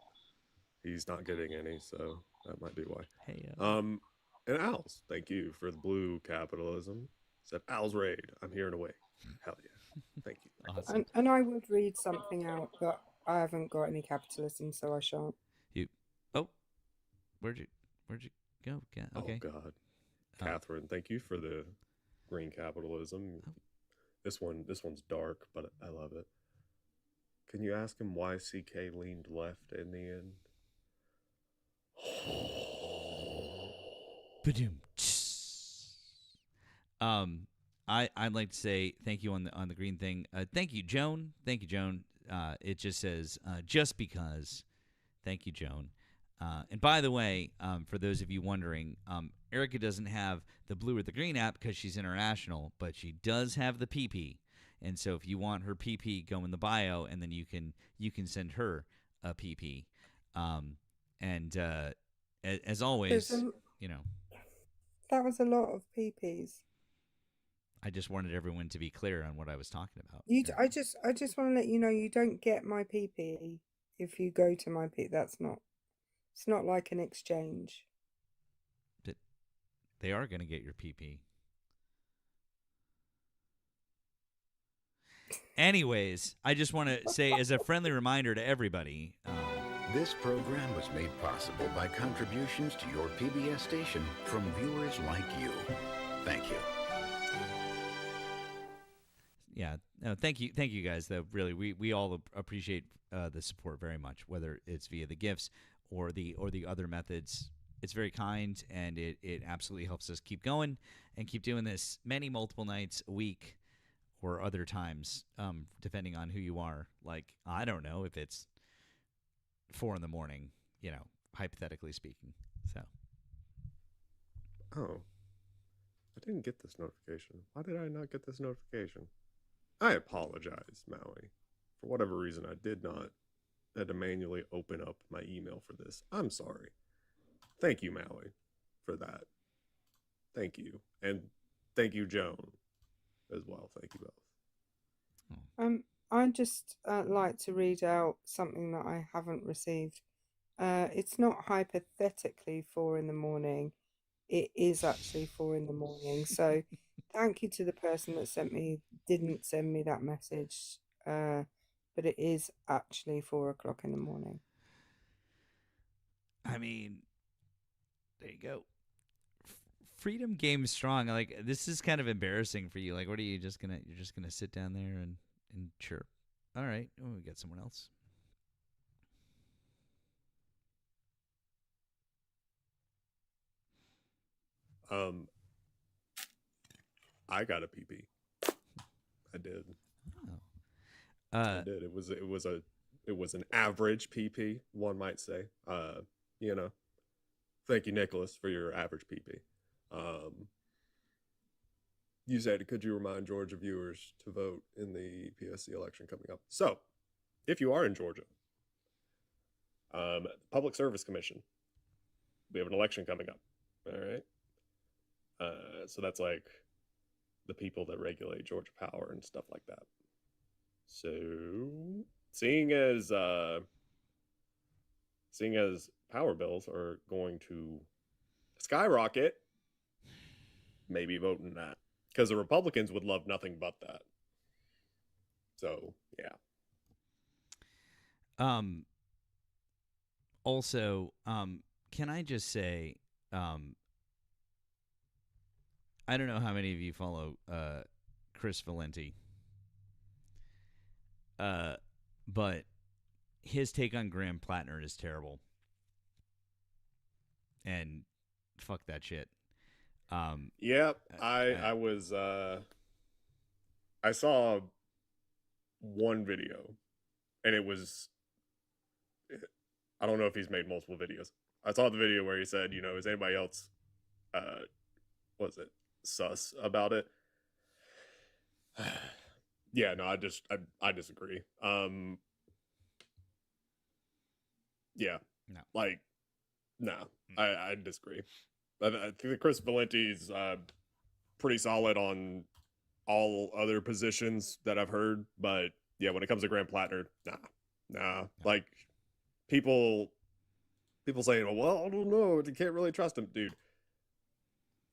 he's not getting any, so that might be why. Hey, and Al's, thank you for the blue capitalism. Said Al's raid. I'm here and away. Hell yeah. Thank you. Awesome. And I would read something out, but I haven't got any capitalism, so I shan't. Where'd you go? Yeah, okay. Oh God, Catherine, thank you for the green capitalism. This one's dark, but I love it. Can you ask him why CK leaned left in the end? I'd like to say thank you on the green thing. Thank you, Joan. Thank you, Joan. It just says just because. Thank you, Joan. And by the way, for those of you wondering, Erica doesn't have the blue or the green app because she's international, but she does have the PP. And so if you want her PP, go in the bio, and then you can send her a PP. As always, that was a lot of PPs. I just wanted everyone to be clear on what I was talking about. I just want to let you know you don't get my PP if you go to my PP. It's not like an exchange. But they are going to get your PP. Anyways, I just want to say as a friendly reminder to everybody. This program was made possible by contributions to your PBS station from viewers like you. Thank you. Yeah, no, thank you guys. Though really, we all appreciate the support very much, whether it's via the gifts or the other methods. It's very kind, and it absolutely helps us keep going and keep doing this multiple nights a week or other times, depending on who you are. Like, I don't know if it's 4 a.m, hypothetically speaking. So. Oh, I didn't get this notification. Why did I not get this notification? I apologize, Maui. For whatever reason, I did not had to manually open up my email for this. I'm sorry. Thank you, Maui, for that. Thank you. And thank you, Joan. as well. Thank you both. I just like to read out something that I haven't received. It's not hypothetically 4 a.m. It is actually 4 a.m. So thank you to the person that didn't send me that message. But it is actually 4 o'clock in the morning. I mean, there you go. Freedom game strong. Like, this is kind of embarrassing for you. Like, what are you just gonna? You're just gonna sit down there and chirp. All right, we got someone else. I got a PP. I did. Oh. I did. It was an average PP, one might say. You know, thank you, Nicholas, for your average PP. You said, could you remind Georgia viewers to vote in the PSC election coming up? So, if you are in Georgia, Public Service Commission, we have an election coming up. All right. So that's like the people that regulate Georgia Power and stuff like that. So, seeing as power bills are going to skyrocket, maybe voting that, because the Republicans would love nothing but that. So, yeah. Also, can I just say, I don't know how many of you follow Chris Valenti, but his take on Graham Plattner is terrible, and fuck that shit. Yep, I was I saw one video, and it was, I don't know if he's made multiple videos. I saw the video where he said, you know, is anybody else what was it, sus about it? Yeah, no, I disagree. Yeah, no, like, no, I disagree. I think Chris Valenti's pretty solid on all other positions that I've heard, but yeah, when it comes to Graham Plattner, nah. Like, people saying, well, I don't know, you can't really trust him, dude.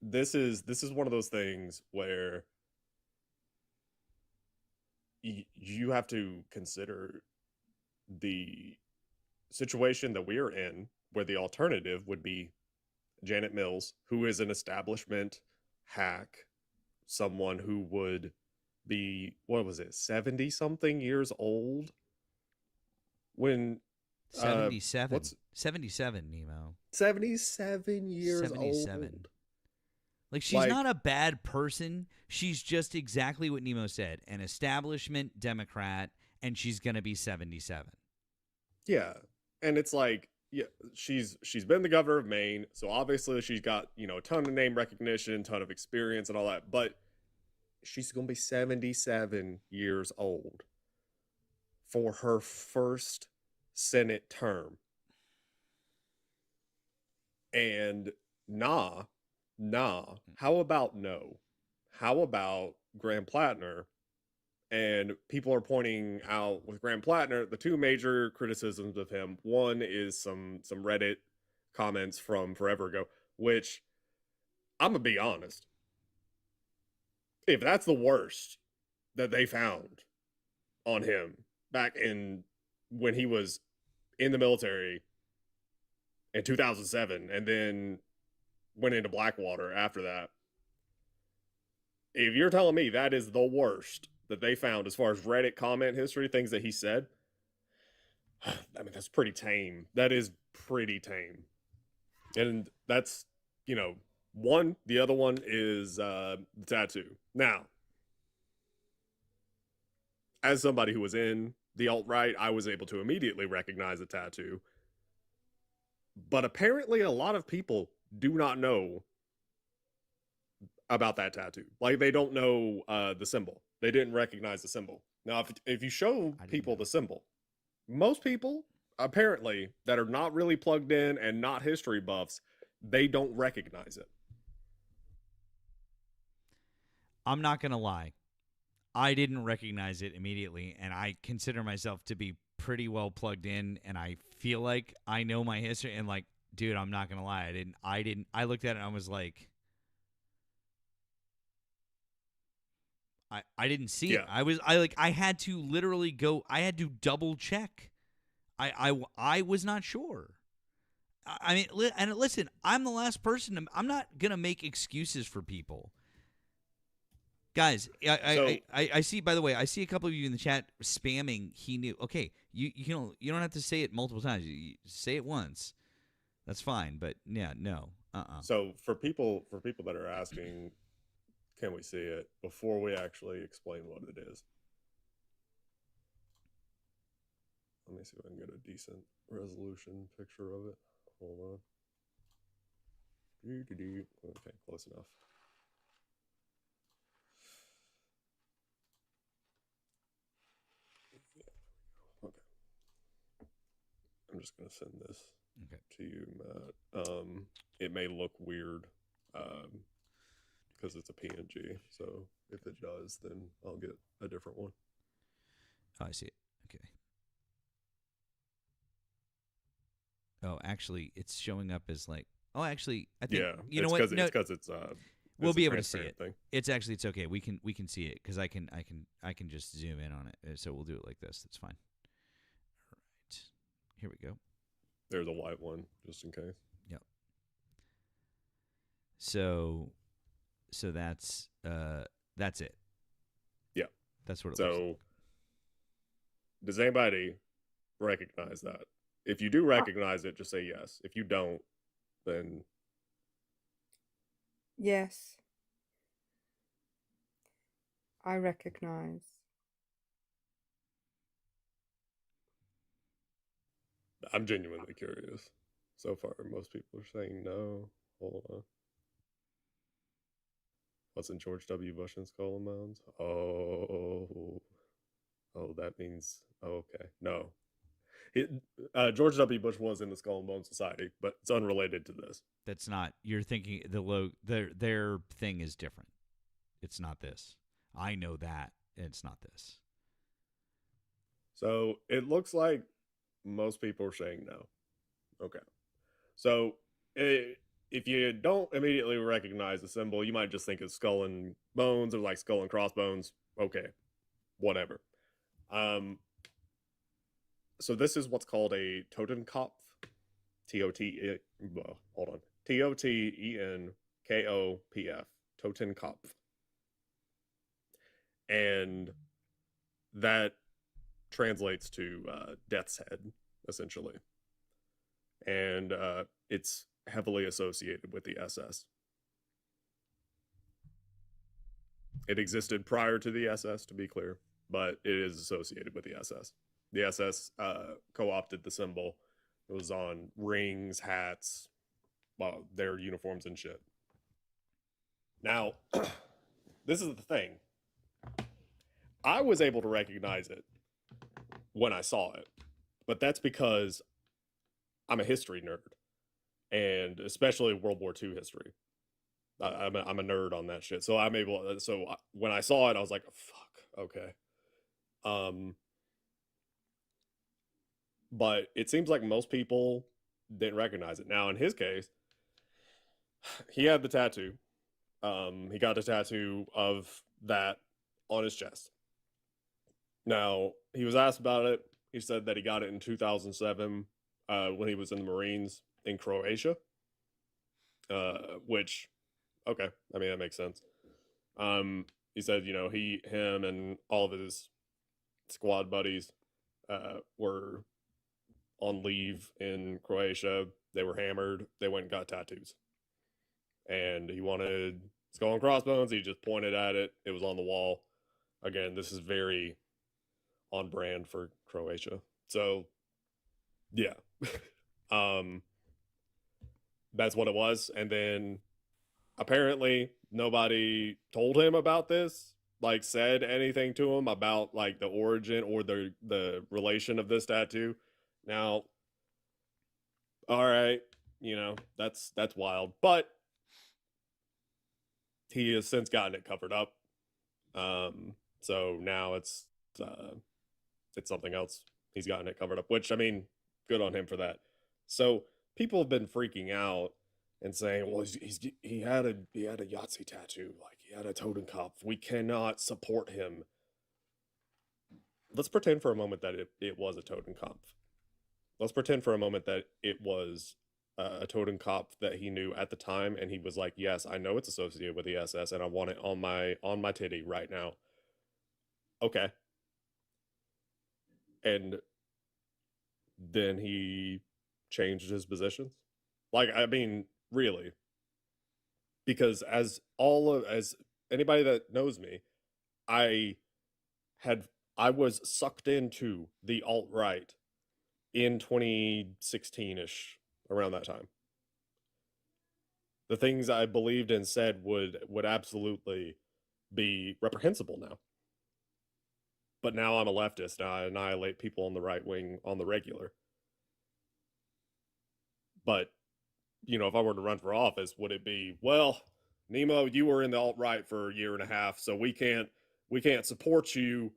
This is one of those things where you have to consider the situation that we're in, where the alternative would be Janet Mills, who is an establishment hack, someone who would be, what was it, 70 something years old when 77. 77, Nemo. 77 years 77. old. Like, she's not a bad person. She's just exactly what Nemo said, an establishment Democrat, and she's going to be 77. Yeah. And it's like, yeah, she's been the governor of Maine, so obviously she's got, you know, a ton of name recognition, ton of experience and all that, but she's going to be 77 years old for her first Senate term. And nah, how about no? How about Graham Plattner? And people are pointing out with Graham Plattner, the two major criticisms of him. One is some Reddit comments from forever ago, which I'm going to be honest. If that's the worst that they found on him back in when he was in the military in 2007 and then went into Blackwater after that, if you're telling me that is the worst that they found as far as Reddit comment history, things that he said, I mean, that's pretty tame. That is pretty tame. And that's, you know, one. The other one is the tattoo. Now, as somebody who was in the alt-right, I was able to immediately recognize the tattoo. But apparently a lot of people do not know about that tattoo. Like, they don't know the symbol. They didn't recognize the symbol. Now, if you show people the symbol, most people, apparently, that are not really plugged in and not history buffs, they don't recognize it. I'm not going to lie. I didn't recognize it immediately, and I consider myself to be pretty well plugged in, and I feel like I know my history. And like, dude, I'm not gonna lie, I looked at it and I was like, I didn't see it. I had to literally go. I had to double check. I was not sure. I mean, and listen, I'm the last person. I'm not gonna make excuses for people. Guys, I see. By the way, I see a couple of you in the chat spamming. He knew. Okay, you don't have to say it multiple times. You say it once. That's fine. But yeah, no. So for people that are asking, can we see it before we actually explain what it is? Let me see if I can get a decent resolution picture of it. Hold on. Okay, close enough. Okay. I'm just gonna send this to you, Matt. It may look weird because it's a PNG. So if it does, then I'll get a different one. Oh, I see it. Okay. Oh, actually, it's showing up as like. Oh, actually, I think you know what? No, because it's we'll it's be a able to see it. transparent thing. It's okay. We can see it because I can just zoom in on it. So we'll do it like this. That's fine. All right, here we go. There's a white one just in case. Yep. So that's it. Yeah. That's what it looks like. Does anybody recognize that? If you do recognize it, just say yes. If you don't, then Yes. I recognize. I'm genuinely curious. So far, most people are saying no. Hold on. What's in George W. Bush and Skull and Bones? Oh, that means okay. No, George W. Bush was in the Skull and Bones Society, but it's unrelated to this. That's not. You're thinking their thing is different. It's not this. I know that it's not this. So it looks like most people are saying no. Okay. So if you don't immediately recognize the symbol, you might just think of Skull and Bones or like Skull and Crossbones. Okay. Whatever. So this is what's called a Totenkopf. Hold on. Totenkopf. Totenkopf. And that translates to Death's Head, essentially. And it's heavily associated with the SS. It existed prior to the SS, to be clear, but it is associated with the SS. The SS co-opted the symbol. It was on rings, hats, their uniforms and shit. Now, this is the thing. I was able to recognize it when I saw it, but that's because I'm a history nerd, and especially World War II history. I'm a nerd on that shit, so I'm able. So when I saw it, I was like, "Fuck, okay." But it seems like most people didn't recognize it. Now, in his case, he had the tattoo. He got a tattoo of that on his chest. Now, he was asked about it. He said that he got it in 2007 when he was in the Marines in Croatia, which, okay, I mean, that makes sense. He said, him and all of his squad buddies were on leave in Croatia. They were hammered. They went and got tattoos. And he wanted Skull and Crossbones. He just pointed at it. It was on the wall. Again, this is very on brand for Croatia. So, yeah. That's what it was. And then apparently nobody told him about this, like said anything to him about like the origin or the relation of this tattoo. Now, all right, that's wild, but he has since gotten it covered up. So now it's something else. He's gotten it covered up, which, I mean, good on him for that. So people have been freaking out and saying, well, he had a Yahtzee tattoo, like he had a Totenkopf. We cannot support him. Let's pretend for a moment that it was a Totenkopf. Let's pretend for a moment that it was a Totenkopf that he knew at the time, and he was like, yes, I know it's associated with the SS, and I want it on my titty right now. Okay. And then he changed his positions. Like, I mean, really. Because as anybody that knows me, I was sucked into the alt-right in 2016-ish, around that time. The things I believed and said would absolutely be reprehensible now. But now I'm a leftist, and I annihilate people on the right wing on the regular. But, you know, if I were to run for office, would it be, well, Nemo, you were in the alt-right for a year and a half, so we can't support you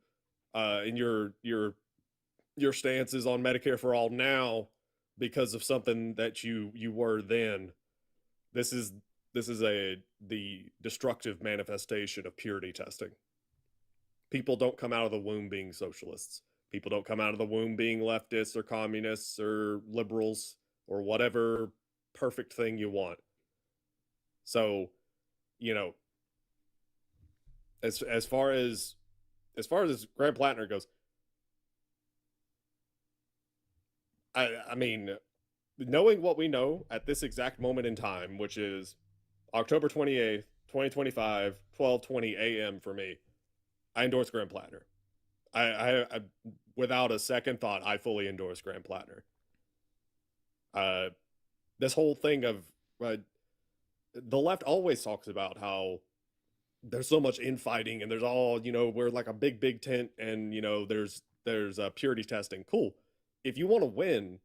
in your stances on Medicare for all now because of something that you were then. This is the destructive manifestation of purity testing. People don't come out of the womb being socialists. People don't come out of the womb being leftists or communists or liberals or whatever perfect thing you want. So, you know, as far as Graham Plattner goes, I mean, knowing what we know at this exact moment in time, which is October 28th, 2025, 12:20 a.m. for me, I endorse Graham Plattner. I without a second thought, I fully endorse Graham Plattner. This whole thing of the left always talks about how there's so much infighting and there's all, you know, we're like a big tent and, you know, there's purity testing. Cool. If you want to win,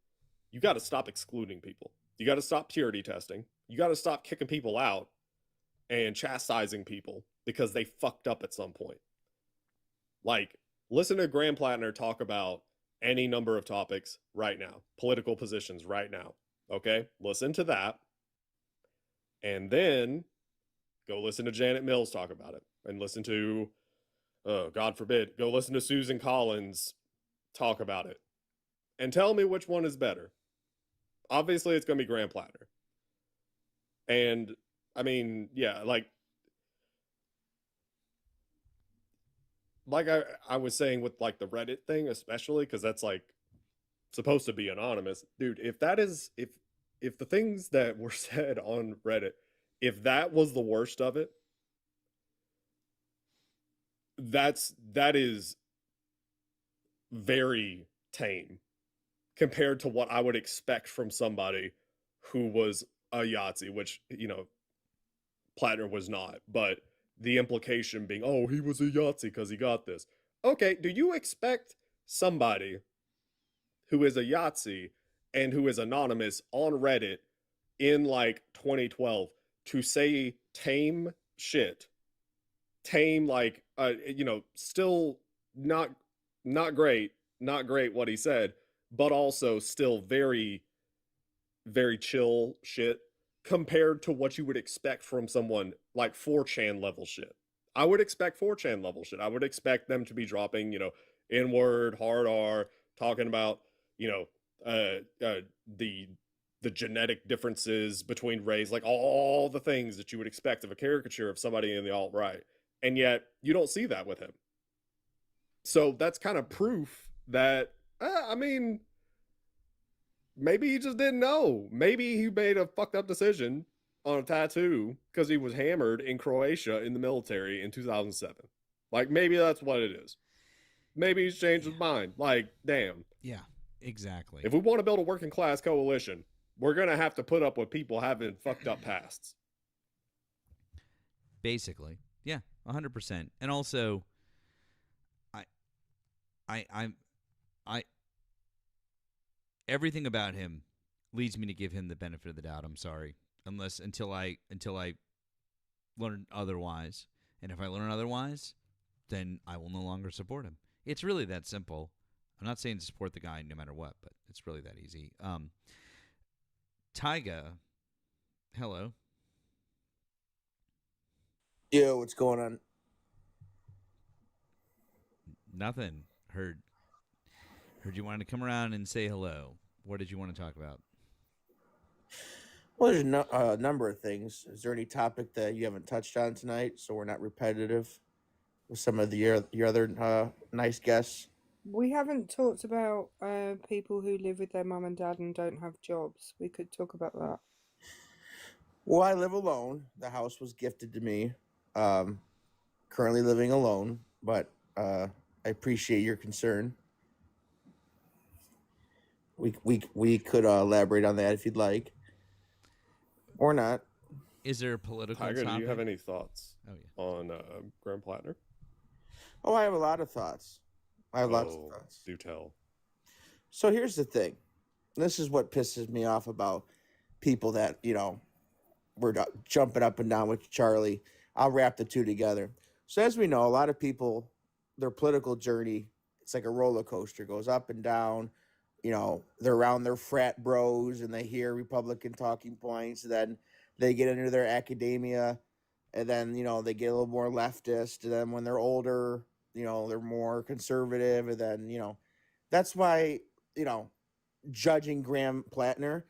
you got to stop excluding people. You got to stop purity testing. You got to stop kicking people out and chastising people because they fucked up at some point. Like, listen to Graham Plattner talk about any number of topics right now, political positions right now. Okay? Listen to that. And then go listen to Janet Mills talk about it. And listen to, God forbid, go listen to Susan Collins talk about it. And tell me which one is better. Obviously, it's going to be Graham Plattner. And, I mean, yeah, like I was saying with, like, the Reddit thing, especially, because that's, like, supposed to be anonymous. Dude, if the things that were said on Reddit, if that was the worst of it, that is very tame compared to what I would expect from somebody who was a Yahtzee, which, you know, Plattner was not, but the implication being, oh, he was a Yahtzee because he got this. Okay, do you expect somebody who is a Yahtzee and who is anonymous on Reddit in, like, 2012 to say tame shit? Tame, like, you know, still not great what he said, but also still very, very chill shit compared to what you would expect from someone like 4chan level shit. I would expect 4chan level shit. I would expect them to be dropping, you know, N-word, hard R, talking about, you know, the genetic differences between race, like all the things that you would expect of a caricature of somebody in the alt-right. And yet you don't see that with him. So that's kind of proof that, I mean, maybe he just didn't know. Maybe he made a fucked up decision on a tattoo because he was hammered in Croatia in the military in 2007. Like, maybe that's what it is. Maybe he's changed his mind. Like, damn. Yeah, exactly. If we want to build a working class coalition, we're going to have to put up with people having fucked up pasts. Basically. Yeah, 100%. And also, I everything about him leads me to give him the benefit of the doubt. I'm sorry, until I learn otherwise. And if I learn otherwise, then I will no longer support him. It's really that simple. I'm not saying to support the guy no matter what, but it's really that easy. Tyga, hello. Yo, what's going on? Nothing. Heard you wanted to come around and say hello. What did you want to talk about? Well, there's a number of things. Is there any topic that you haven't touched on tonight, so we're not repetitive with some of your other nice guests? We haven't talked about people who live with their mum and dad and don't have jobs. We could talk about that. Well, I live alone. The house was gifted to me. Currently living alone, but I appreciate your concern. We could elaborate on that if you'd like, or not. Is there a political Tiger, topic? do you have any thoughts Oh, yeah. on Graham Plattner? Oh, I have a lot of thoughts. I have lots of thoughts. Do tell. So here's the thing. This is what pisses me off about people that, were jumping up and down with Charlie. I'll wrap the two together. So as we know, a lot of people, their political journey, it's like a roller coaster, goes up and down. They're around their frat bros and they hear Republican talking points. Then they get into their academia and then, they get a little more leftist. And then when they're older, they're more conservative. And then, that's why, judging Graham Plattner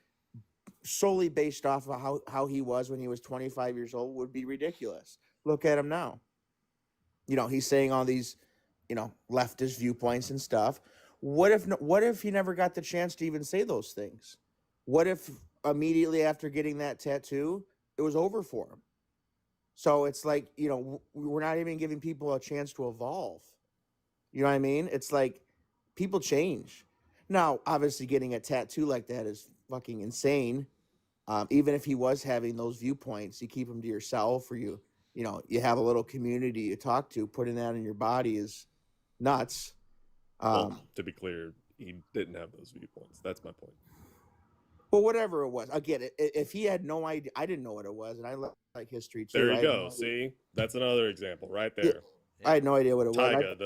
solely based off of how he was when he was 25 years old would be ridiculous. Look at him now. He's saying all these, leftist viewpoints and stuff. What if he never got the chance to even say those things? What if immediately after getting that tattoo, it was over for him? So it's like, we're not even giving people a chance to evolve. You know what I mean? It's like people change. Now, obviously getting a tattoo like that is fucking insane. Even if he was having those viewpoints, you keep them to yourself, or you have a little community you talk to. Putting that in your body is nuts. Well, to be clear, he didn't have those viewpoints. That's my point. Well, whatever it was, again, if he had no idea, I didn't know what it was, and I like history too. There you go. See, that's another example right there. I had no idea what it was. Tyga,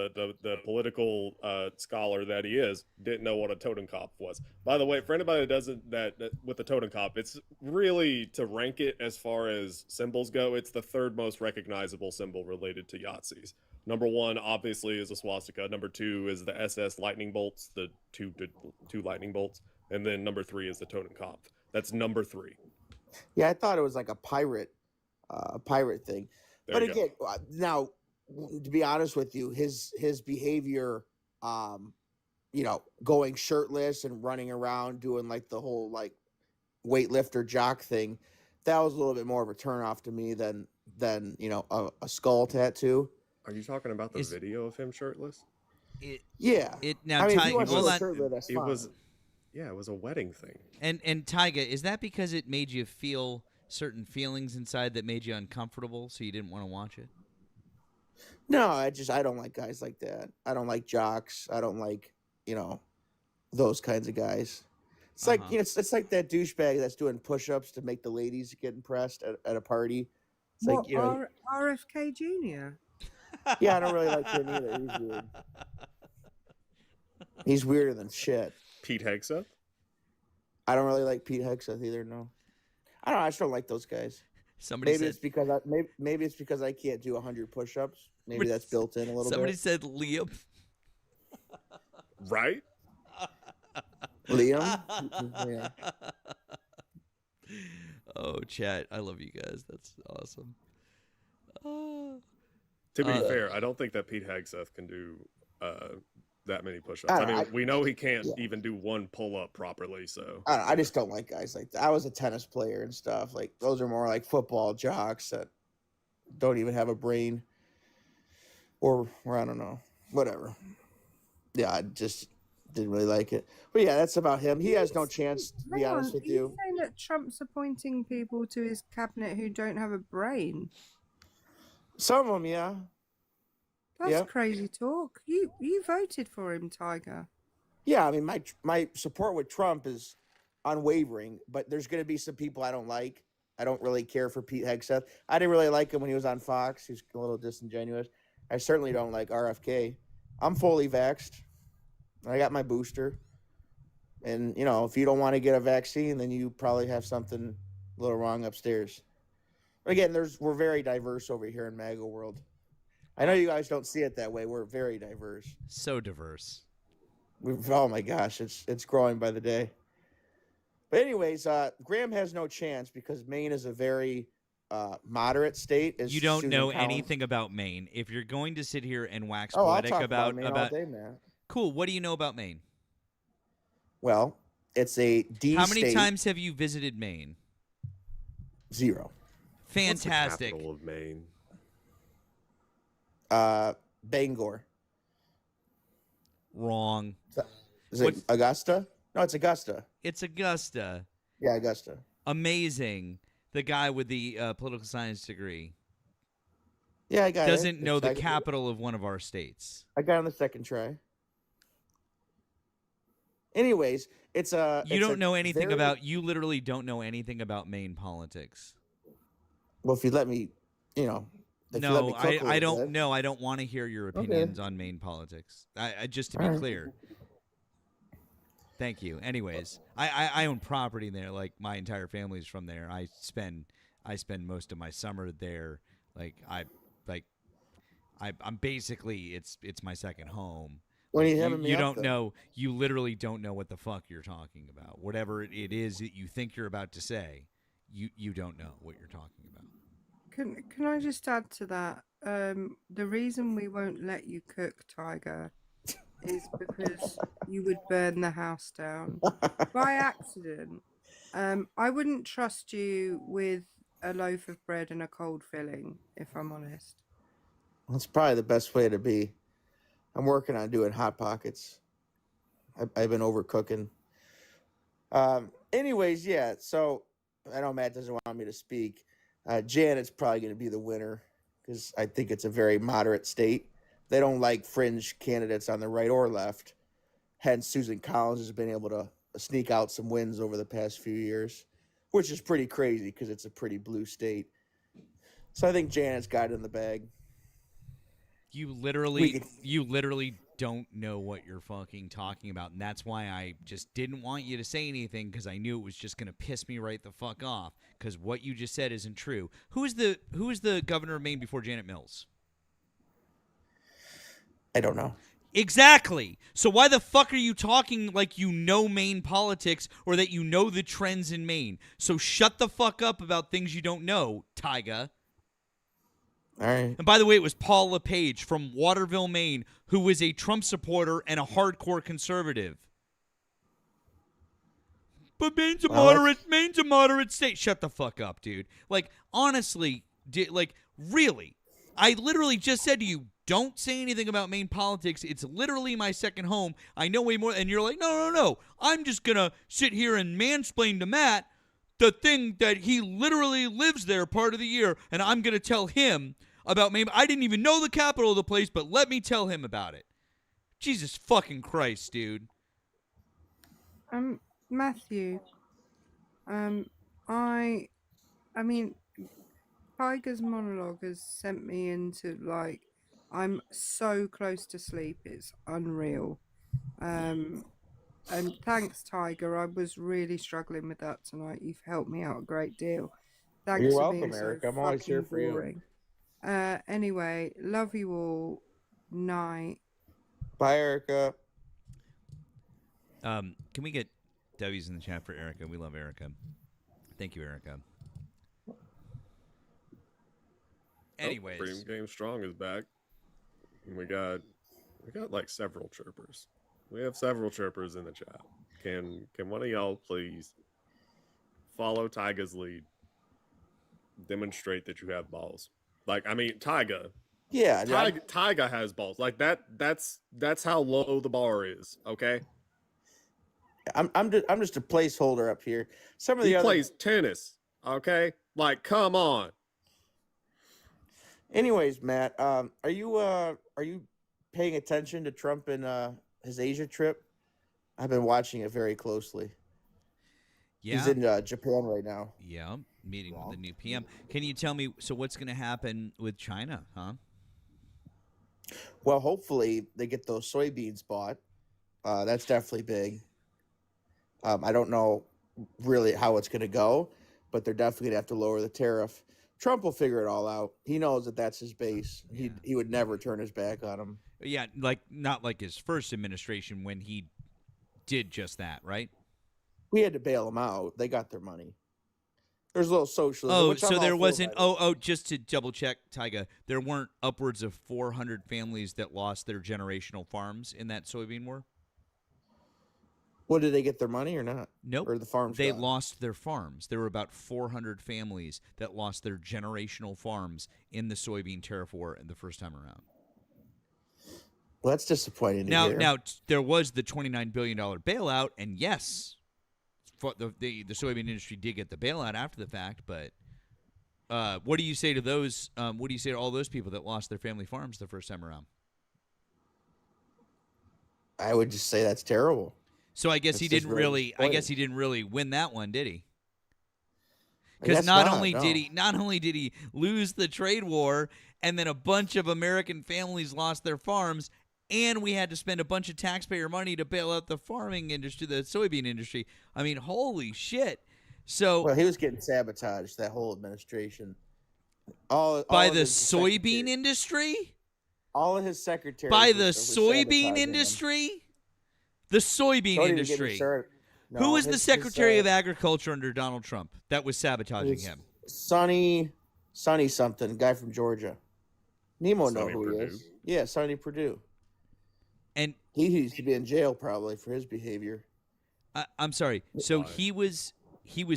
the political scholar that he is, didn't know what a Totenkopf was. By the way, for anybody that doesn't that with the Totenkopf, it's really, to rank it as far as symbols go, it's the third most recognizable symbol related to Yahtzees. Number one, obviously, is a swastika. Number two is the SS lightning bolts, the two lightning bolts, and then number three is the Totenkopf. That's number three. Yeah, I thought it was like a pirate thing. There But you again, now, to be honest with you, his behavior, going shirtless and running around doing like the whole like weightlifter jock thing, that was a little bit more of a turnoff to me than a skull tattoo. Are you talking about the video of him shirtless? Yeah. Now, if he Tyga, wants to hold go on. shirtless, that's It fine. was, yeah, it was a wedding thing. And Tyga, is that because it made you feel certain feelings inside that made you uncomfortable, so you didn't want to watch it? No, I don't like guys like that. I don't like jocks. I don't like, those kinds of guys. It's like, it's like that douchebag that's doing push-ups to make the ladies get impressed at a party. It's What, like, RFK Jr.? yeah, I don't really like him either. He's weird. He's weirder than shit. Pete Hegseth? I don't really like Pete Hegseth either, no. I don't know, I just don't like those guys. Somebody maybe said- it's because maybe it's because I can't do 100 push-ups. Maybe that's built in a little Somebody bit. said Liam. Right? Liam? Yeah. Oh, chat. I love you guys. That's awesome. To be fair, I don't think that Pete Hegseth can do that many push-ups. I I don't know, mean, we know he can't yeah. even do one pull-up properly, so. I just don't like guys like that. I was a tennis player and stuff. Like, those are more like football jocks that don't even have a brain. Or I don't know. Whatever. Yeah, I just didn't really like it. But yeah, that's about him. He has no chance, to be Hang honest on, with are you you. saying that Trump's appointing people to his cabinet who don't have a brain? Some of them, yeah. That's Yeah. crazy talk. You voted for him, Tiger. Yeah, I mean, my support with Trump is unwavering, but there's going to be some people I don't like. I don't really care for Pete Hegseth. I didn't really like him when he was on Fox. He's a little disingenuous. I certainly don't like RFK. I'm fully vaxxed. I got my booster. And, if you don't want to get a vaccine, then you probably have something a little wrong upstairs. Again, we're very diverse over here in MAGA world. I know you guys don't see it that way. We're very diverse. So diverse. Oh my gosh, it's growing by the day. But anyways, Graham has no chance because Maine is a very moderate state. As You don't Susan know Collins- anything about Maine. If you're going to sit here and wax Oh, I'll poetic talk about Maine all day, man. Cool. What do you know about Maine? Well, it's a D How many state. times have you visited Maine? 0. Fantastic. What's the capital of Maine? Bangor. Wrong. Is it Augusta? No, it's Augusta. It's Augusta. Yeah, Augusta. Amazing. The guy with the political science degree Yeah, I got it. doesn't know the I got- capital of one of our states. I got it on the second try. Anyways, it's a. You don't know anything very- about. You literally don't know anything about Maine politics. Well, if you let me, if you let No, me cook a I little don't bit. know. I don't want to hear your Okay. opinions on Maine politics. I just to be All right. clear. Thank you. Anyways, I own property there. Like my entire family's from there. I spend most of my summer there. I'm basically it's my second home. When Like, you having me you up, don't though? know. You literally don't know what the fuck you're talking about. Whatever it is that you think you're about to say, you don't know what you're talking about. Can I just add to that? The reason we won't let you cook, Tiger, is because you would burn the house down by accident. I wouldn't trust you with a loaf of bread and a cold filling, if I'm honest. That's probably the best way to be. I'm working on doing hot pockets. I've been overcooking. Anyways, yeah. So I know Matt doesn't want me to speak. Janet's probably going to be the winner because I think it's a very moderate state. They don't like fringe candidates on the right or left. Hence, Susan Collins has been able to sneak out some wins over the past few years, which is pretty crazy because it's a pretty blue state. So I think Janet's got it in the bag. You literally don't know what you're fucking talking about, and that's why I just didn't want you to say anything because I knew it was just gonna piss me right the fuck off. Because what you just said isn't true. Who is the governor of Maine before Janet Mills? I don't know. Exactly. So why the fuck are you talking like you know Maine politics or that you know the trends in Maine? So shut the fuck up about things you don't know, Tyga. All right. And by the way, it was Paul LePage from Waterville, Maine, who was a Trump supporter and a hardcore conservative. But Maine's a moderate state. Shut the fuck up, dude. Like, honestly, really, I literally just said to you, don't say anything about Maine politics. It's literally my second home. I know way more. And you're like, no. I'm just going to sit here and mansplain to Matt the thing that he literally lives there part of the year. And I'm going to tell him about Maine. I didn't even know the capital of the place, but let me tell him about it. Jesus fucking Christ, dude. Matthew, I mean, Tiger's monologue has sent me into I'm so close to sleep, it's unreal. And thanks, Tiger. I was really struggling with that tonight. You've helped me out a great deal. Thanks You're for welcome, being so Eric. I'm always here fucking for you. boring. Anyway, love you all. Night. Bye, Erica. Can we get W's in the chat for Erica? We love Erica. Thank you, Erica. Anyways. Freedom Game Strong is back. And we got like several chirpers. We have several chirpers in the chat. Can one of y'all please follow Tyga's lead? Demonstrate that you have balls. Tyga. Yeah, Tyga has balls. Like that's how low the bar is, okay? I'm just a placeholder up here. Some of the He other plays tennis, okay? Like, come on. Anyways, Matt, are you paying attention to Trump and his Asia trip? I've been watching it very closely. Yeah. He's in Japan right now. Yeah, meeting with the new PM. Can you tell me, so what's going to happen with China, huh? Well, hopefully they get those soybeans bought. That's definitely big. I don't know really how it's going to go, but they're definitely going to have to lower the tariff. Trump will figure it all out. He knows that that's his base. He would never turn his back on him. Yeah, not like his first administration when he did just that, right? We had to bail them out. They got their money. There's a little socialism. Oh, which I'm so all there for, wasn't. by the way. Oh, just to double check, Tyga, there weren't upwards of 400 families that lost their generational farms in that soybean war. Well, did they get their money or not? Nope. Or the farms? They gone? lost their farms. There were about 400 families that lost their generational farms in the soybean tariff war in the first time around. Well, that's disappointing. Now, to hear. there was the $29 billion bailout, and yes, the soybean industry did get the bailout after the fact. But what do you say to those? What do you say to all those people that lost their family farms the first time around? I would just say that's terrible. So I guess That's he just didn't really really. I guess disappointing. he didn't really win that one, did he? I Because guess not not, only no. did he lose the trade war, and then a bunch of American families lost their farms, and we had to spend a bunch of taxpayer money to bail out the farming industry, the soybean industry. I mean, holy shit! So Well, he was getting sabotaged, that whole administration. All by of the his soybean industry, all of his secretaries. by were the soybean sabotaging him. industry, the soybean Don't even get me industry. started. Who No, was the his, Secretary of Agriculture under Donald Trump that was sabotaging was him? Sonny something, guy from Georgia. Nemo know Sonny who he Perdue? is. Yeah, Sonny Perdue. And he used to be in jail probably for his behavior. I'm sorry. So he was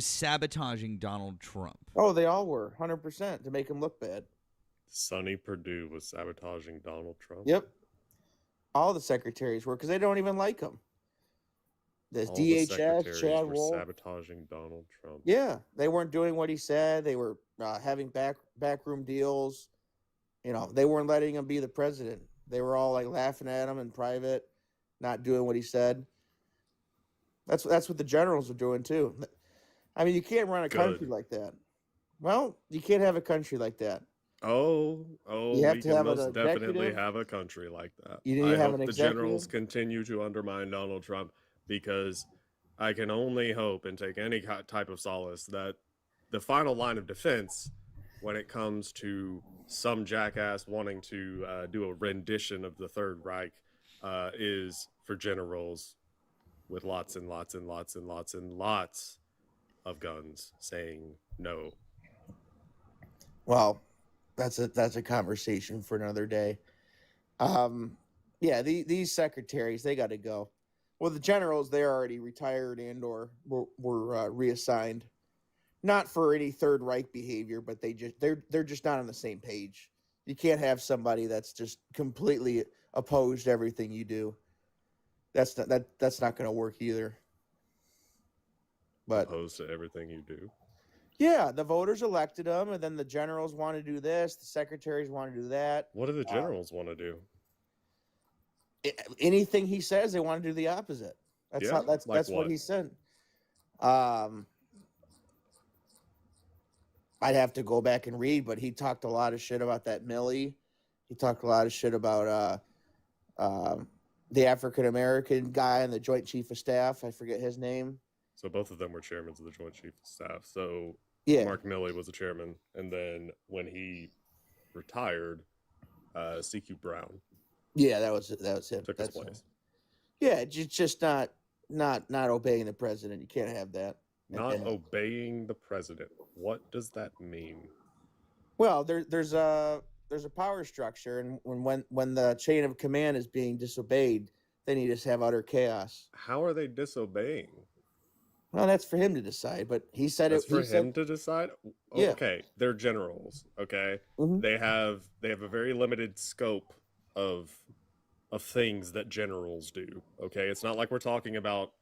sabotaging Donald Trump. Oh, they all were 100% to make him look bad. Sonny Perdue was sabotaging Donald Trump. Yep. All the secretaries were because they don't even like him. There's All the DHS, secretaries Chad were Wolf. sabotaging Donald Trump. Yeah, they weren't doing what he said. They were having backroom deals. You know, they weren't letting him be the president. They were all like laughing at him in private, not doing what he said. That's what the generals are doing too. I mean, you can't run a country Good. like that. Well, you can't have a country like that. Oh, You have we to can have an most definitely executive. have a country like that. You need to I have hope an the generals executive. continue to undermine Donald Trump because I can only hope and take any type of solace that the final line of defense when it comes to some jackass wanting to do a rendition of the Third Reich is for generals with lots and lots and lots and lots and lots of guns saying no. Well, that's a conversation for another day. Yeah, these secretaries, they got to go. Well, the generals, they're already retired and or were reassigned, not for any Third Reich behavior, but they're just not on the same page. You can't have somebody that's just completely opposed to everything you do. That's not going to work either. But Opposed to everything you do. yeah, the voters elected them, and then the generals want to do this, the secretaries want to do that. What do the generals want to do? Anything he says, they want to do the opposite. That's Yeah, not that's like what what? he said. I'd have to go back and read, but he talked a lot of shit about that Milley. He talked a lot of shit about the African American guy and the Joint Chief of Staff. I forget his name. So both of them were chairmen of the Joint Chiefs of Staff. So Yeah. Mark Milley was a chairman, and then when he retired, CQ Brown Yeah, that was him. took his That's him. place. Yeah, just not obeying the president. You can't have that. Not And- obeying the president. What does that mean? Well, there's a power structure, and when the chain of command is being disobeyed, then you just have utter chaos. How are they disobeying? Well, that's for him to decide. But he said That's it. for He said, him to decide. Yeah. Okay, they're generals. Okay, Mhm. they have a very limited scope of things that generals do. Okay, it's not like we're talking about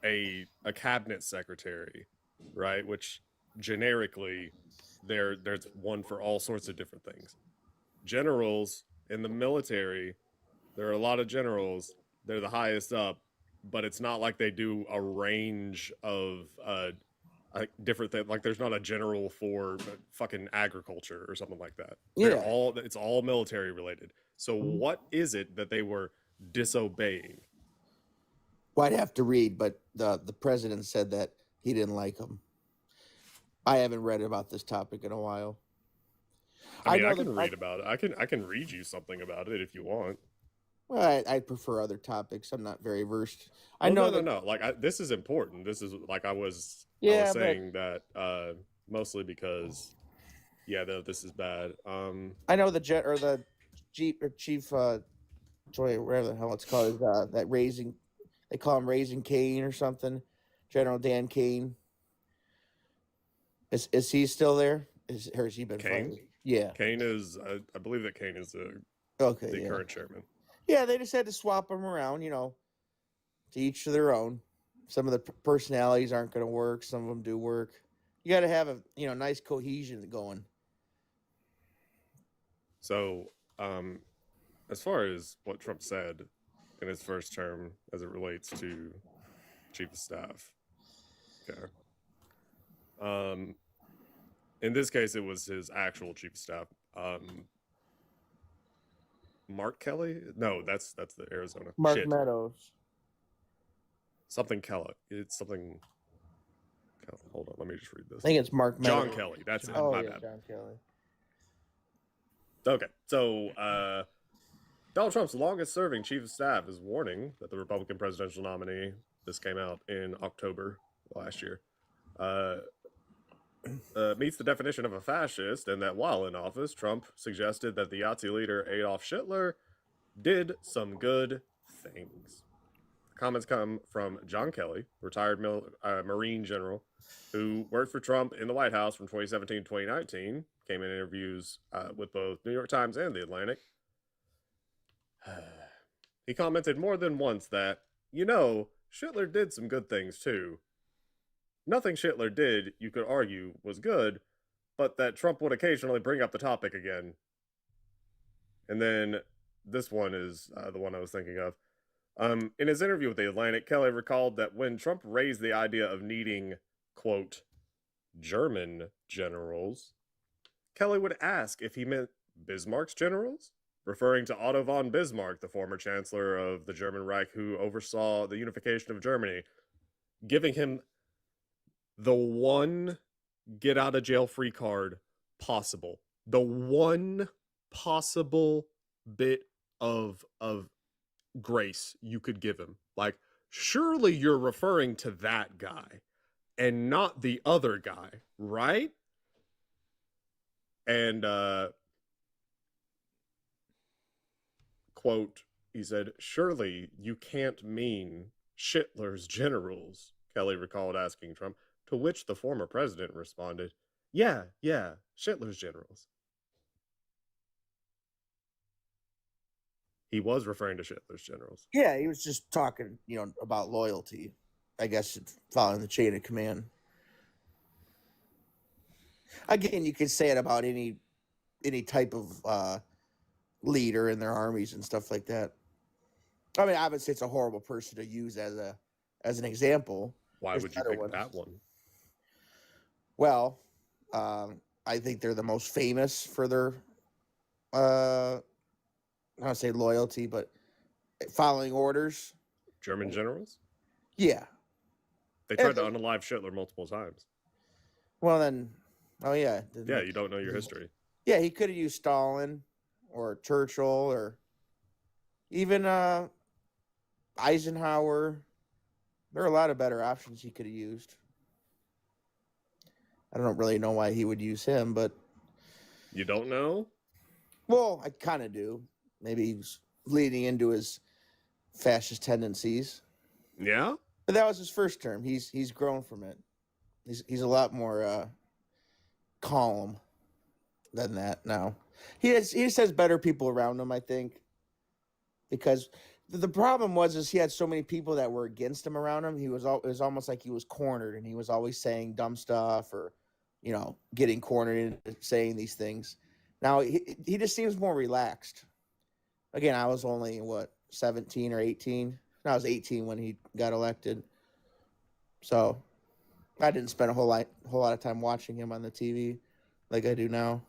a cabinet secretary, right? Which generically, there's one for all sorts of different things. Generals in the military, there are a lot of generals. They're the highest up, but it's not like they do a range of like different thing. Like there's not a general for fucking agriculture or something like that. Yeah. It's all military related. So what is it that they were disobeying? Well, I'd have to read, but the president said that he didn't like them. I haven't read about this topic in a while. I mean, I know can that- read about it. I can read you something about it if you want. Well, I prefer other topics. I'm not very versed. I Well, know no, that. no. Like this is important. This is like I was Yeah, but- saying that mostly because this is bad. I know the chief Joy, whatever the hell it's called, is that raising. They call him Raising Cane or something. General Dan Kane. Is he still there? Or has he been Kane? fired? Yeah. Kane is. I believe that Kane is the Okay. current chairman. Yeah, they just had to swap them around, to each to their own. Some of the personalities aren't going to work. Some of them do work. You got to have a nice cohesion going. So, as far as what Trump said in his first term as it relates to chief of staff, okay. In this case, it was his actual chief of staff, Mark Kelly. No, that's the Arizona. Mark Shit. Meadows. Something Kelly. It's something. Hold on, let me just read this. I think it's Mark John Meadows. Kelly. That's it. Oh, My yeah, bad. John Kelly. Okay, so Donald Trump's longest-serving chief of staff is warning that the Republican presidential nominee, this came out in October last year, meets the definition of a fascist, and that while in office, Trump suggested that the Nazi leader Adolf Hitler did some good things. The comments come from John Kelly, retired Marine general, who worked for Trump in the White House from 2017 to 2019, came in interviews with both New York Times and The Atlantic. He commented more than once that, Hitler did some good things too. Nothing Hitler did, you could argue, was good, but that Trump would occasionally bring up the topic again. And then this one is the one I was thinking of. In his interview with The Atlantic, Kelly recalled that when Trump raised the idea of needing, quote, German generals, Kelly would ask if he meant Bismarck's generals, referring to Otto von Bismarck, the former chancellor of the German Reich who oversaw the unification of Germany, giving him the one get-out-of-jail-free card possible. The one possible bit of grace you could give him. Like, surely you're referring to that guy and not the other guy, right? And, quote, he said, surely you can't mean Hitler's generals, Kelly recalled asking Trump, to which the former president responded, yeah, Hitler's generals. He was referring to Hitler's generals. Yeah, he was just talking, about loyalty. I guess following the chain of command. Again, you could say it about any type of leader in their armies and stuff like that. I mean, obviously, it's a horrible person to use as an example. Why There's would you better pick ones. that one? Well, I think they're the most famous for their, I don't want to say loyalty, but following orders. German generals? Yeah. They tried to unalive Hitler multiple times. Well, then, oh yeah. Yeah, you don't know your history. Yeah, he could have used Stalin or Churchill or even Eisenhower. There are a lot of better options he could have used. I don't really know why he would use him, but You don't know? well, I kind of do. Maybe he's leading into his fascist tendencies. Yeah? But that was his first term. He's grown from it. He's a lot more calm than that now. He just has better people around him, I think. Because the problem is he had so many people that were against him around him. It was almost like he was cornered, and he was always saying dumb stuff or, getting cornered into saying these things. Now he just seems more relaxed. Again, I was only 17 or 18. I was 18 when he got elected. So I didn't spend a whole lot of time watching him on the TV like I do now.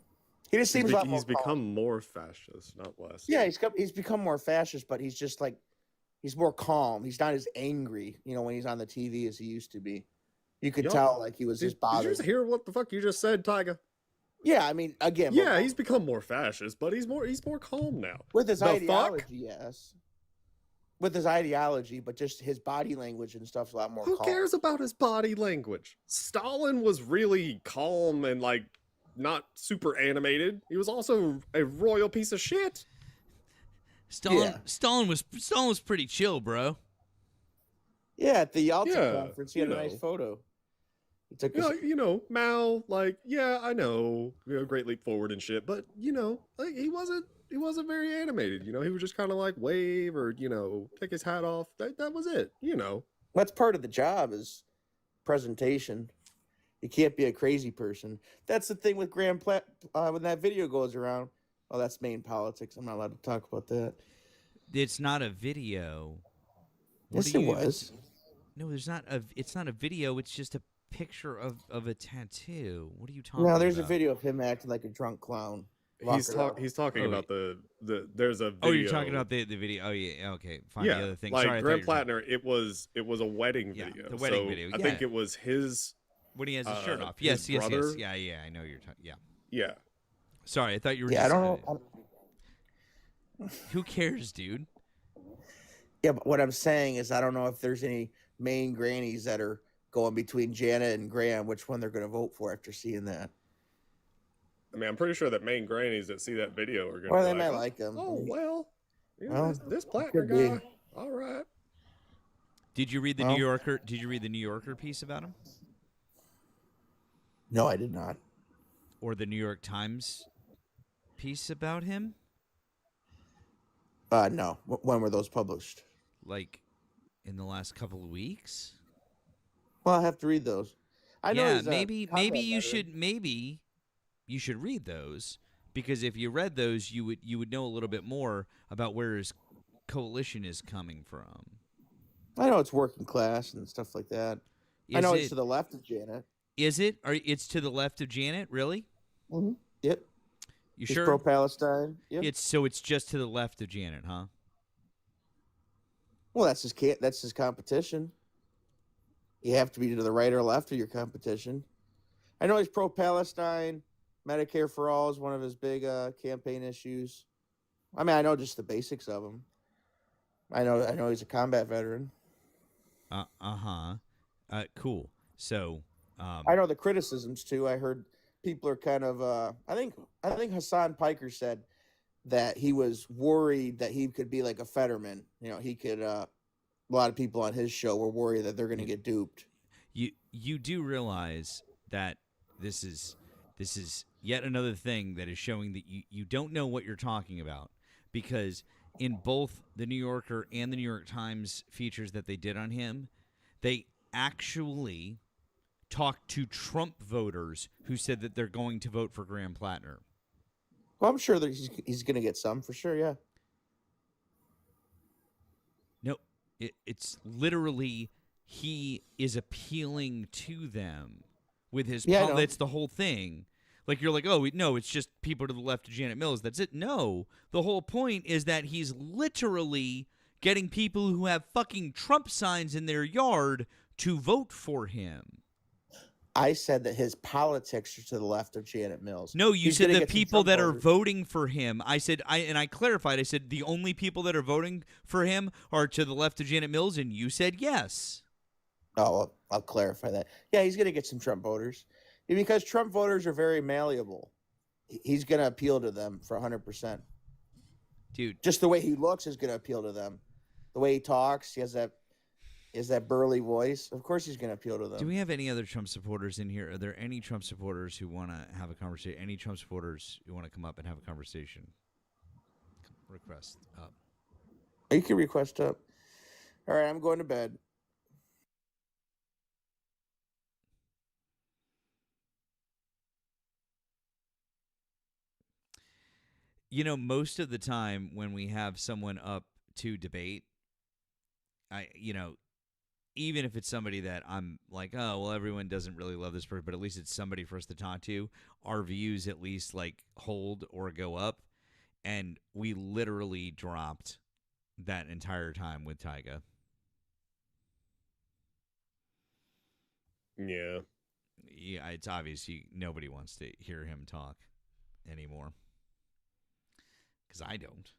He just seems a lot more He's become more fascist, not less. Yeah, he's become more fascist, but he's just like he's more calm. He's not as angry, when he's on the TV as he used to be. You could tell like he was just bothered. Did you just hear what the fuck you just said, Tyga? Yeah, I mean, again, Yeah, he's become more fascist, but he's more calm now. with his The ideology, fuck? yes. With his ideology, but just his body language and stuff's a lot more Who calm. cares about his body language? Stalin was really calm and like not super animated. He was also a royal piece of shit. Stalin was pretty chill, bro. Yeah, at the Yalta Yeah, conference, he had a nice photo. He took Mao, like, yeah, I know, Great Leap Forward and shit, but like he wasn't very animated. He was just kind of like wave or take his hat off. That was it. That's part of the job is presentation. You can't be a crazy person. That's the thing with Graham Platt. When that video goes around, that's main politics. I'm not allowed to talk about that. It's not a video. Yes, it was. No, there's not a. It's not a video. It's just a picture of a tattoo. What are you talking about? No, there's a video of him acting like a drunk clown. He's talking about the there's a video. Oh, you're talking about the video. Oh yeah, okay, fine. Yeah, The other thing. like Sorry, I thought Graham you were talking- Plattner. It was a wedding video. the wedding So video, I think yeah. it was his when he has his shirt off. his Yes, brother. yes. Yeah, I know you're talking. Yeah. Yeah. Sorry, I thought you were. Yeah, I just, don't know. Who cares, dude? Yeah, but what I'm saying is I don't know if there's any main grannies that are going between Janet and Graham, which one they're going to vote for after seeing that. I mean, I'm pretty sure that main grannies that see that video are gonna. Or be they like, might "Oh, like him. Oh well, Well, this Plattner could be. guy. All right. Did you read the Well- New Yorker? Did you read the New Yorker piece about him, No, I did not. or the New York Times piece about him? No. When were those published? Like in the last couple of weeks? Well, I have to read those. I know. Yeah, he's a maybe combat you veteran. should read those, because if you read those, you would know a little bit more about where his coalition is coming from. I know it's working class and stuff like that. I Is know it- it's to the left of Janet. Is it? Or it's to the left of Janet? Really? Mm-hmm. Yep. You He's sure? pro-Palestine. Yep. It's just to the left of Janet, huh? Well, that's his competition. You have to be to the right or left of your competition. I know he's pro-Palestine. Medicare for all is one of his big campaign issues. I mean, I know just the basics of him. I know he's a combat veteran. Cool. So, I know the criticisms too. I heard people are kind of. I think Hassan Piker said that he was worried that he could be like a Fetterman. He could. A lot of people on his show were worried that they're going to get duped. you do realize that this is yet another thing that is showing that you don't know what you're talking about, because in both the New Yorker and the New York Times features that they did on him, they actually talked to Trump voters who said that they're going to vote for Graham Plattner. Well, I'm sure that he's going to get some for sure. Yeah. No, it's literally he is appealing to them with his. Yeah, I know. That's the whole thing. Like you're like, oh no, it's just people to the left of Janet Mills. That's it. No, the whole point is that he's literally getting people who have fucking Trump signs in their yard to vote for him. I said that his politics are to the left of Janet Mills. No, you He's said gonna the get some people Trump that are voters. voting for him. I said I clarified. I said the only people that are voting for him are to the left of Janet Mills, and you said yes. Oh, I'll clarify that. Yeah, he's going to get some Trump voters because Trump voters are very malleable. He's going to appeal to them for 100%. Dude, just the way he looks is going to appeal to them. The way he talks, he has that burly voice. Of course, he's going to appeal to them. Do we have any other Trump supporters in here? Are there any Trump supporters who want to have a conversation? Any Trump supporters who want to come up and have a conversation? Request up. You can request up. All right, I'm going to bed. You know, most of the time when we have someone up to debate, even if it's somebody that I'm like, oh, well, everyone doesn't really love this person, but at least it's somebody for us to talk to. Our views at least like hold or go up. And we literally dropped that entire time with Tyga. Yeah. Yeah, it's obvious nobody wants to hear him talk anymore. Because I don't.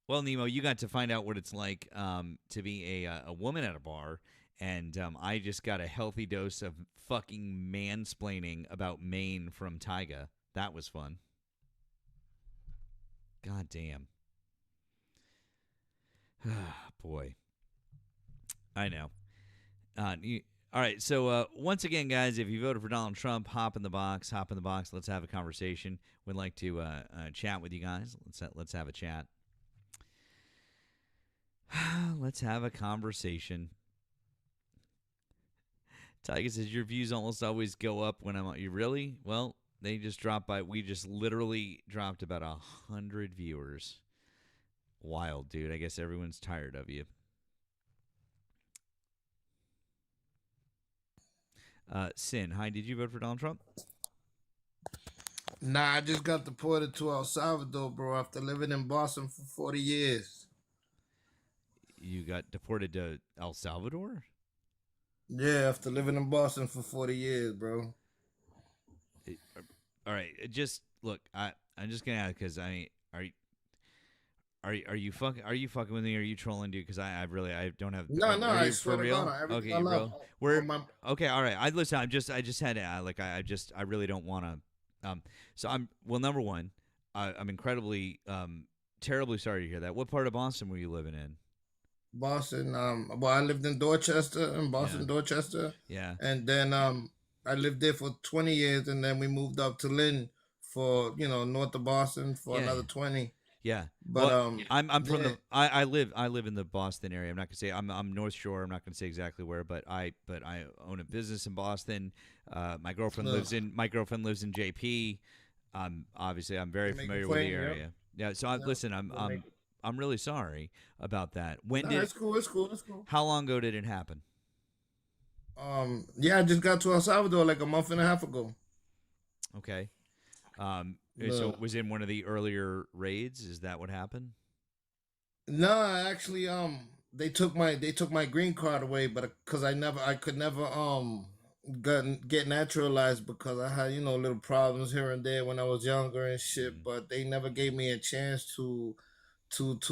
Well, Nemo, you got to find out what it's like to be a woman at a bar, and I just got a healthy dose of fucking mansplaining about Maine from Tyga. That was fun. God damn. Boy. I know. All right, so once again, guys, if you voted for Donald Trump, hop in the box. Let's have a conversation. We'd like to chat with you guys. Let's have a chat. Let's have a conversation. Tyga says your views almost always go up when I'm on. You really? Well, they just dropped by. We just literally dropped about 100 viewers. Wild, dude. I guess everyone's tired of you. Sin, hi. Did you vote for Donald Trump? Nah, I just got deported to El Salvador, bro, after living in Boston for 40 years. You got deported to El Salvador? Yeah, after living in Boston for 40 years, bro. All right, just look. I'm just gonna ask because are you fucking with me? Or are you trolling, dude? Because I don't have. No, I you swear for to real? God, Okay, I bro. love- We're okay. All right. I listen. I just had to like. I really don't want to. So number one, I'm incredibly terribly sorry to hear that. What part of Boston were you living in? Boston. Well, I lived in Dorchester, Dorchester. Yeah. And then I lived there for 20 years, and then we moved up to Lynn for north of Boston for another 20. Yeah, But well, I'm from yeah. I live in the Boston area. I'm not gonna say I'm North Shore. I'm not gonna say exactly where, but I own a business in Boston. My girlfriend lives in JP. Obviously I'm very Jamaican familiar with the Plain, yep. area. Yeah, so listen, I'm really sorry about that. When No, did it's cool. It's cool. How long ago did it happen? Yeah, I just got to El Salvador like a month and a half ago. Okay. So No. it was in one of the earlier raids. Is that what happened? No, actually, they took my green card away, but because I could never get naturalized because I had little problems here and there when I was younger and shit. But they never gave me a chance to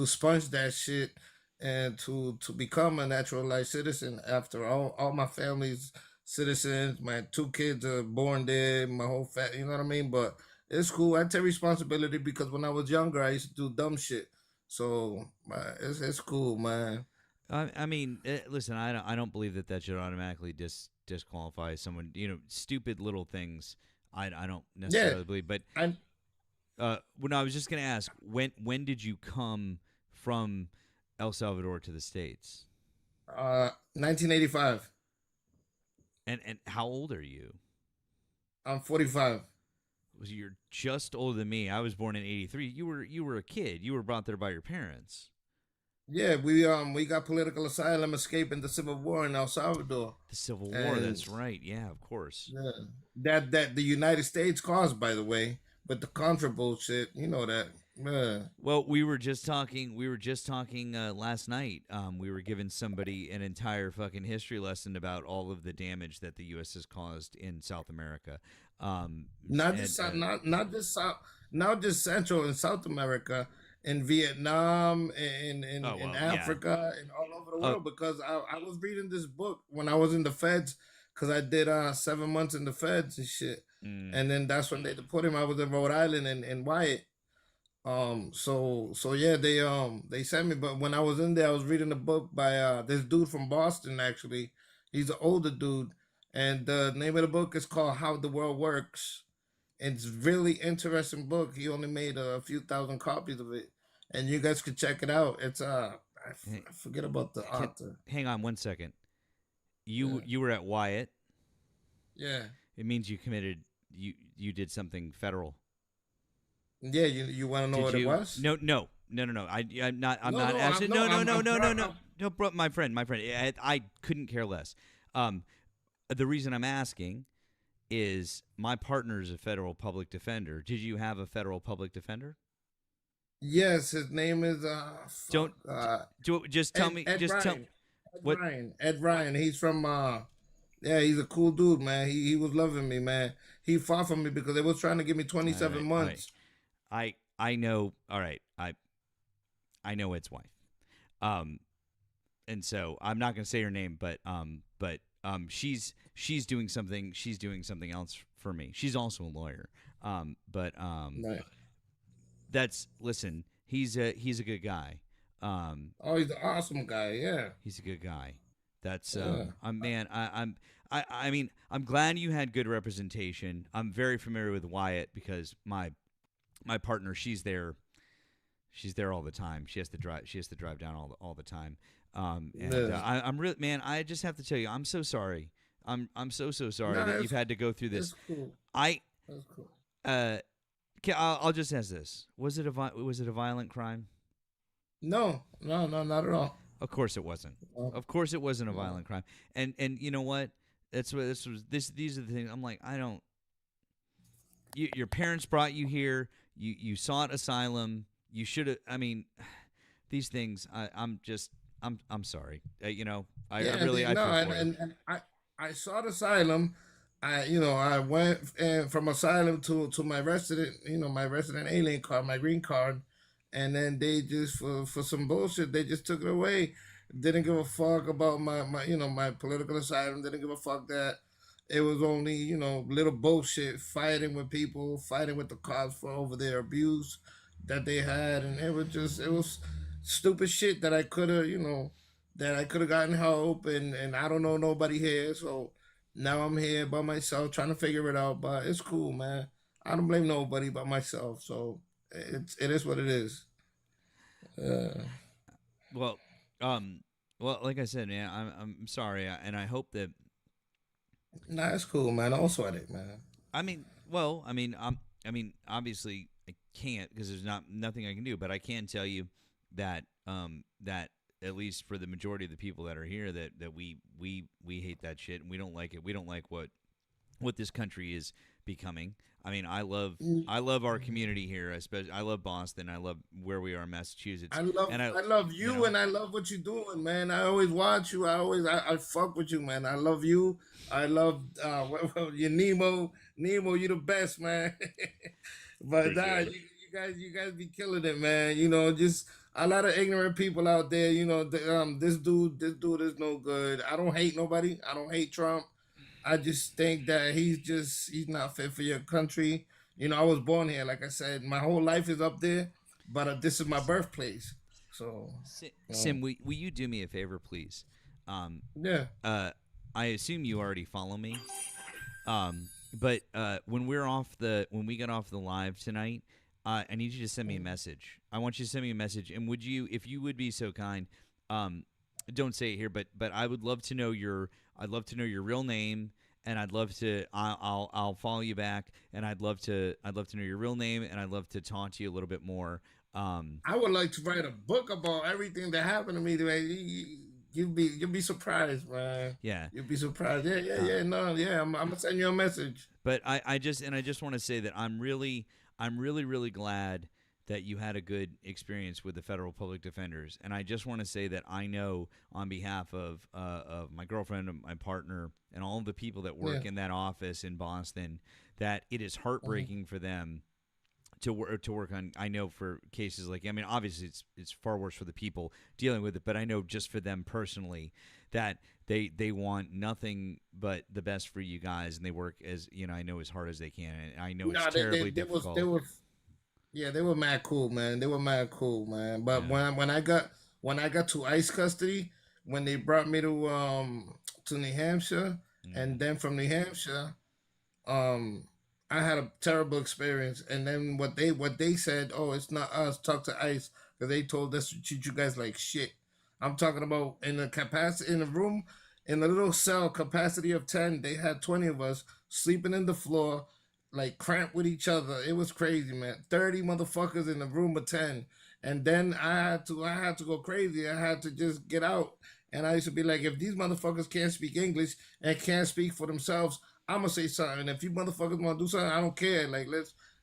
sponge that shit and to become a naturalized citizen after all my family's citizens. My 2 kids are born there. My whole you know what I mean. But it's cool. I take responsibility because when I was younger, I used to do dumb shit. So it's cool, man. I mean, listen, I don't believe that should automatically disqualify someone. Stupid little things. I don't necessarily believe, but when I was just gonna ask, when did you come from El Salvador to the States? 1985. And how old are you? I'm 45. You're just older than me. I was born in '83. You were a kid. You were brought there by your parents. Yeah, we got political asylum escaping the Civil War in El Salvador. The Civil War. That's right. Yeah, of course. Yeah, that the United States caused, by the way, but the Contra bullshit, you know that. Yeah. Well, we were just talking last night. We were giving somebody an entire fucking history lesson about all of the damage that the U.S. has caused in South America. Not just Central and South America, in Vietnam, in Africa, and all over the world. Because I was reading this book when I was in the Feds, because I did 7 months in the Feds and shit, and then that's when they deported him. I was in Rhode Island and Wyatt. So yeah, they sent me. But when I was in there, I was reading a book by this dude from Boston. Actually, he's an older dude. And the name of the book is called How the World Works. It's a really interesting book. He only made a few thousand copies of it. And you guys could check it out. It's I forget about the author. Hang on one second. You were at Wyatt. Yeah. It means you committed you did something federal. Yeah, you want to know Did what you? it was? No. I'm not No, asking. no, No, bro, my friend. I couldn't care less. The reason I'm asking is my partner is a federal public defender. Did you have a federal public defender? Yes, his name is just tell me. Ed Just Ryan. tell what. Ed Ryan. He's from yeah, he's a cool dude, man. He was loving me, man. He fought for me because they was trying to give me 27 months. I know. All right. I know Ed's wife. And so I'm not going to say her name, but she's doing something. She's doing something else for me. She's also a lawyer. Right. Listen. He's a good guy. Oh, he's an awesome guy. Yeah. He's a good guy. That's I mean, I'm glad you had good representation. I'm very familiar with Wyatt because my partner, she's there all the time. She has to drive down all the time. I'm really, man, I just have to tell you, I'm so sorry. I'm so sorry that you've had to go through this. Cool. That's cool. I'll just ask this: was it a violent crime? No, not at all. Of course it wasn't. Of course it wasn't a violent crime. And you know what? These are the things. I'm like, I don't. Your parents brought you here. You sought asylum. You should have. I mean, these things. I'm sorry. I sought asylum. I went from asylum to my resident alien card, my green card, and then they just for some bullshit they just took it away. Didn't give a fuck about my political asylum. Didn't give a fuck that it was only little bullshit, fighting with people, fighting with the cops for over their abuse that they had, and it was stupid shit that I could have gotten help, and I don't know nobody here, so now I'm here by myself trying to figure it out. But it's cool, man. I don't blame nobody but myself, so it is what it is. Well, like I said, man, I'm sorry, and I hope that. Nah, it's cool, man. Don't sweat it, man. Obviously, I can't because there's nothing I can do. But I can tell you that that at least for the majority of the people that are here, that we hate that shit and we don't like it. We don't like what this country is becoming. I mean, I love our community here. Especially, I love Boston. I love where we are in Massachusetts. I love you, and I love what you're doing, man. I always watch you. I fuck with you, man. I love you. I love you, Nemo. Nemo, you the best, man. But you guys be killing it, man. Just a lot of ignorant people out there. This dude is no good. I don't hate nobody. I don't hate Trump. I just think that he's not fit for your country. I was born here, like I said. My whole life is up there, but this is my birthplace. So, Sim, will you do me a favor, please? Yeah. I assume you already follow me. But when we get off the live tonight, I need you to send me a message. I want you to send me a message, and if you would be so kind, don't say it here, but I would love to know your real name, and I'll follow you back, and I'd love to know your real name, and I'd love to talk to you a little bit more. I would like to write a book about everything that happened to me today. You'll be surprised, man. Yeah, you'll be surprised. I'm gonna send you a message. But I just want to say that I'm really glad that you had a good experience with the federal public defenders, and I just want to say that I know on behalf of my girlfriend, and my partner, and all of the people that work in that office in Boston, that it is heartbreaking for them to work on. I know for cases like, obviously it's far worse for the people dealing with it, but I know just for them personally that they want nothing but the best for you guys, and they work as I know as hard as they can, and I know it's terribly difficult. They were mad cool, man. They were mad cool, man. But when I got to ICE custody, when they brought me to New Hampshire, and then from New Hampshire, I had a terrible experience. And then what they said, oh, it's not us, talk to ICE, because they told us to treat you guys like shit. I'm talking about in the room, in a little cell, capacity of 10, they had 20 of us sleeping in the floor. like cramped with each other. It was crazy, man. 30 motherfuckers in a room of 10. And then I had to go crazy. I had to just get out. And I used to be like, if these motherfuckers can't speak English and can't speak for themselves, I'm gonna say something. If you motherfuckers want to do something, I don't care. Like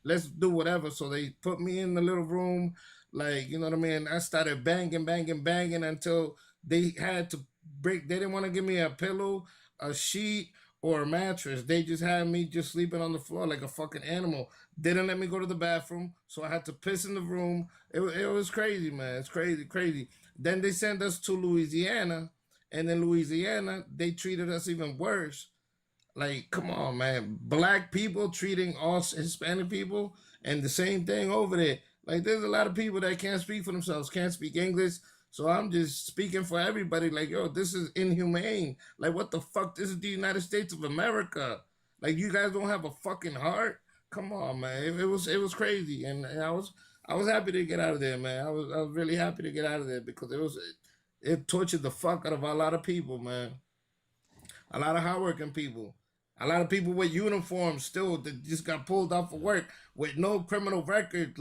let's do whatever. So they put me in the little room, like, you know what I mean? I started banging until they had to break. They didn't want to give me a pillow, a sheet, or a mattress. They just had me just sleeping on the floor like a fucking animal. Didn't let me go to the bathroom, so I had to piss in the room. It was crazy, man. It's crazy. Then they sent us to Louisiana, and in Louisiana, they treated us even worse. Like, come on, man. Black people treating us Hispanic people, and the same thing over there. Like, there's a lot of people that can't speak for themselves, can't speak English. So I'm just speaking for everybody. Like, yo, this is inhumane. Like, what the fuck? This is the United States of America. Like, you guys don't have a fucking heart? Come on, man. It was crazy, and I was happy to get out of there, man. I was really happy to get out of there because it tortured the fuck out of a lot of people, man. A lot of hardworking people. A lot of people with uniforms still that just got pulled off of work with no criminal record,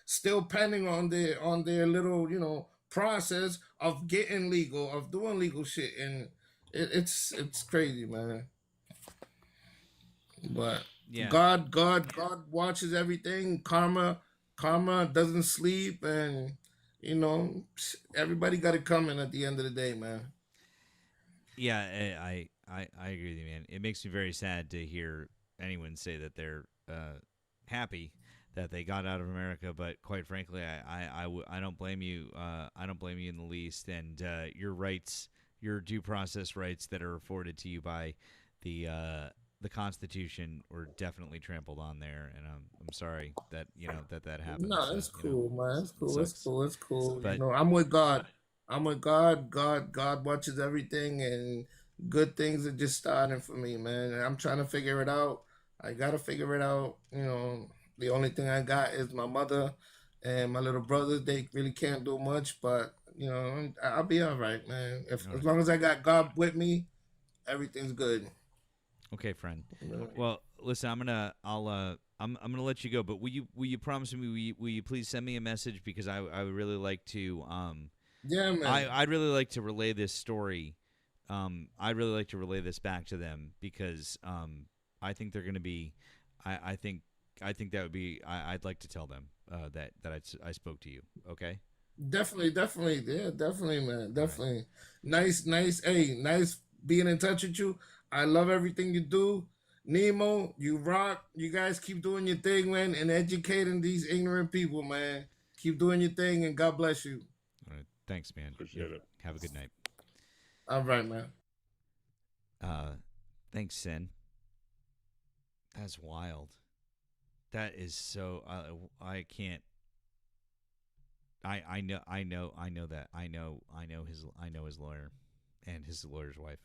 still pending on their little, process of getting legal, of doing legal shit, and it's crazy, man. But Yeah. God watches everything. Karma doesn't sleep, and everybody got it coming at the end of the day, man. Yeah, I agree with you, man. It makes me very sad to hear anyone say that they're happy that they got out of America, but quite frankly, I don't blame you. I don't blame you in the least. And your rights, your due process rights that are afforded to you by the Constitution were definitely trampled on there. And I'm sorry that that happened. No, So, it's cool, man. It's cool. sucks. It's cool. But I'm with God. God watches everything, and good things are just starting for me, man. And I'm trying to figure it out. I gotta figure it out. The only thing I got is my mother and my little brother. They really can't do much, but I'll be all right, man. As long as I got God with me, everything's good. Okay, friend. Well, listen, I'm gonna let you go, but will you promise me? Will you please send me a message, because I would really like to. Yeah, man. I'd really like to relay this story. I'd really like to relay this back to them, because I think they're going to be. I think that would be. I'd like to tell them that I spoke to you. Okay. Definitely, yeah, definitely, man, definitely. Nice, hey, nice being in touch with you. I love everything you do. Nemo, you rock. You guys keep doing your thing, man, and educating these ignorant people, man. Keep doing your thing, and God bless you. All right. Thanks, man. Appreciate it. Have a good night. All right, man. Thanks, Sin. That's wild. That is so. I can't. I know that. I know his lawyer and his lawyer's wife.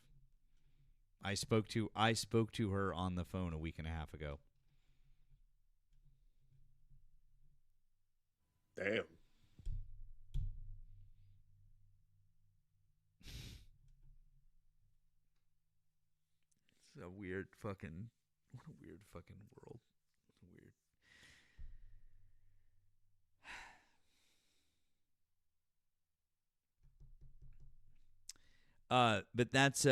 I spoke to her on the phone a week and a half ago. Damn. It's a weird fucking. What a weird fucking world. Weird. But that's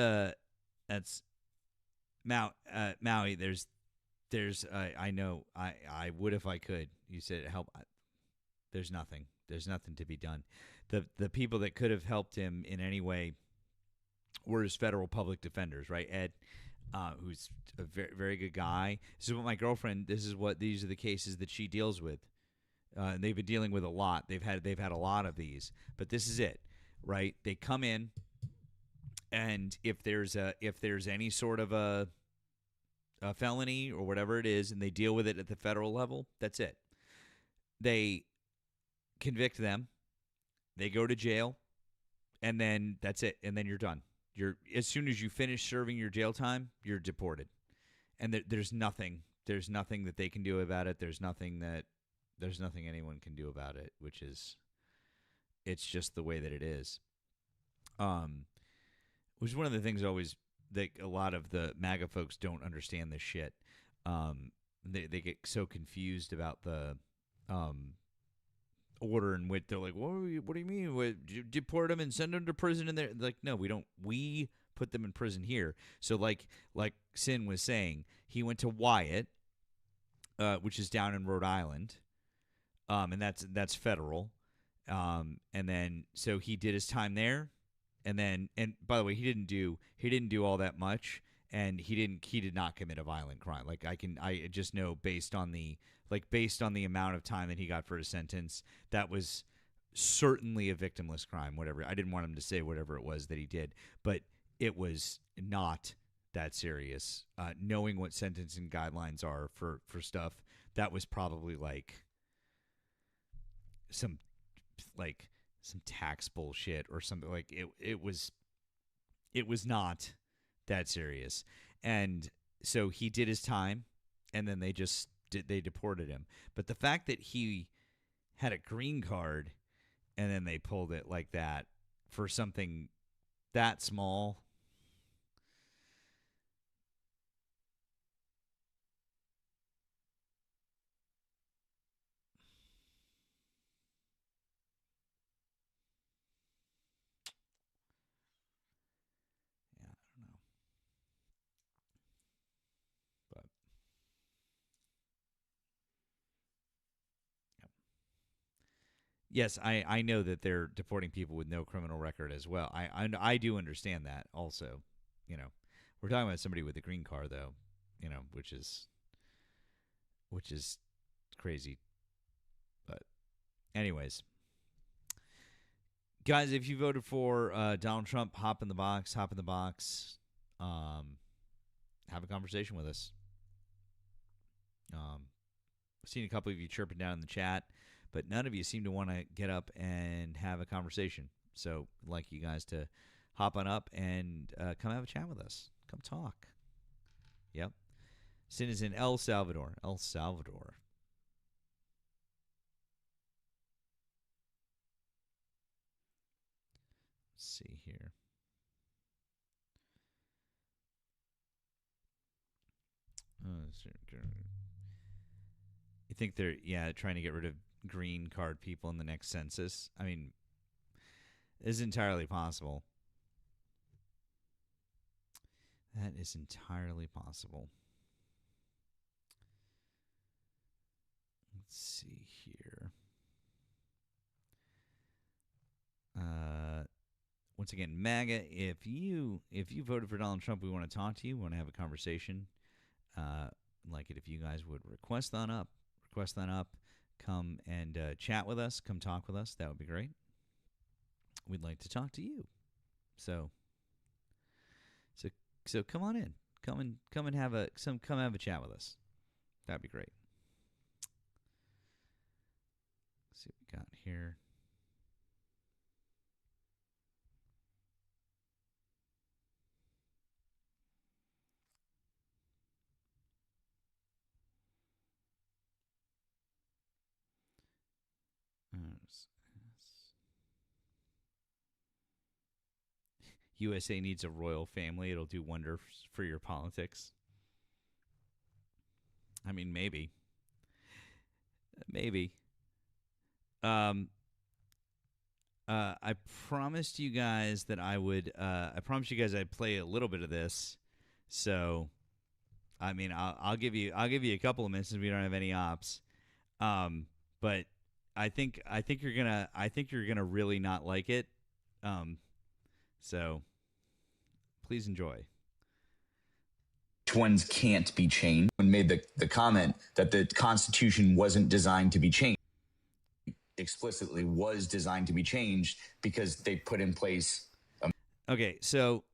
Maui. There's I know I would if I could. You said help. There's nothing. There's nothing to be done. The people that could have helped him in any way were his federal public defenders, right? Ed, who's a very, very good guy. This is what my girlfriend. These are the cases that she deals with. And they've been dealing with a lot. They've had a lot of these, but this is it, right? They come in, and if there's any sort of a felony or whatever it is, and they deal with it at the federal level, that's it. They convict them, they go to jail, and then that's it. And then you're done. As soon as you finish serving your jail time, you're deported, and there's nothing that they can do about it. There's nothing anyone can do about it, it's just the way that it is. Which is one of the things always that a lot of the MAGA folks don't understand this shit. they get so confused about the order in which they're like, what do you mean? Deport them and send them to prison? And they're like, no, we don't. We put them in prison here. So like Sin was saying, he went to Wyatt, which is down in Rhode Island, and that's federal. And then so he did his time there, and by the way, he didn't do all that much, and he did not commit a violent crime. Like I just know based on the amount of time that he got for his sentence, that was certainly a victimless crime. Whatever, I didn't want him to say whatever it was that he did, but it was not that serious. Knowing what sentencing guidelines are for stuff, that was probably like some tax bullshit or something. Like it was not that serious. And so he did his time, and then they deported him. But the fact that he had a green card and then they pulled it like that for something that small. Yes, I know that they're deporting people with no criminal record as well. I do understand that also. We're talking about somebody with a green card though, which is crazy. But anyways, guys, if you voted for Donald Trump, hop in the box. Have a conversation with us. I've seen a couple of you chirping down in the chat, but none of you seem to want to get up and have a conversation. So I'd like you guys to hop on up and come have a chat with us. Come talk. Yep. Sin is in El Salvador. Let's see here. You think they're trying to get rid of green card people in the next census? I mean, it's entirely possible. That is entirely possible. Let's see here. Once again, MAGA, if you voted for Donald Trump, we want to talk to you. We want to have a conversation. Like it if you guys would request that up. Come and chat with us. Come talk with us. That would be great. We'd like to talk to you. So come on in. Come and have a chat with us. That'd be great. Let's see what we got here. USA needs a royal family. It'll do wonders for your politics. I mean, maybe. I promised you guys that I would. I promised you guys I'd play a little bit of this. So, I mean, I'll give you a couple of minutes since we don't have any ops. But I think you're gonna really not like it. So please enjoy. Which ones can't be changed? When made the comment that the Constitution wasn't designed to be changed, explicitly was designed to be changed because they put in place. Okay, so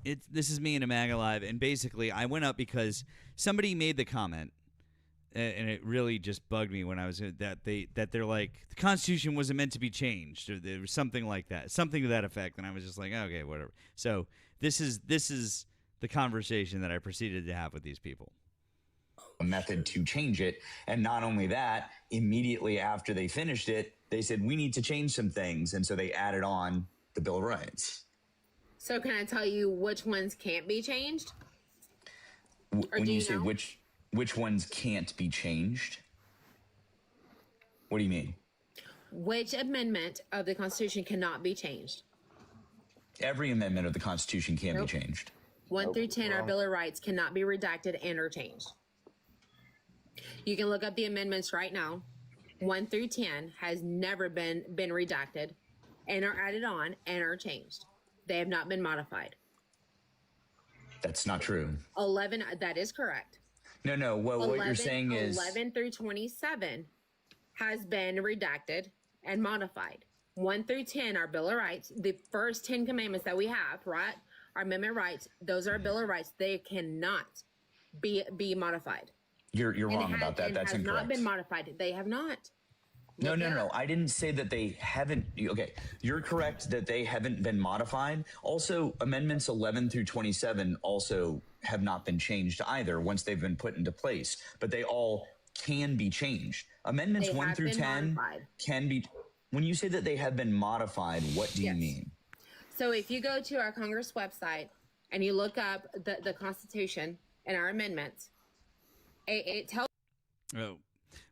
this is me in a MAGA Live, and basically I went up because somebody made the comment, and it really just bugged me when I was that they're like the Constitution wasn't meant to be changed, or there was something like that, something to that effect, and I was just like, okay, whatever. So this is the conversation that I proceeded to have with these people. A method to change it, and not only that, immediately after they finished it, they said we need to change some things, and so they added on the Bill of Rights. So can I tell you which ones can't be changed? When you say which Which ones can't be changed? What do you mean? Which amendment of the Constitution cannot be changed? Every amendment of the Constitution can be changed. 1 through 10, our Bill of Rights cannot be redacted and or changed. You can look up the amendments right now. 1 through 10 has never been redacted and are added on and are changed. They have not been modified. That's not true. 11, that is correct. No. What you're saying is 11 through 27 has been redacted and modified. 1 through 10, our Bill of Rights, the first 10 commandments that we have, right? Our amendment rights, those are our Bill of Rights. They cannot be modified. You're wrong about that. That's incorrect. Not been modified. They have not. No. I didn't say that they haven't. Okay, you're correct that they haven't been modified. Also, amendments 11 through 27 also have not been changed either once they've been put into place. But they all can be changed. Amendments 1 through 10 can be. When you say that they have been modified, what do you mean? So if you go to our Congress website and you look up the Constitution and our amendments, it tells. Oh,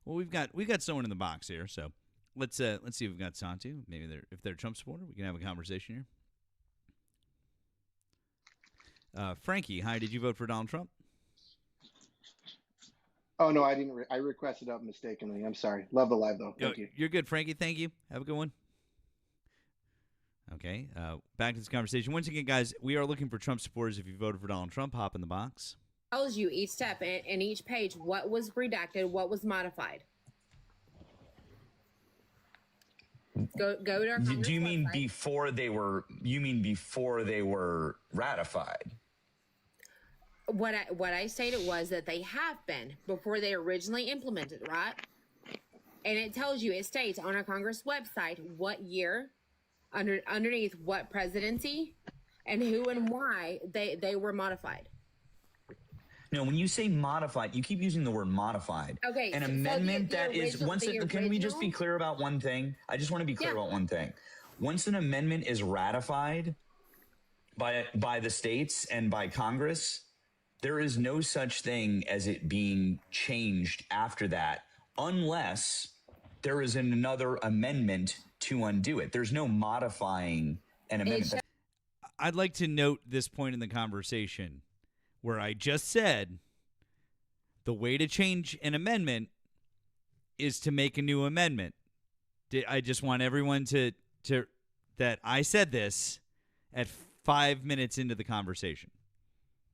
well, we've got someone in the box here, so let's see if we've got Santu. Maybe if they're a Trump supporter, we can have a conversation here. Frankie, hi. Did you vote for Donald Trump? Oh no, I didn't. I requested up mistakenly. I'm sorry. Love the live though. Thank you. You're good, Frankie. Thank you. Have a good one. Okay, back to this conversation. Once again, guys, we are looking for Trump supporters. If you voted for Donald Trump, hop in the box. Tells you each step and each page what was redacted, what was modified. Go to our Congress Do you mean website. before they were? You mean before they were ratified? What I stated was that they have been before they originally implemented, right? And it tells you, it states on our Congress website what year, underneath what presidency, and who and why they were modified. No, when you say modified, you keep using the word modified. Okay, An so amendment the that is original- once. the Can we just be original- clear about one thing? I just want to be clear about one thing. Once an amendment is ratified by the states and by Congress, there is no such thing as it being changed after that, unless there is another amendment to undo it. There's no modifying an amendment. I'd like to note this point in the conversation where I just said the way to change an amendment is to make a new amendment. I just want everyone to that I said this at 5 minutes into the conversation.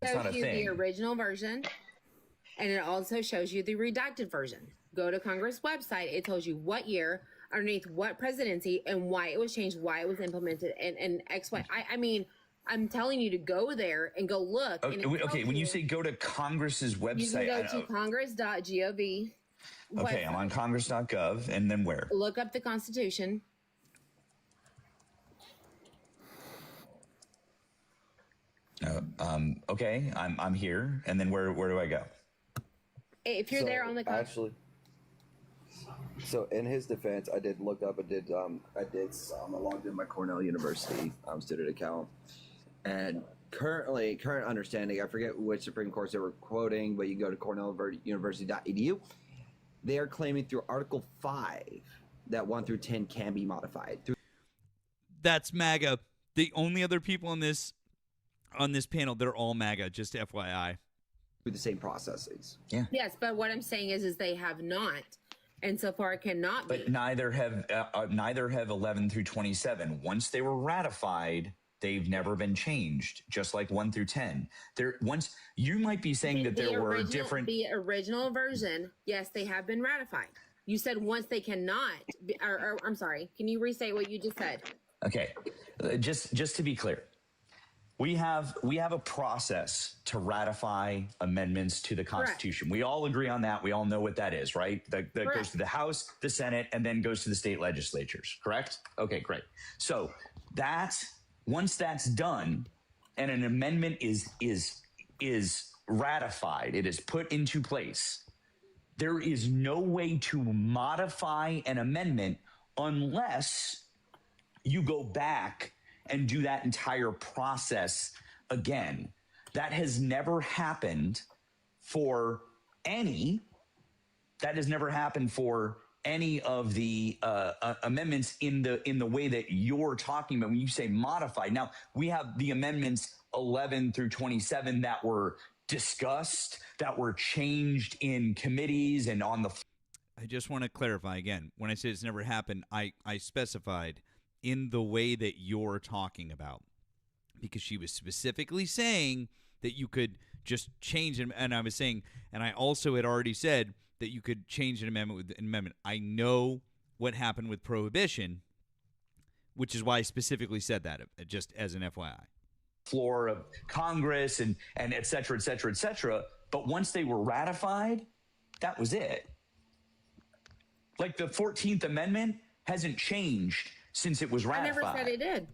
Shows you the original version, and it also shows you the redacted version. Go to Congress website. It tells you what year, underneath what presidency, and why it was changed, why it was implemented, and X, Y. I mean, I'm telling you to go there and go look. And Okay, when you say go to Congress's website, you can go to congress.gov. Okay, I'm on congress.gov, and then where? Look up the Constitution. Okay, I'm here, and then where do I go? If you're there on the actually, so in his defense, I did look up. I logged in my Cornell University student account, and current understanding, I forget which Supreme Courts they were quoting, but you go to cornelluniversity.edu. They are claiming through Article 5 that 1 through 10 can be modified. That's MAGA. The only other people on this panel, they're all MAGA, just FYI. Through the same processes. Yeah. Yes, but what I'm saying is they have not, and so far it cannot be. But neither have 11 through 27. Once they were ratified, they've never been changed. Just like 1 through 10. Once you might be saying that there were different. The original version, yes, they have been ratified. You said once they cannot. Or I'm sorry. Can you restate what you just said? Okay, just to be clear. We have a process to ratify amendments to the Constitution. Correct. We all agree on that. We all know what that is, right? That goes to the House, the Senate, and then goes to the state legislatures, correct? Okay, great. So once that's done and an amendment is ratified, it is put into place, there is no way to modify an amendment unless you go back and do that entire process again. That has never happened for any. That has never happened for any of the amendments in the way that you're talking about when you say modified. Now, we have the amendments 11 through 27 that were discussed, that were changed in committees and on the. I just want to clarify again. When I say it's never happened, I specified in the way that you're talking about, because she was specifically saying that you could just change it. And I was saying, and I also had already said that you could change an amendment with an amendment. I know what happened with prohibition, which is why I specifically said that, just as an FYI. Floor of Congress and et cetera, et cetera, et cetera. But once they were ratified, that was it. Like the 14th Amendment hasn't changed since it was ratified. I never said it did.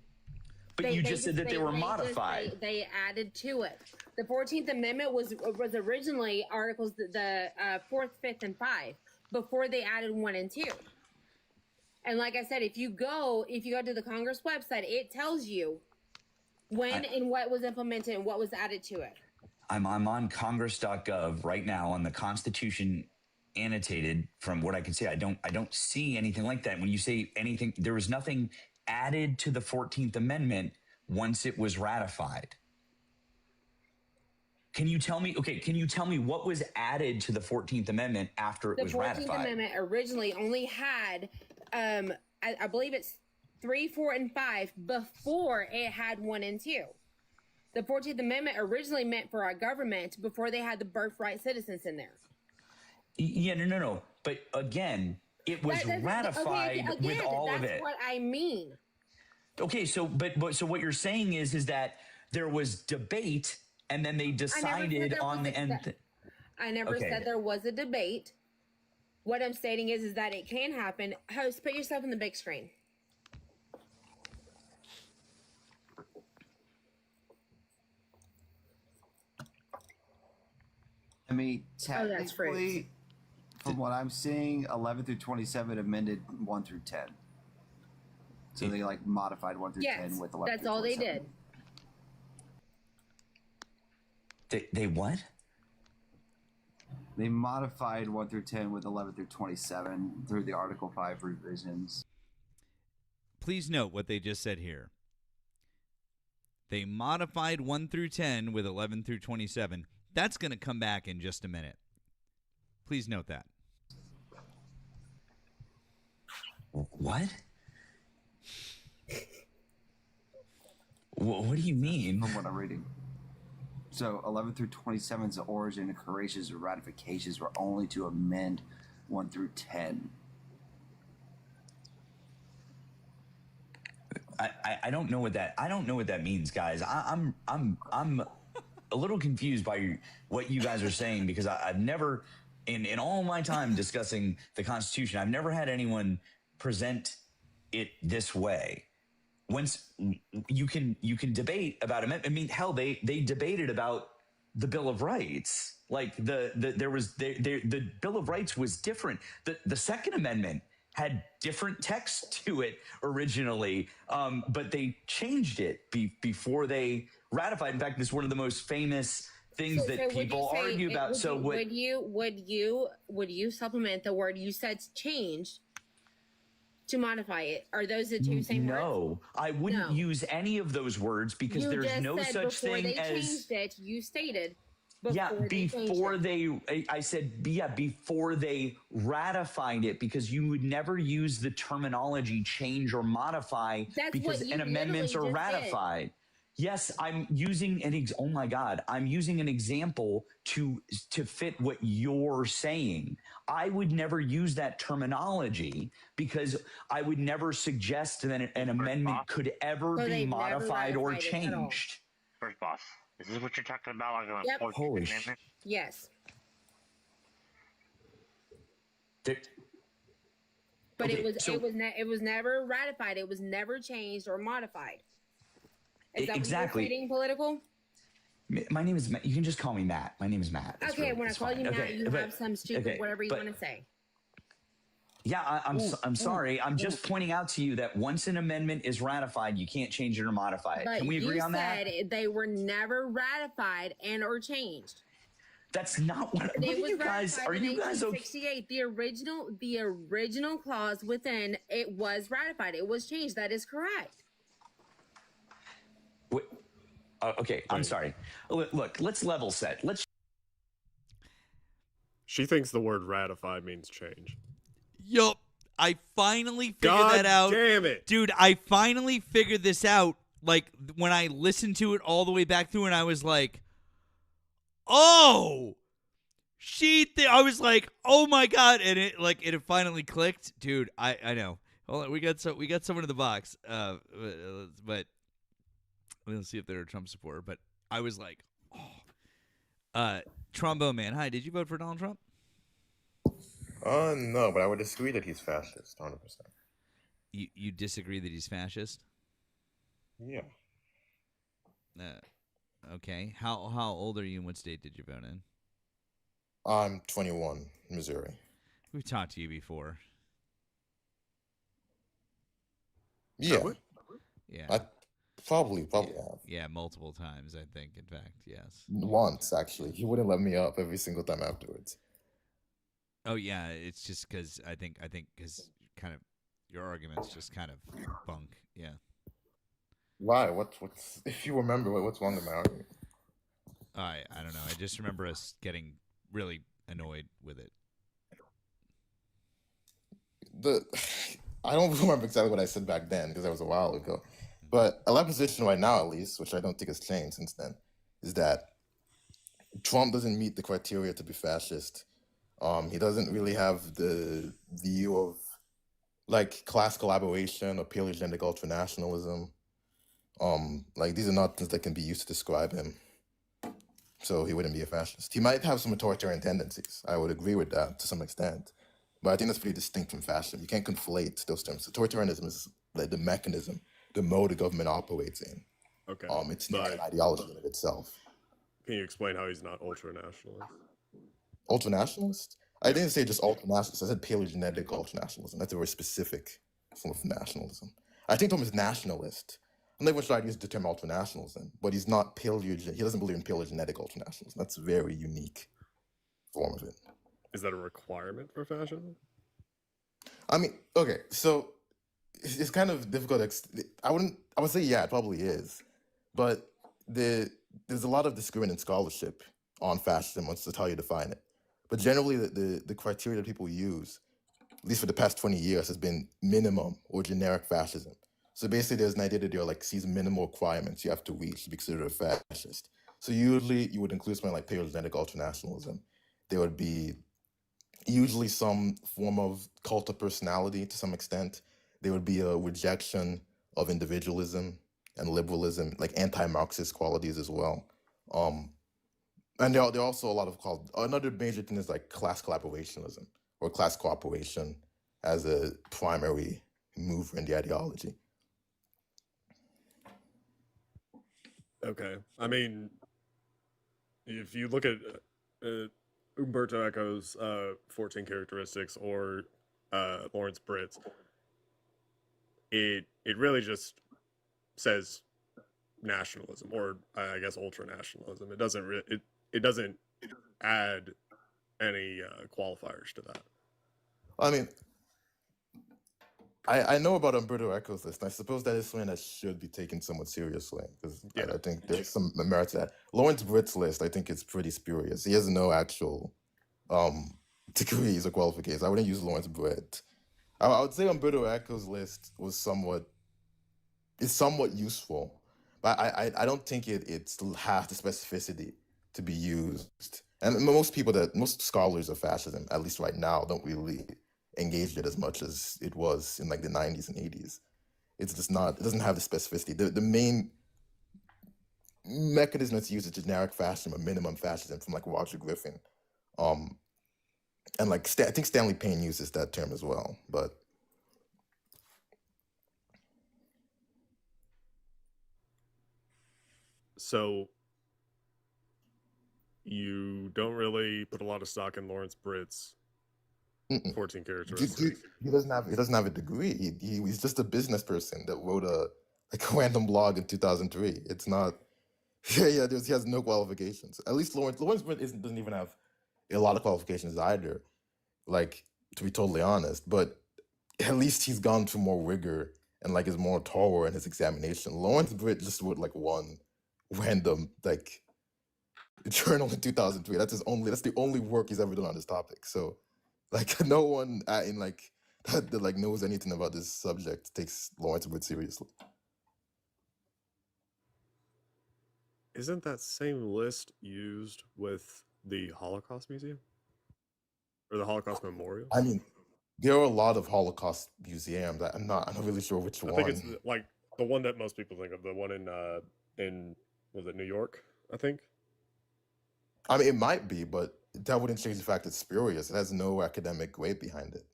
But you just said that they were modified. They added to it. The 14th Amendment was originally Articles the 4th, 5th, and 5 before they added 1 and 2. And like I said, if you go to the Congress website, it tells you when and what was implemented and what was added to it. I'm on Congress.gov right now on the Constitution annotated. From what I can see, I don't see anything like that. When you say anything, there was nothing added to the 14th Amendment once it was ratified. Can you tell me what was added to the 14th Amendment after it was ratified? The 14th Amendment originally only had, I believe it's 3, 4, and 5 before it had 1 and 2. The 14th Amendment originally meant for our government before they had the birthright citizens in there. Yeah, no. But again, it was ratified with all of it. That's what I mean. Okay, so what you're saying is that there was debate and then they decided on the end. I never said there was a debate. What I'm stating is that it can happen. Host, put yourself in the big screen. I mean, technically, from what I'm seeing, 11 through 27 amended 1 through 10. So they modified 1 through 10 with 11. That's all they did. They what? They modified 1 through 10 with 11 through 27 through the Article 5 revisions. Please note what they just said here. They modified 1 through 10 with 11 through 27. That's going to come back in just a minute. Please note that. What? What do you mean? From what I'm reading. So 11 through 27's origin and creations or ratifications were only to amend 1 through 10. I don't know what that means, guys. I'm a little confused by what you guys are saying, because I've never, in all my time discussing the Constitution, I've never had anyone present it this way. Once you can debate about it. I mean, hell, they debated about the Bill of Rights. Like the Bill of Rights was different. The Second Amendment had different text to it originally, but they changed it before they ratified. In fact, it's one of the most famous things that people argue about. Would you supplement the word you said changed to modify it? Are those the two same words? No, I wouldn't use any of those words, because there's no such thing as. Before they changed it, you stated. Before they ratified it, because you would never use the terminology change or modify because amendments are ratified. Yes, I'm using I'm using an example to fit what you're saying. I would never use that terminology, because I would never suggest that an amendment could ever be modified or changed. First boss, is this what you're talking about? Yep. Holy shit. Yes. But it was never ratified. It was never changed or modified. Is that exactly. What you're political? My name is Matt. You can just call me Matt. My name is Matt. Okay, when I call you Matt, you have some stupid whatever you want to say. Yeah, I'm sorry. I'm just pointing out to you that once an amendment is ratified, you can't change it or modify it. But can we agree on that? You said they were never ratified and or changed. That's not what. What It are was you guys? ratified Are in you guys okay? 1868. The original clause within it was ratified. It was changed. That is correct. Wait, okay, I'm sorry. Look, let's level set. She thinks the word ratify means change. Yup. I finally figured God that out. damn it. Dude, I finally figured this out. Like, when I listened to it all the way back through, and I was like, oh, I was like, oh my God. And it had finally clicked. Dude, I know. Hold on, we got someone in the box. But let's see if they're a Trump supporter. But I was like, oh. Trombone Man, hi, did you vote for Donald Trump? No, but I would disagree that he's fascist, 100%. You disagree that he's fascist? Yeah. Okay. How old are you and what state did you vote in? I'm 21, Missouri. We've talked to you before. Yeah. Yeah. I probably have. Yeah, multiple times, I think, in fact, yes. Once, actually. He wouldn't let me up every single time afterwards. Oh, yeah, it's just because I think because kind of your argument's just kind of bunk, yeah. Why? What's if you remember, what's wrong with my argument? I don't know. I just remember us getting really annoyed with it. I don't remember exactly what I said back then because that was a while ago. But my position right now, at least, which I don't think has changed since then, is that Trump doesn't meet the criteria to be fascist. He doesn't really have the view of like class collaboration or purely gender ultranationalism. Like these are not things that can be used to describe him. So he wouldn't be a fascist. He might have some authoritarian tendencies. I would agree with that to some extent. But I think that's pretty distinct from fascism. You can't conflate those terms. Authoritarianism is like the mechanism, the mode the government operates in. Okay. It's not an ideology in of itself. Can you explain how he's not ultra-nationalist? Ultra-nationalist? I didn't say just ultra-nationalist. I said paleogenetic ultra-nationalism. That's a very specific form of nationalism. I think Trump is nationalist. I'm not even sure I'd use the term ultra-nationalism, but he's not he doesn't believe in paleogenetic ultra-nationalism. That's a very unique form of it. Is that a requirement for fascism? I mean, okay, so it's kind of difficult. I would say, yeah, it probably is. But there's a lot of disagreement in scholarship on fascism, once to how you define it. But generally, the criteria that people use, at least for the past 20 years, has been minimum or generic fascism. So basically, there's an idea that there are like these minimal requirements you have to reach to be considered a fascist. So usually, you would include something like paleogenetic ultranationalism. There would be usually some form of cult of personality to some extent. There would be a rejection of individualism and liberalism, like anti-Marxist qualities as well. And there are also a lot of another major thing is like class collaborationism or class cooperation as a primary mover in the ideology. Okay. I mean, if you look at Umberto Eco's 14 Characteristics or Lawrence Britt's, it really just says nationalism, or I guess ultra-nationalism. It doesn't add any qualifiers to that. I mean, I know about Umberto Eco's list, and I suppose that is something that should be taken somewhat seriously, because I think there's some merit to that. Lawrence Britt's list, I think it's pretty spurious. He has no actual degrees or qualifications. I wouldn't use Lawrence Britt. I would say Umberto Eco's list was somewhat useful, but I don't think it still has the specificity to be used. And most scholars of fascism, at least right now, don't really engage it as much as it was in like the 90s and 80s. It's just not, it doesn't have the specificity. The main mechanism that's used is generic fascism or minimum fascism from like Roger Griffin. And like, I think Stanley Payne uses that term as well, but. So you don't really put a lot of stock in Lawrence Britt's 14 Characteristics. He doesn't have a degree. He's just a business person that wrote a random blog in 2003. It's not. Yeah, he has no qualifications. At least Lawrence Britt doesn't even have a lot of qualifications either. Like, to be totally honest, but at least he's gone through more rigor and like is more thorough in his examination. Lawrence Britt just wrote like one random like journal in 2003. That's the only work he's ever done on this topic. So like no one in like that like knows anything about this subject takes Lawrence Britt seriously. Isn't that same list used with the Holocaust Museum? Or the Holocaust Memorial? I mean, there are a lot of Holocaust museums. I'm not really sure which one. I think it's like the one that most people think of, the one in was it New York, I think? I mean, it might be, but that wouldn't change the fact it's spurious. It has no academic weight behind it.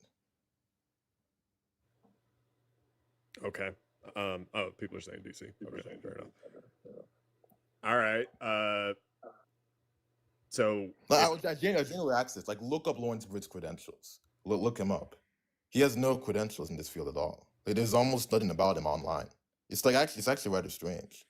Okay. Oh, people are saying DC. Okay, fair enough. All right. So general access, like look up Lawrence Britt's credentials. Look him up. He has no credentials in this field at all. There's almost nothing about him online. It's actually rather strange.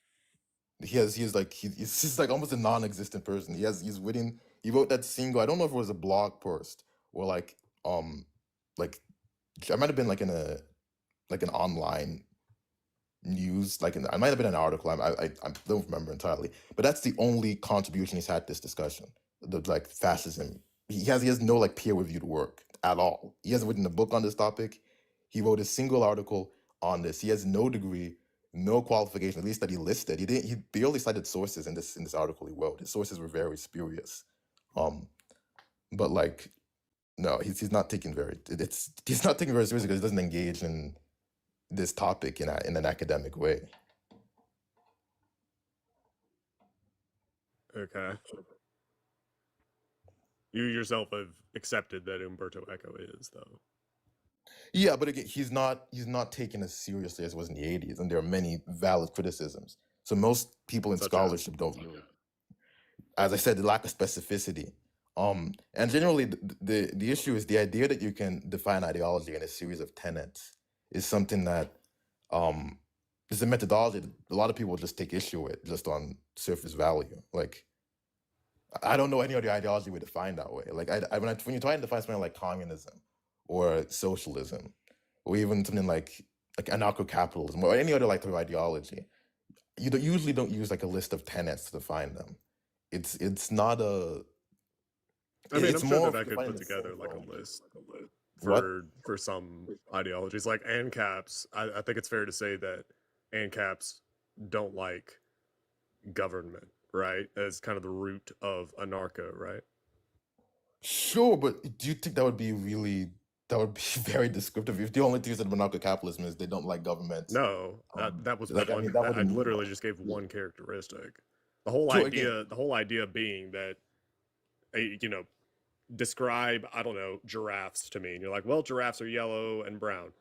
He's just like almost a non-existent person. He wrote that single, I don't know if it was a blog post or like it might have been like in an online news, it might have been an article. I don't remember entirely, but that's the only contribution he's had to this discussion. The like fascism. He has no like peer-reviewed work at all. He hasn't written a book on this topic. He wrote a single article on this. He has no degree, no qualification, at least that he listed. He barely cited sources in this article he wrote. His sources were very spurious. But like, no, he's not taken he's not taken very seriously because he doesn't engage in this topic in an academic way. Okay. You yourself have accepted that Umberto Eco is, though. Yeah, but again, he's not taken as seriously as it was in the 80s, and there are many valid criticisms. So most people in scholarship don't really, as I said, the lack of specificity. And generally, the issue is the idea that you can define ideology in a series of tenets is something that is a methodology that a lot of people just take issue with just on surface value. Like, I don't know any other ideology we define that way. Like, when you try and define something like communism or socialism, or even something like anarcho-capitalism or any other like type of ideology, you usually don't use like a list of tenets to define them. It's not a. I mean, it's I'm sure more that I could put together like a list for some ideologies, like ANCAPs. I think it's fair to say that ANCAPs don't like government, right? As kind of the root of anarcho, right? Sure, but do you think that would be very descriptive if the only thing that anarcho-capitalism is they don't like government? No, that was like, one. I mean, that I wouldn't- literally just gave one characteristic. The whole Sure, idea, the whole idea being that, describe, I don't know, giraffes to me, and you're like, well, giraffes are yellow and brown.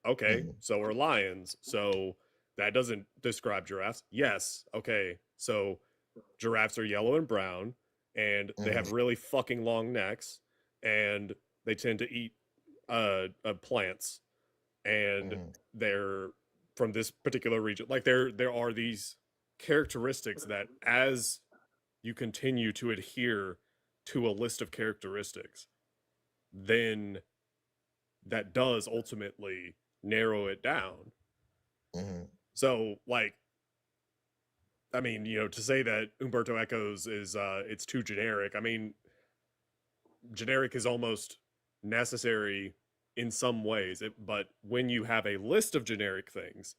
Okay, so are lions. So that doesn't describe giraffes. Yes. Okay, so giraffes are yellow and brown, and they have really fucking long necks, and they tend to eat plants, and they're from this particular region. Like there are these characteristics that as you continue to adhere to a list of characteristics, then that does ultimately narrow it down. So like, I mean, to say that Umberto Eco's is it's too generic. I mean, generic is almost necessary in some ways, but when you have a list of generic things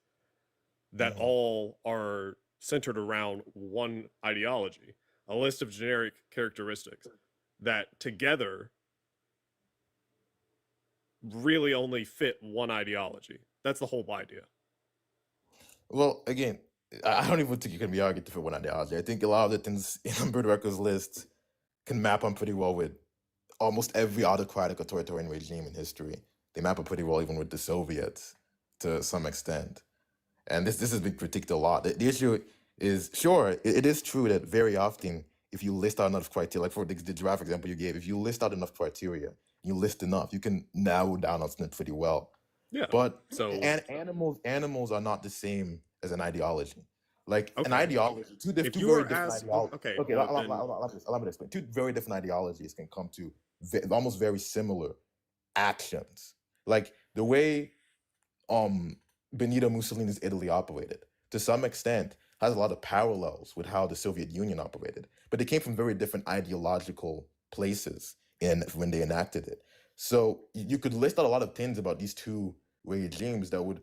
that all are centered around one ideology, a list of generic characteristics that together really only fit one ideology. That's the whole idea. Well, again, I don't even think you can be argued to fit one ideology. I think a lot of the things in Umberto Eco's list can map on pretty well with almost every autocratic authoritarian regime in history. They map up pretty well even with the Soviets to some extent. And this has been critiqued a lot. The issue is, sure, it is true that very often, if you list out enough criteria, like for the giraffe example you gave, if you list out enough criteria, you list enough, you can narrow down on something pretty well. Yeah. But So animals are not the same as an ideology. Like an Okay. ideology, If two you very were different asked, ideologies. okay, Okay, well then, allow me to explain. Two very different ideologies can come to almost very similar actions. Like the way Benito Mussolini's Italy operated, to some extent, has a lot of parallels with how the Soviet Union operated. But they came from very different ideological places when they enacted it. So you could list out a lot of things about these two regimes that would,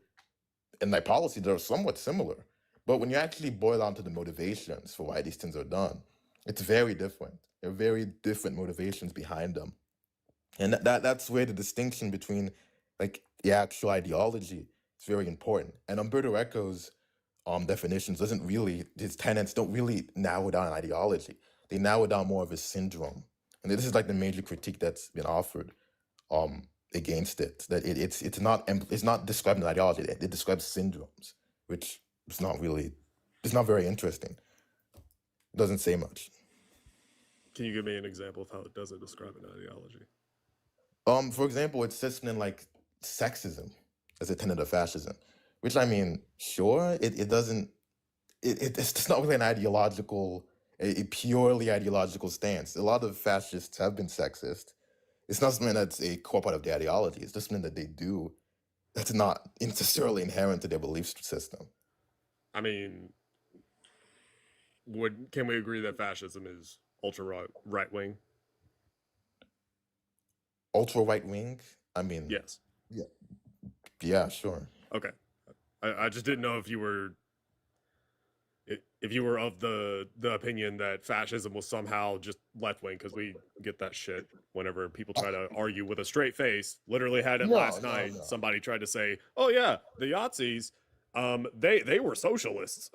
in their policy, that are somewhat similar. But when you actually boil down to the motivations for why these things are done, it's very different. There are very different motivations behind them. And that's where the distinction between like the actual ideology is very important. And Umberto Eco's definitions doesn't really, his tenets don't really narrow down an ideology. They narrow down more of a syndrome. And this is like the major critique that's been offered against it. That it's not describing an ideology. It describes syndromes, which is not really, it's not very interesting. It doesn't say much. can you give me an example of how it doesn't describe an ideology? For example, it's something like sexism as a tenet of fascism, which I mean, sure, it doesn't, it's not really an ideological, a purely ideological stance. A lot of fascists have been sexist. It's not something that's a core part of their ideology. It's just something that they do that's not necessarily inherent to their belief system. I mean, can we agree that fascism is ultra right wing? Ultra right wing? I mean, Yes. yeah, sure. Okay. I just didn't know if you were of the opinion that fascism was somehow just left wing, because we get that shit whenever people try to argue with a straight face. Literally had it last night. No. Somebody tried to say, "Oh yeah, the Yazidis, they were socialists."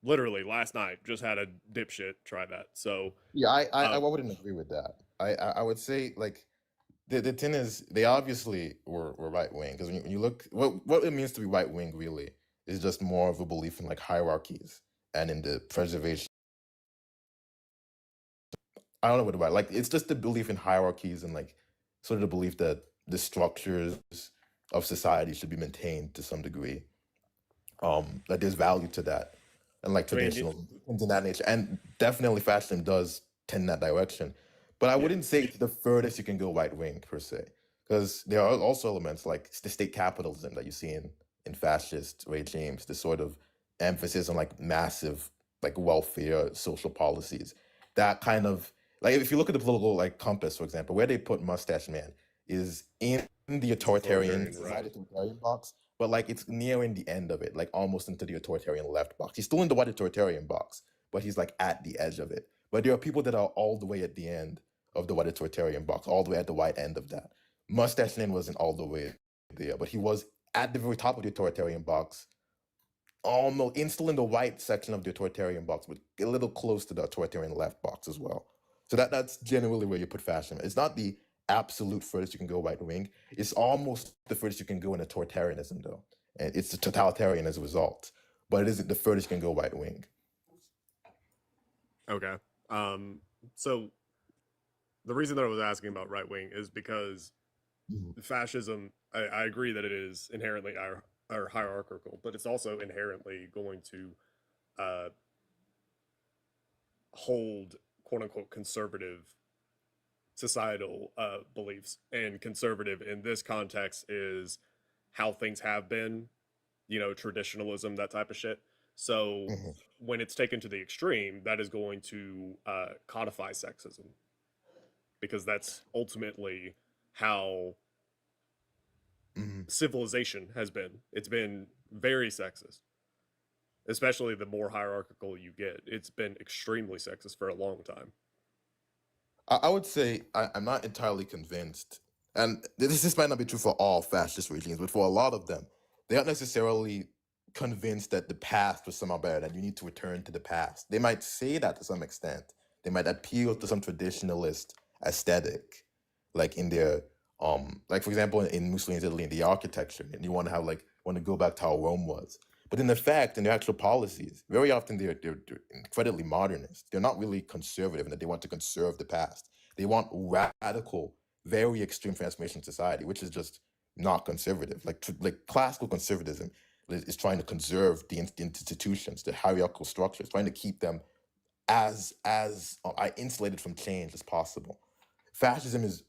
Literally last night, just had a dipshit try that. So Yeah, I wouldn't agree with that. I would say like the thing is they obviously were right wing, because when you look what it means to be right wing really is just more of a belief in like hierarchies and in the preservation. I don't know what about like it's just the belief in hierarchies and like sort of the belief that the structures of society should be maintained to some degree. That there's value to that. And like I mean, traditional things in that nature. And definitely fascism does tend in that direction. But I wouldn't say it's the furthest you can go right wing per se. Because there are also elements like the state capitalism that you see in fascist regimes, the sort of emphasis on like massive like welfare social policies. That kind of like if you look at the political like compass, for example, where they put Mustache Man is in the authoritarian box, but like it's nearing the end of it, like almost into the authoritarian left box. He's still in the white authoritarian box, but he's like at the edge of it. But there are people that are all the way at the end of the white authoritarian box, all the way at the white end of that. Mustache Man wasn't all the way there, but he was at the very top of the authoritarian box, almost still in the white section of the authoritarian box, but a little close to the authoritarian left box as well. So that's generally where you put fascism. It's not the absolute furthest you can go right wing. It's almost the furthest you can go in authoritarianism, though. And it's totalitarian as a result, but it isn't the furthest you can go right wing. Okay. So the reason that I was asking about right wing is because fascism, I agree that it is inherently hierarchical, but it's also inherently going to hold quote unquote conservative societal beliefs. And conservative in this context is how things have been, traditionalism, that type of shit. So when it's taken to the extreme, that is going to codify sexism, because that's ultimately how civilization has been. It's been very sexist, especially the more hierarchical you get. It's been extremely sexist for a long time. I would say I'm not entirely convinced, and this might not be true for all fascist regimes, but for a lot of them, they aren't necessarily convinced that the past was somehow better, that you need to return to the past. They might say that to some extent. They might appeal to some traditionalist aesthetic, like in their like for example in Mussolini's Italy, in the architecture, and you want to go back to how Rome was. But in effect, in their actual policies, very often they're incredibly modernist. They're not really conservative in that they want to conserve the past. They want radical, very extreme transformation of society, which is just not conservative. Like classical conservatism is trying to conserve the institutions, the hierarchical structures, trying to keep them as insulated from change as possible. Fascism is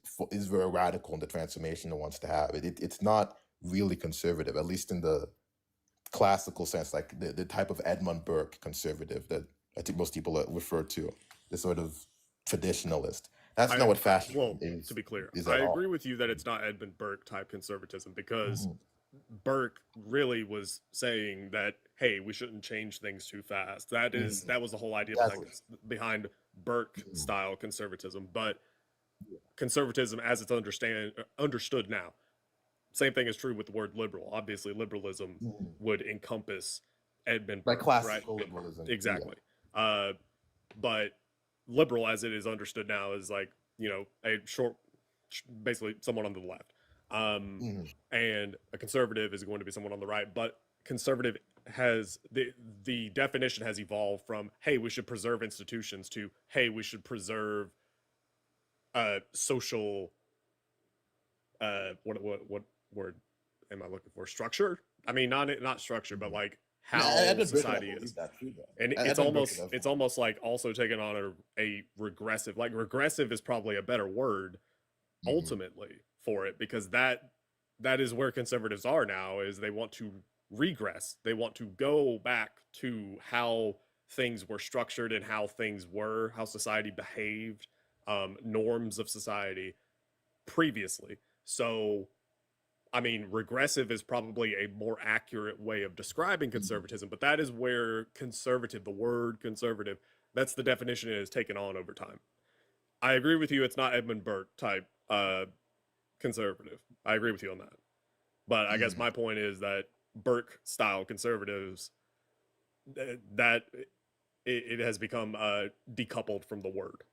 very radical in the transformation it wants to have. It's not really conservative, at least in the classical sense, like the type of Edmund Burke conservative that I think most people refer to, the sort of traditionalist. That's not what fascism is. To be clear, is I at all. agree with you that it's not Edmund Burke type conservatism, because Burke really was saying that, hey, we shouldn't change things too fast. That was the whole idea behind Burke style conservatism. But conservatism, as it's understood now, same thing is true with the word liberal. Obviously, liberalism would encompass Edmund Burke, Like classical right? liberalism. Exactly. But liberal, as it is understood now, is like, basically someone on the left. And a conservative is going to be someone on the right. But conservative has the definition has evolved from, hey, we should preserve institutions, to, hey, we should preserve social what word am I looking for? Structure? I mean, not structure, but like how society is. And it's almost like also taking on a regressive. Like regressive is probably a better word ultimately for it, because that is where conservatives are now, is they want to regress. They want to go back to how things were structured and how society behaved, norms of society previously. So, I mean, regressive is probably a more accurate way of describing conservatism, but that is where the word conservative, that's the definition it has taken on over time. I agree with you, it's not Edmund Burke type conservative. I agree with you on that. But I guess my point is that Burke style conservatives, that it has become decoupled from the word.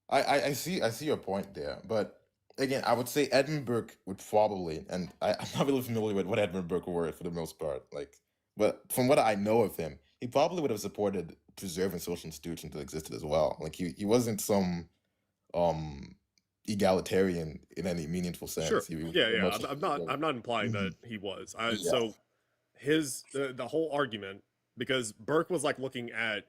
I see your point there, but again, I would say Edmund Burke would probably, and I'm not really familiar with what Edmund Burke were for the most part, but from what I know of him, he probably would have supported preserving social institutions that existed as well. Like he wasn't some egalitarian in any meaningful sense. Sure. He was Yeah. I'm not implying that he was. So his the whole argument, because Burke was like looking at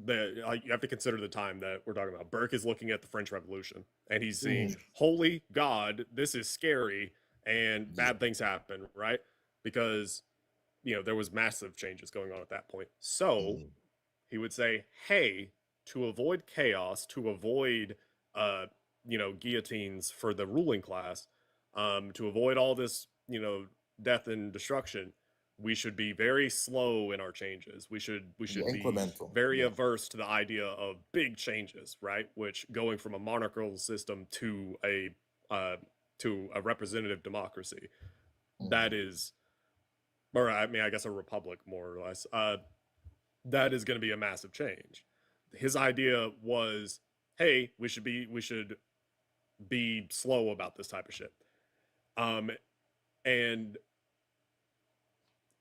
you have to consider the time that we're talking about. Burke is looking at the French Revolution, and he's seeing, holy God, this is scary, and bad things happen, right? Because there was massive changes going on at that point. So he would say, hey, to avoid chaos, to avoid guillotines for the ruling class, to avoid all this death and destruction, we should be very slow in our changes. We should be very averse to the idea of big changes, right? Which, going from a monarchical system to a representative democracy, that is, or I mean, I guess a republic, more or less, that is going to be a massive change. His idea was, hey, we should be slow about this type of shit. And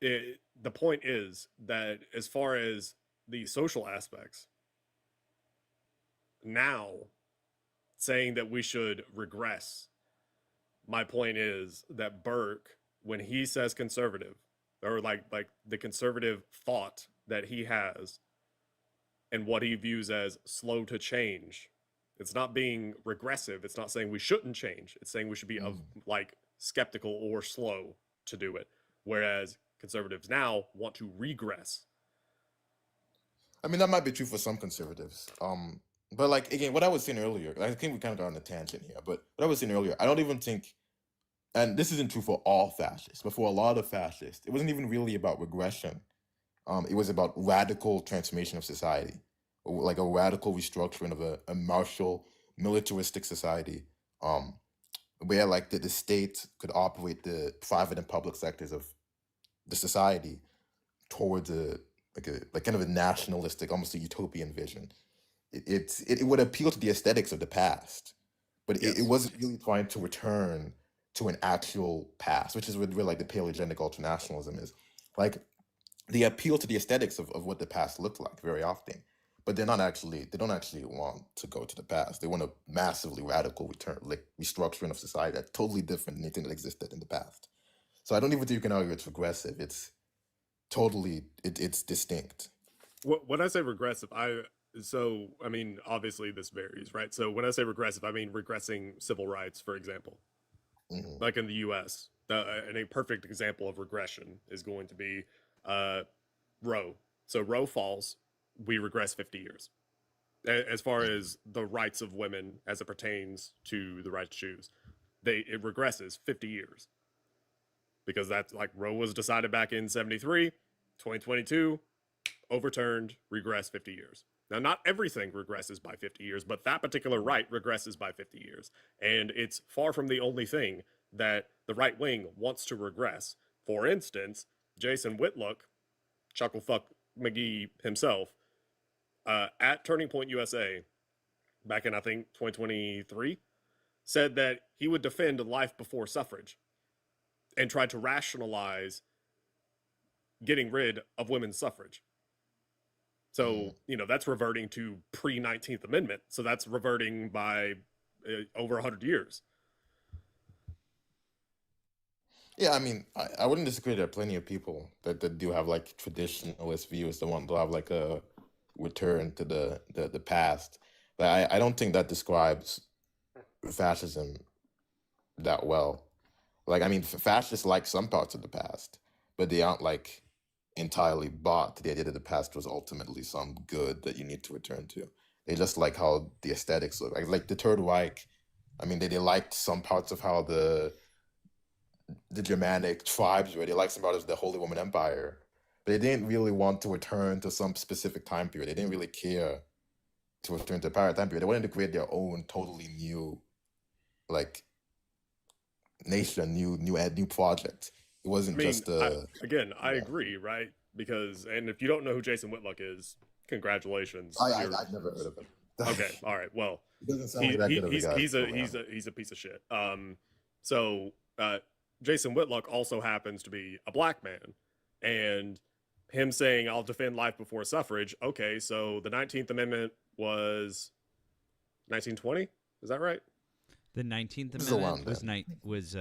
the point is that as far as the social aspects, now saying that we should regress, my point is that Burke, when he says conservative, or like the conservative thought that he has and what he views as slow to change, it's not being regressive. It's not saying we shouldn't change. It's saying we should be skeptical or slow to do it. Whereas conservatives now want to regress. I mean, that might be true for some conservatives. But like, again, what I was saying earlier, I think we kind of got on a tangent here, but what I was saying earlier, I don't even think, and this isn't true for all fascists, but for a lot of fascists, it wasn't even really about regression. It was about radical transformation of society, like a radical restructuring of a martial, militaristic society, where like the state could operate the private and public sectors of the society towards a kind of a nationalistic, almost a utopian vision. It would appeal to the aesthetics of the past, but it wasn't really trying to return to an actual past, which is what really like the paleogenic ultranationalism is. Like, they appeal to the aesthetics of what the past looked like very often, but they don't actually want to go to the past. They want a massively radical return, like restructuring of society that's totally different than anything that existed in the past. So I don't even think you can argue it's regressive. It's totally it's distinct. When I say regressive, I mean, obviously this varies, right? So when I say regressive, I mean regressing civil rights, for example, like in the U.S. And a perfect example of regression is going to be Roe. So Roe falls, we regress 50 years as far as the rights of women as it pertains to the right to choose. It regresses 50 years because that's like Roe was decided back in 73, 2022, overturned, regress 50 years. Now, not everything regresses by 50 years, but that particular right regresses by 50 years. And it's far from the only thing that the right wing wants to regress. For instance, Jason Whitlock, Chucklefuck McGee himself, at Turning Point USA, back in, I think, 2023, said that he would defend life before suffrage and tried to rationalize getting rid of women's suffrage. So, that's reverting to pre-19th Amendment. So that's reverting by over 100 years. Yeah, I mean, I wouldn't disagree. There are plenty of people that do have like traditionalist views, that want to have like a return to the past. But I don't think that describes fascism that well. Like, I mean, fascists like some parts of the past, but they aren't like entirely bought to the idea that the past was ultimately some good that you need to return to. They just like how the aesthetics look. Like the Third Reich, I mean, they liked some parts of how the Germanic tribes were. They liked some parts of the Holy Roman Empire, but they didn't really want to return to some specific time period. They didn't really care to return to a prior time period. They wanted to create their own totally new, like, nation, new project. It wasn't just I agree, right? Because, and if you don't know who Jason Whitlock is, congratulations. I've never heard of him. Okay, all right. Well, he doesn't sound like that good of a guy. He's a piece of shit. So Jason Whitlock also happens to be a black man, and him saying, "I'll defend life before suffrage." Okay, so the 19th Amendment was 1920. Is that right? The 19th Amendment was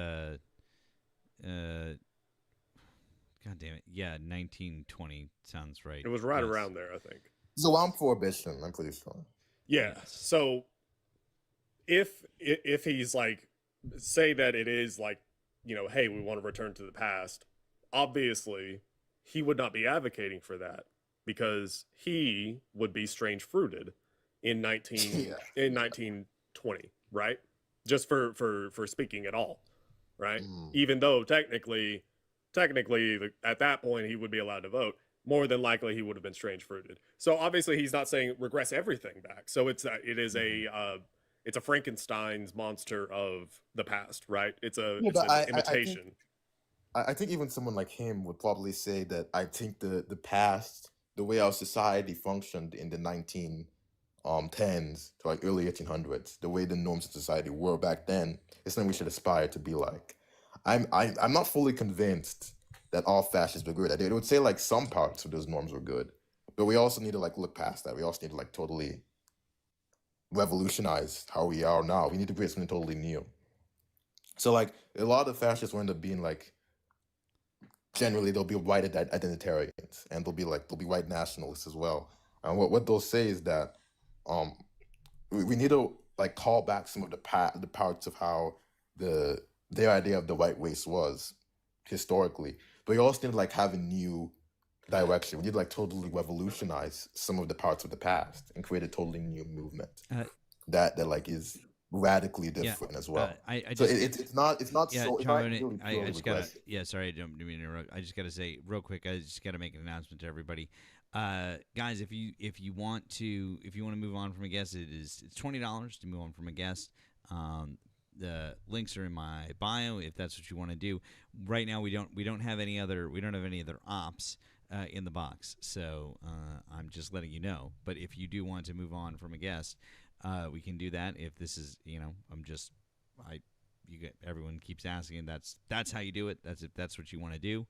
God damn it. Yeah, 1920 sounds right. It was right around there, I think. It's around Prohibition, I'm pretty sure. Yeah. So if he's like, say that it is like, hey, we want to return to the past, obviously he would not be advocating for that because he would be strange fruited in 1920, right? Just for speaking at all, right? Even though technically at that point he would be allowed to vote, more than likely he would have been strange fruited. So obviously he's not saying regress everything back. So it's a Frankenstein's monster of the past, right? It's an imitation. I think even someone like him would probably say that I think the past, the way our society functioned in the 1910s to like early 1800s, the way the norms of society were back then, is something we should aspire to be like. I'm not fully convinced that all fascists were good. I would say like some parts of those norms were good, but we also need to like look past that. We also need to like totally revolutionize how we are now. We need to create something totally new. So like a lot of fascists will end up being like, generally they'll be white identitarians, and they'll be white nationalists as well. And what they'll say is that we need to like call back some of the parts of how their idea of the white race was historically, but we also need to like have a new direction. We need to like totally revolutionize some of the parts of the past and create a totally new movement that like is radically different as well. It's not Charlie, I just gotta sorry, I don't mean to interrupt. I just gotta say real quick. I just gotta make an announcement to everybody. Guys, if you want to move on from a guest, it's $20 to move on from a guest. The links are in my bio if that's what you want to do. Right now we don't have any other ops in the box, so I'm just letting you know. But if you do want to move on from a guest, we can do that. If this is everyone keeps asking, that's how you do it. That's what you want to do.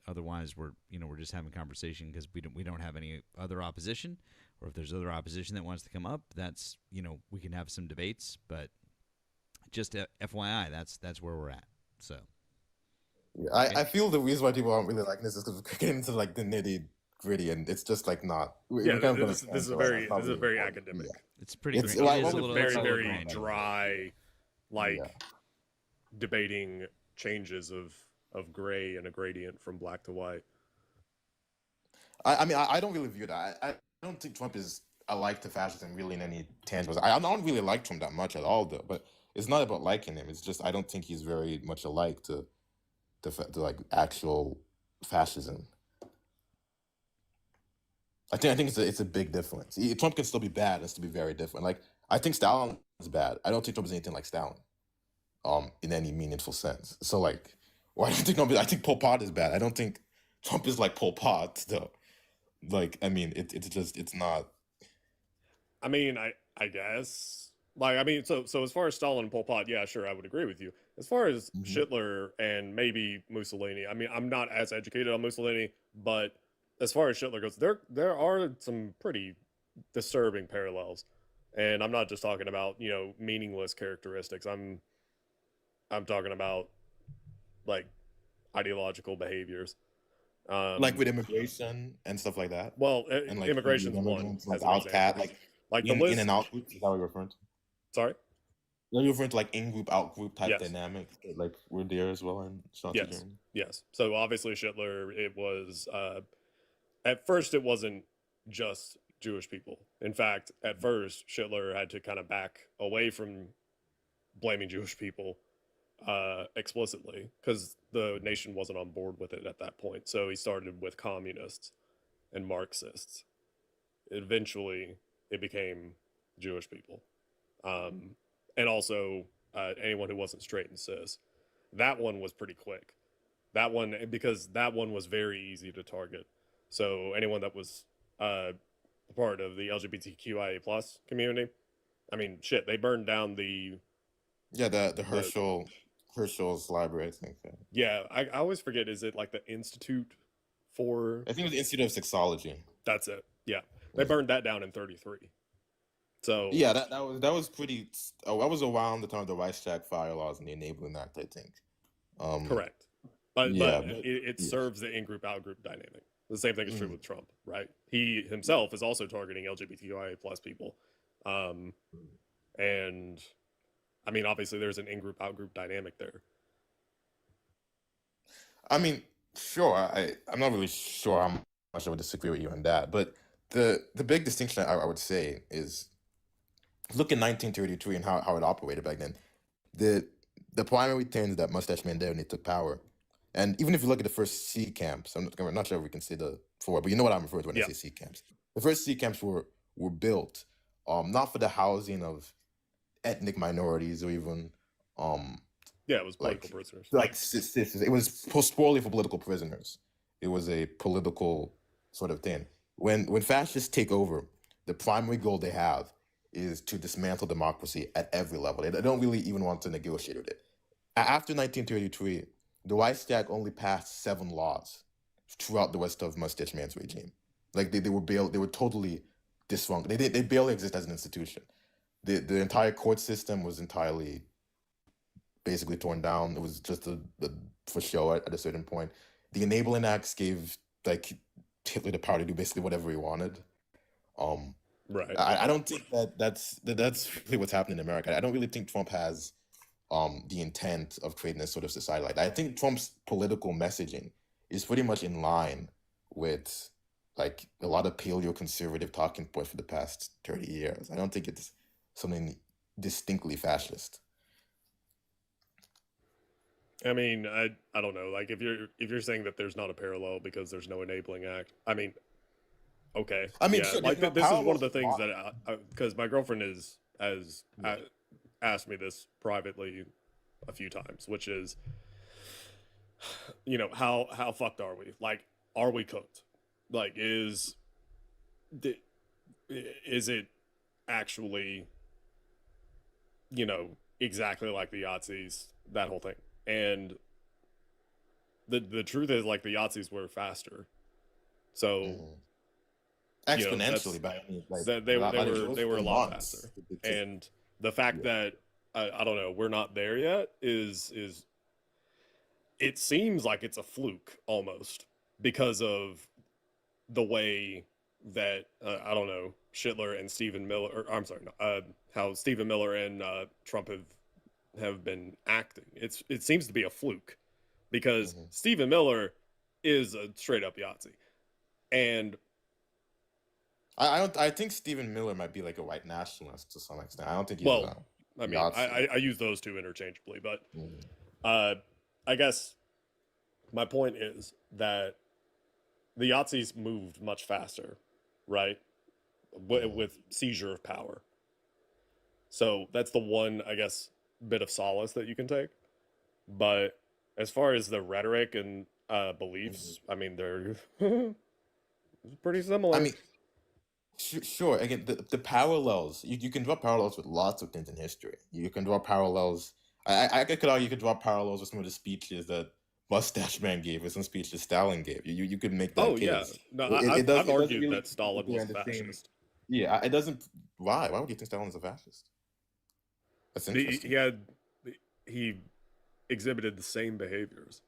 Otherwise, we're just having conversation because we don't have any other opposition, or if there's other opposition that wants to come up, that's we can have some debates. But just FYI, that's where we're at. So Yeah, I feel the reason why people aren't really liking this is because we're getting into like the nitty gritty, and it's just like not. Yeah, this is very academic. It's pretty. It's great. like It is a what little, very it's a little very granular. dry, like debating changes of gray and a gradient from black to white. I mean, I don't really view that. I don't think Trump is alike to fascism really in any tangible. I don't really like Trump that much at all, though. But it's not about liking him. It's just I don't think he's very much alike to like actual fascism. I think it's a big difference. Trump can still be bad and still be very different. Like I think Stalin is bad. I don't think Trump is anything like Stalin, in any meaningful sense. So like, well, I don't think I think Pol Pot is bad. I don't think Trump is like Pol Pot though. Like I mean, it's not. I mean, I guess. Like, I mean, so as far as Stalin and Pol Pot, yeah, sure, I would agree with you. As far as Hitler and maybe Mussolini, I mean, I'm not as educated on Mussolini, but as far as Hitler goes, there are some pretty disturbing parallels, and I'm not just talking about meaningless characteristics. I'm talking about like ideological behaviors, like with immigration and stuff like that. Well, and like immigration's one, like as an outcast, example. like the list, in and out groups. Is that what you're referring to? Sorry. You're referring to like in-group, out-group type Yes. dynamics that like were there as well in Nazi Yes. Germany? Yes. So obviously Hitler, it was at first it wasn't just Jewish people. In fact, at first Hitler had to kind of back away from blaming Jewish people explicitly because the nation wasn't on board with it at that point. So he started with communists and Marxists. Eventually, it became Jewish people, and also anyone who wasn't straight and cis. That one was pretty quick. Because that one was very easy to target. So anyone that was part of the LGBTQIA plus community, I mean, shit, they burned down the Herschel's library, I think. Yeah, I always forget. Is it like the Institute for? I think it was the Institute of Sexology. That's it. Yeah, they burned that down in 1933. So yeah, that was pretty. Oh, that was around the time of the Reichstag fire laws and the Enabling Act, I think. Correct, but it serves the in-group out-group dynamic. The same thing is true with Trump, right? He himself is also targeting LGBTQIA plus people, and I mean, obviously, there's an in-group out-group dynamic there. I mean, sure. I'm not really sure how much I would disagree with you on that, but the big distinction I would say is look at 1933 and how it operated back then. The primary things that Mustache Man did when he took power, and even if you look at the first C camps, I'm not sure if we can say the four, but you know what I'm referring to when I say C camps. The first C camps were built not for the housing of ethnic minorities or even it was political prisoners. It was purely for political prisoners. It was a political sort of thing. When fascists take over, the primary goal they have is to dismantle democracy at every level. They don't really even want to negotiate with it. After 1933, the Reichstag only passed 7 laws throughout the rest of Mustache Man's regime. Like they were totally dysfunctional. They barely exist as an institution. The entire court system was entirely basically torn down. It was just for show at a certain point. The Enabling Acts gave like Hitler the power to do basically whatever he wanted. Right. I don't think that's really what's happening in America. I don't really think Trump has the intent of creating this sort of society like that. I think Trump's political messaging is pretty much in line with like a lot of paleo-conservative talking points for the past 30 years. I don't think it's something distinctly fascist. I mean, I don't know. Like if you're saying that there's not a parallel because there's no Enabling Act, I mean, okay. I mean, yeah, sure, like this is one of the things parallels. that because my girlfriend has asked me this privately a few times, which is, how fucked are we? Like, are we cooked? Like, is it actually, exactly like the Yahtzees, that whole thing? And the truth is, like, the Yahtzees were faster, so exponentially, they were a lot faster. And the fact that I don't know, we're not there yet is it seems like it's a fluke almost because of the way that I don't know, Schittler and Stephen Miller, or I'm sorry, how Stephen Miller and Trump have been acting. It seems to be a fluke because Stephen Miller is a straight up Yahtzee, and I think Stephen Miller might be like a white nationalist to some extent. I don't think he's I mean, I use those two interchangeably, but I guess my point is that the Yahtzees moved much faster, right? With seizure of power. So that's the one, I guess, bit of solace that you can take. But as far as the rhetoric and beliefs, I mean, they're pretty similar. I mean, sure. Again, the parallels, you can draw parallels with lots of things in history. You can draw parallels. I could argue you could draw parallels with some of the speeches that Mustache Man gave or some speeches Stalin gave. You could make that case. Yeah. No, I've argued really that Stalin was fascist. Yeah, it doesn't. Why? Why would you think Stalin's a fascist? That's interesting. He exhibited the same behaviors.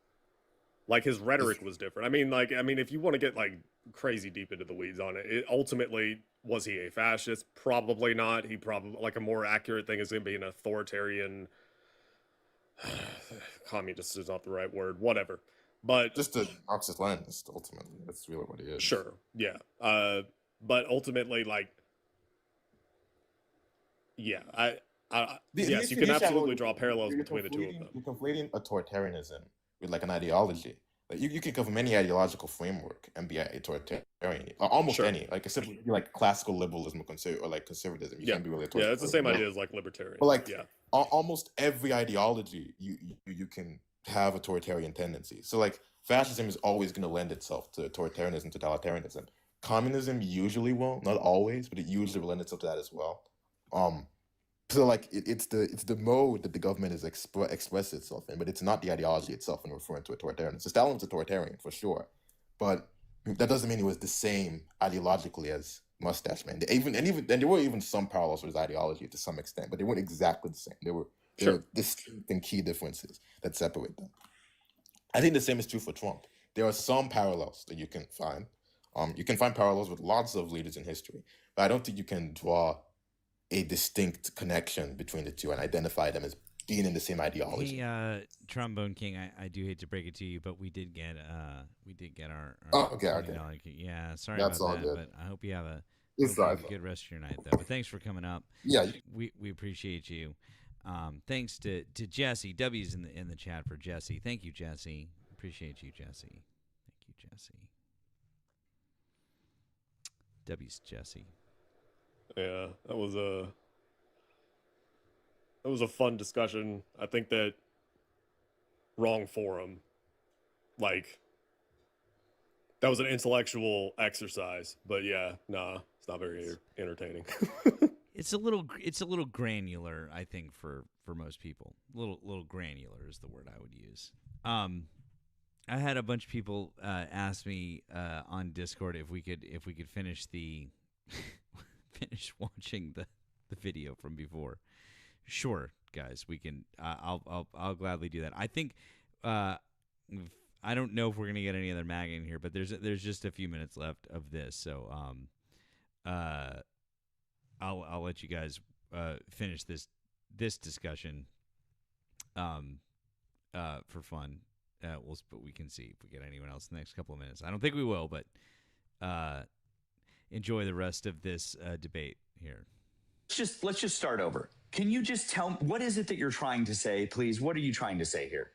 Like his rhetoric was different. I mean, if you want to get like crazy deep into the weeds on it, ultimately, was he a fascist? Probably not. He probably, like, a more accurate thing is going to be an authoritarian. Communist is not the right word. Whatever, but just a Marxist-Leninist. Ultimately, that's really what he is. Sure. Yeah. But ultimately, like, yeah, yes, you can absolutely draw parallels between the two of them. You're conflating authoritarianism with like an ideology. Like you can come from any ideological framework and be authoritarian, almost any. Like except like classical liberalism or like conservatism. You can't be really authoritarian. Yeah, it's the same idea as like libertarian. But like almost every ideology, you can have authoritarian tendencies. So like fascism is always going to lend itself to authoritarianism, totalitarianism. Communism usually won't, not always, but it usually will lend itself to that as well. So like it's the mode that the government is express itself in, but it's not the ideology itself when referring to authoritarian. So Stalin was authoritarian for sure, but that doesn't mean he was the same ideologically as Mustache Man. There were even some parallels with his ideology to some extent, but they weren't exactly the same. There were distinct and key differences that separate them. I think the same is true for Trump. There are some parallels that you can find. You can find parallels with lots of leaders in history, but I don't think you can draw a distinct connection between the two and identify them as being in the same ideology. Hey, Trombone King, I do hate to break it to you, but we did get our okay. Yeah, sorry That's about all that, good. but I hope you have a good rest of your night, though. But thanks for coming up. Yeah, we appreciate you. Thanks to Jesse. W's in the chat for Jesse. Thank you, Jesse. Appreciate you, Jesse. Thank you, Jesse. W's Jesse. Yeah, that was a fun discussion. I think that wrong forum. Like, that was an intellectual exercise, but yeah, nah, it's not very entertaining. It's a little granular, I think, for most people. Little granular is the word I would use. I had a bunch of people ask me on Discord if we could finish finish watching the video from before. Sure, guys, we can. I'll gladly do that. I think I don't know if we're gonna get any other MAGA in here, but there's just a few minutes left of this, so I'll let you guys finish this discussion for fun. But we can see if we get anyone else in the next couple of minutes. I don't think we will, but enjoy the rest of this debate here. Let's just start over. Can you just tell me, what is it that you're trying to say, please? What are you trying to say here?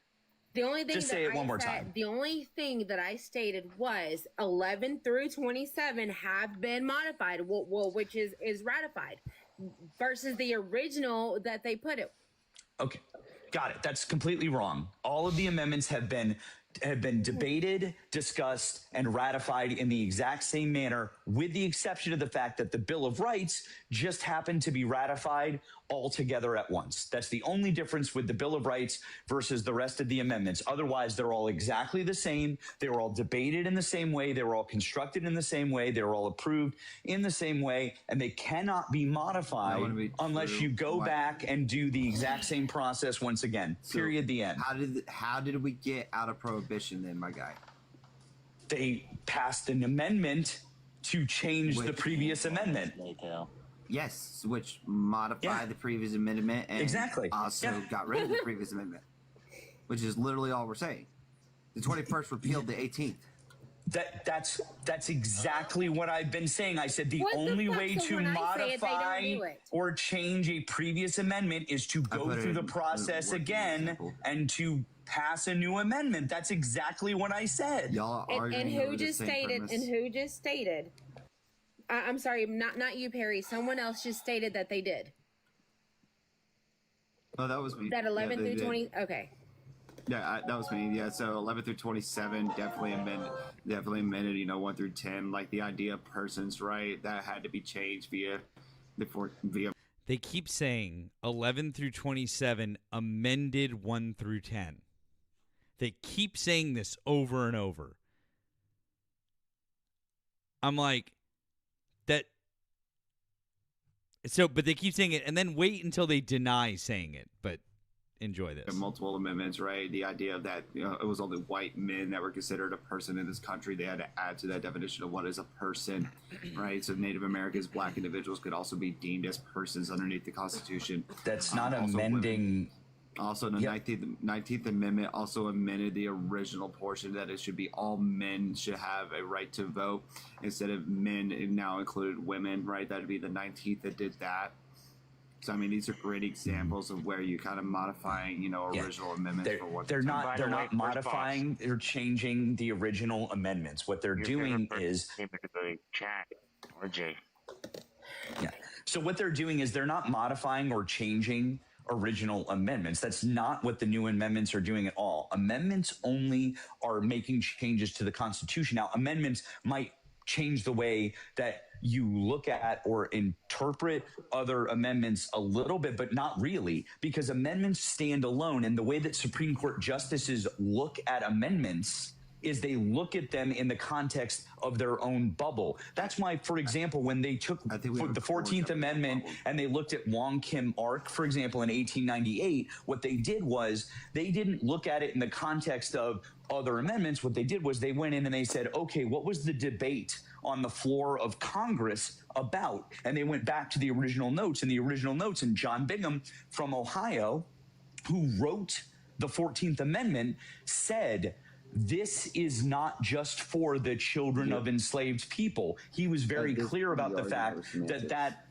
The only thing just say it one more time. The only thing that I stated was 11 through 27 have been modified, which is ratified, versus the original that they put it. Okay, got it. That's completely wrong. All of the amendments have been debated, discussed, and ratified in the exact same manner, with the exception of the fact that the Bill of Rights just happened to be ratified all together at once. That's the only difference with the Bill of Rights versus the rest of the amendments. Otherwise, they're all exactly the same. They were all debated in the same way. They were all constructed in the same way. They were all approved in the same way. And they cannot be modified unless you go back and do the exact same process once again. Period. The end. How did we get out of prohibition then, my guy? They passed an amendment to change the previous amendment. Yes, which modified the previous amendment and also got rid of the previous amendment, which is literally all we're saying. The 21st repealed the 18th. That's exactly what I've been saying. I said the only way to modify or change a previous amendment is to go through the process again and to pass a new amendment. That's exactly what I said. Y'all are and who just stated? And who just stated? I'm sorry, not you, Perry. Someone else just stated that they did. Oh, that was me. That 11 through 20. Okay. Yeah, that was me. Yeah, so 11 through 27 definitely amended. 1 through 10, like the idea of persons, right? That had to be changed via. They keep saying 11 through 27 amended 1 through 10. They keep saying this over and over. I'm like, that. So, but they keep saying it and then wait until they deny saying it. But enjoy this. Multiple amendments, right? The idea of that it was only white men that were considered a person in this country. They had to add to that definition of what is a person, right? So Native Americans, black individuals could also be deemed as persons underneath the Constitution. That's not amending. Also, the 19th Amendment also amended the original portion that it should be all men should have a right to vote instead of men. It now included women, right? That would be the 19th that did that. So I mean, these are great examples of where you kind of modifying, original amendments for what they're not. They're not modifying. They're changing the original amendments. What they're doing is chat or Jay. Yeah. So what they're doing is they're not modifying or changing original amendments. That's not what the new amendments are doing at all. Amendments only are making changes to the Constitution. Now, amendments might change the way that you look at or interpret other amendments a little bit, but not really, because amendments stand alone. And the way that Supreme Court justices look at amendments is they look at them in the context of their own bubble. That's why, for example, when they took the 14th Amendment and they looked at Wong Kim Ark, for example, in 1898, what they did was they didn't look at it in the context of other amendments. What they did was they went in and they said, okay, what was the debate on the floor of Congress about? And they went back to the original notes, and John Bingham from Ohio, who wrote the 14th Amendment, said, this is not just for the children of enslaved people. He was very clear about the fact that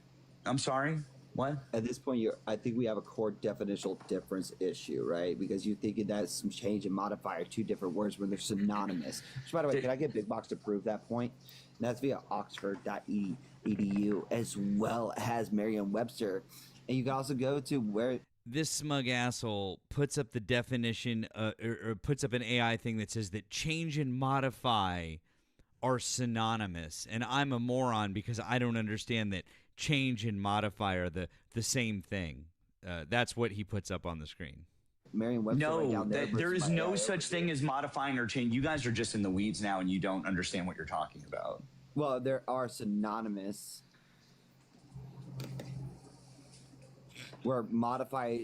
I'm sorry, what? At this point, I think we have a core definitional difference issue, right? Because you're thinking that some change and modify are two different words when they're synonymous. Which, by the way, can I get Big Box to prove that point? And that's via oxford.edu as well as Merriam-Webster. And you can also go to where... This smug asshole puts up the definition or puts up an AI thing that says that change and modify are synonymous. And I'm a moron because I don't understand that change and modify are the same thing. That's what he puts up on the screen. Merriam-Webster no, there is no such thing as modifying or change. You guys are just in the weeds now and you don't understand what you're talking about. Well, there are synonymous. Where modify,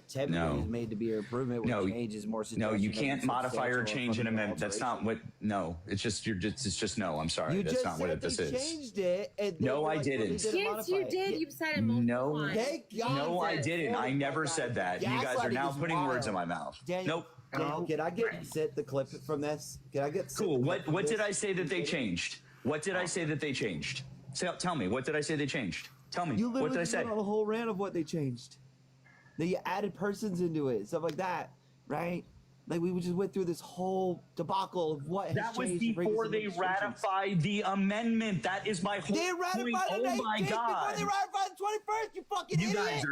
technically is made to be an improvement. Where change is more. No, you can't modify or change an amendment. That's not what. No, it's just it's just no. I'm sorry, that's not what this is. Changed it. And no, I didn't. Yes, you did. You said it multiple times. No, I didn't. I never said that. You guys are now putting words in my mouth. Nope. Can I get set the clip from this? Can I get cool? What did I say that they changed? What did I say that they changed? Tell me. What did I say they changed? Tell me. What did I say? You literally a whole rant of what they changed. That you added persons into it, stuff like that, right? Like we just went through this whole debacle of what has that was changed before they ratified the amendment. That is my whole they ratified point. Oh my God! Before they ratified the 21st, you fucking idiot!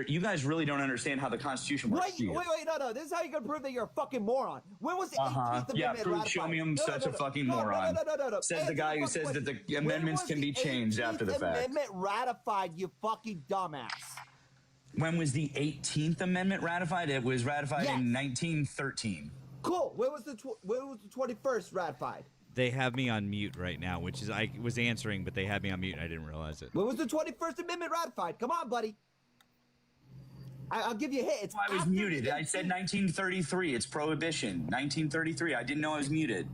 You guys really don't understand how the Constitution works. Wait, no. This is how you can prove that you're a fucking moron. When was the 18th Amendment ratified? Show me I'm such a fucking moron. No. Says the guy who says that the amendments can be changed after the fact. Amendment ratified, you fucking dumbass. When was the 18th Amendment ratified? It was ratified in 1913. Cool. When was the 21st ratified? They have me on mute right now, which is I was answering, but they had me on mute and I didn't realize it. When was the 21st Amendment ratified? Come on, buddy. I'll give you a hit. I was muted. I said 1933. It's prohibition. 1933. I didn't know I was muted.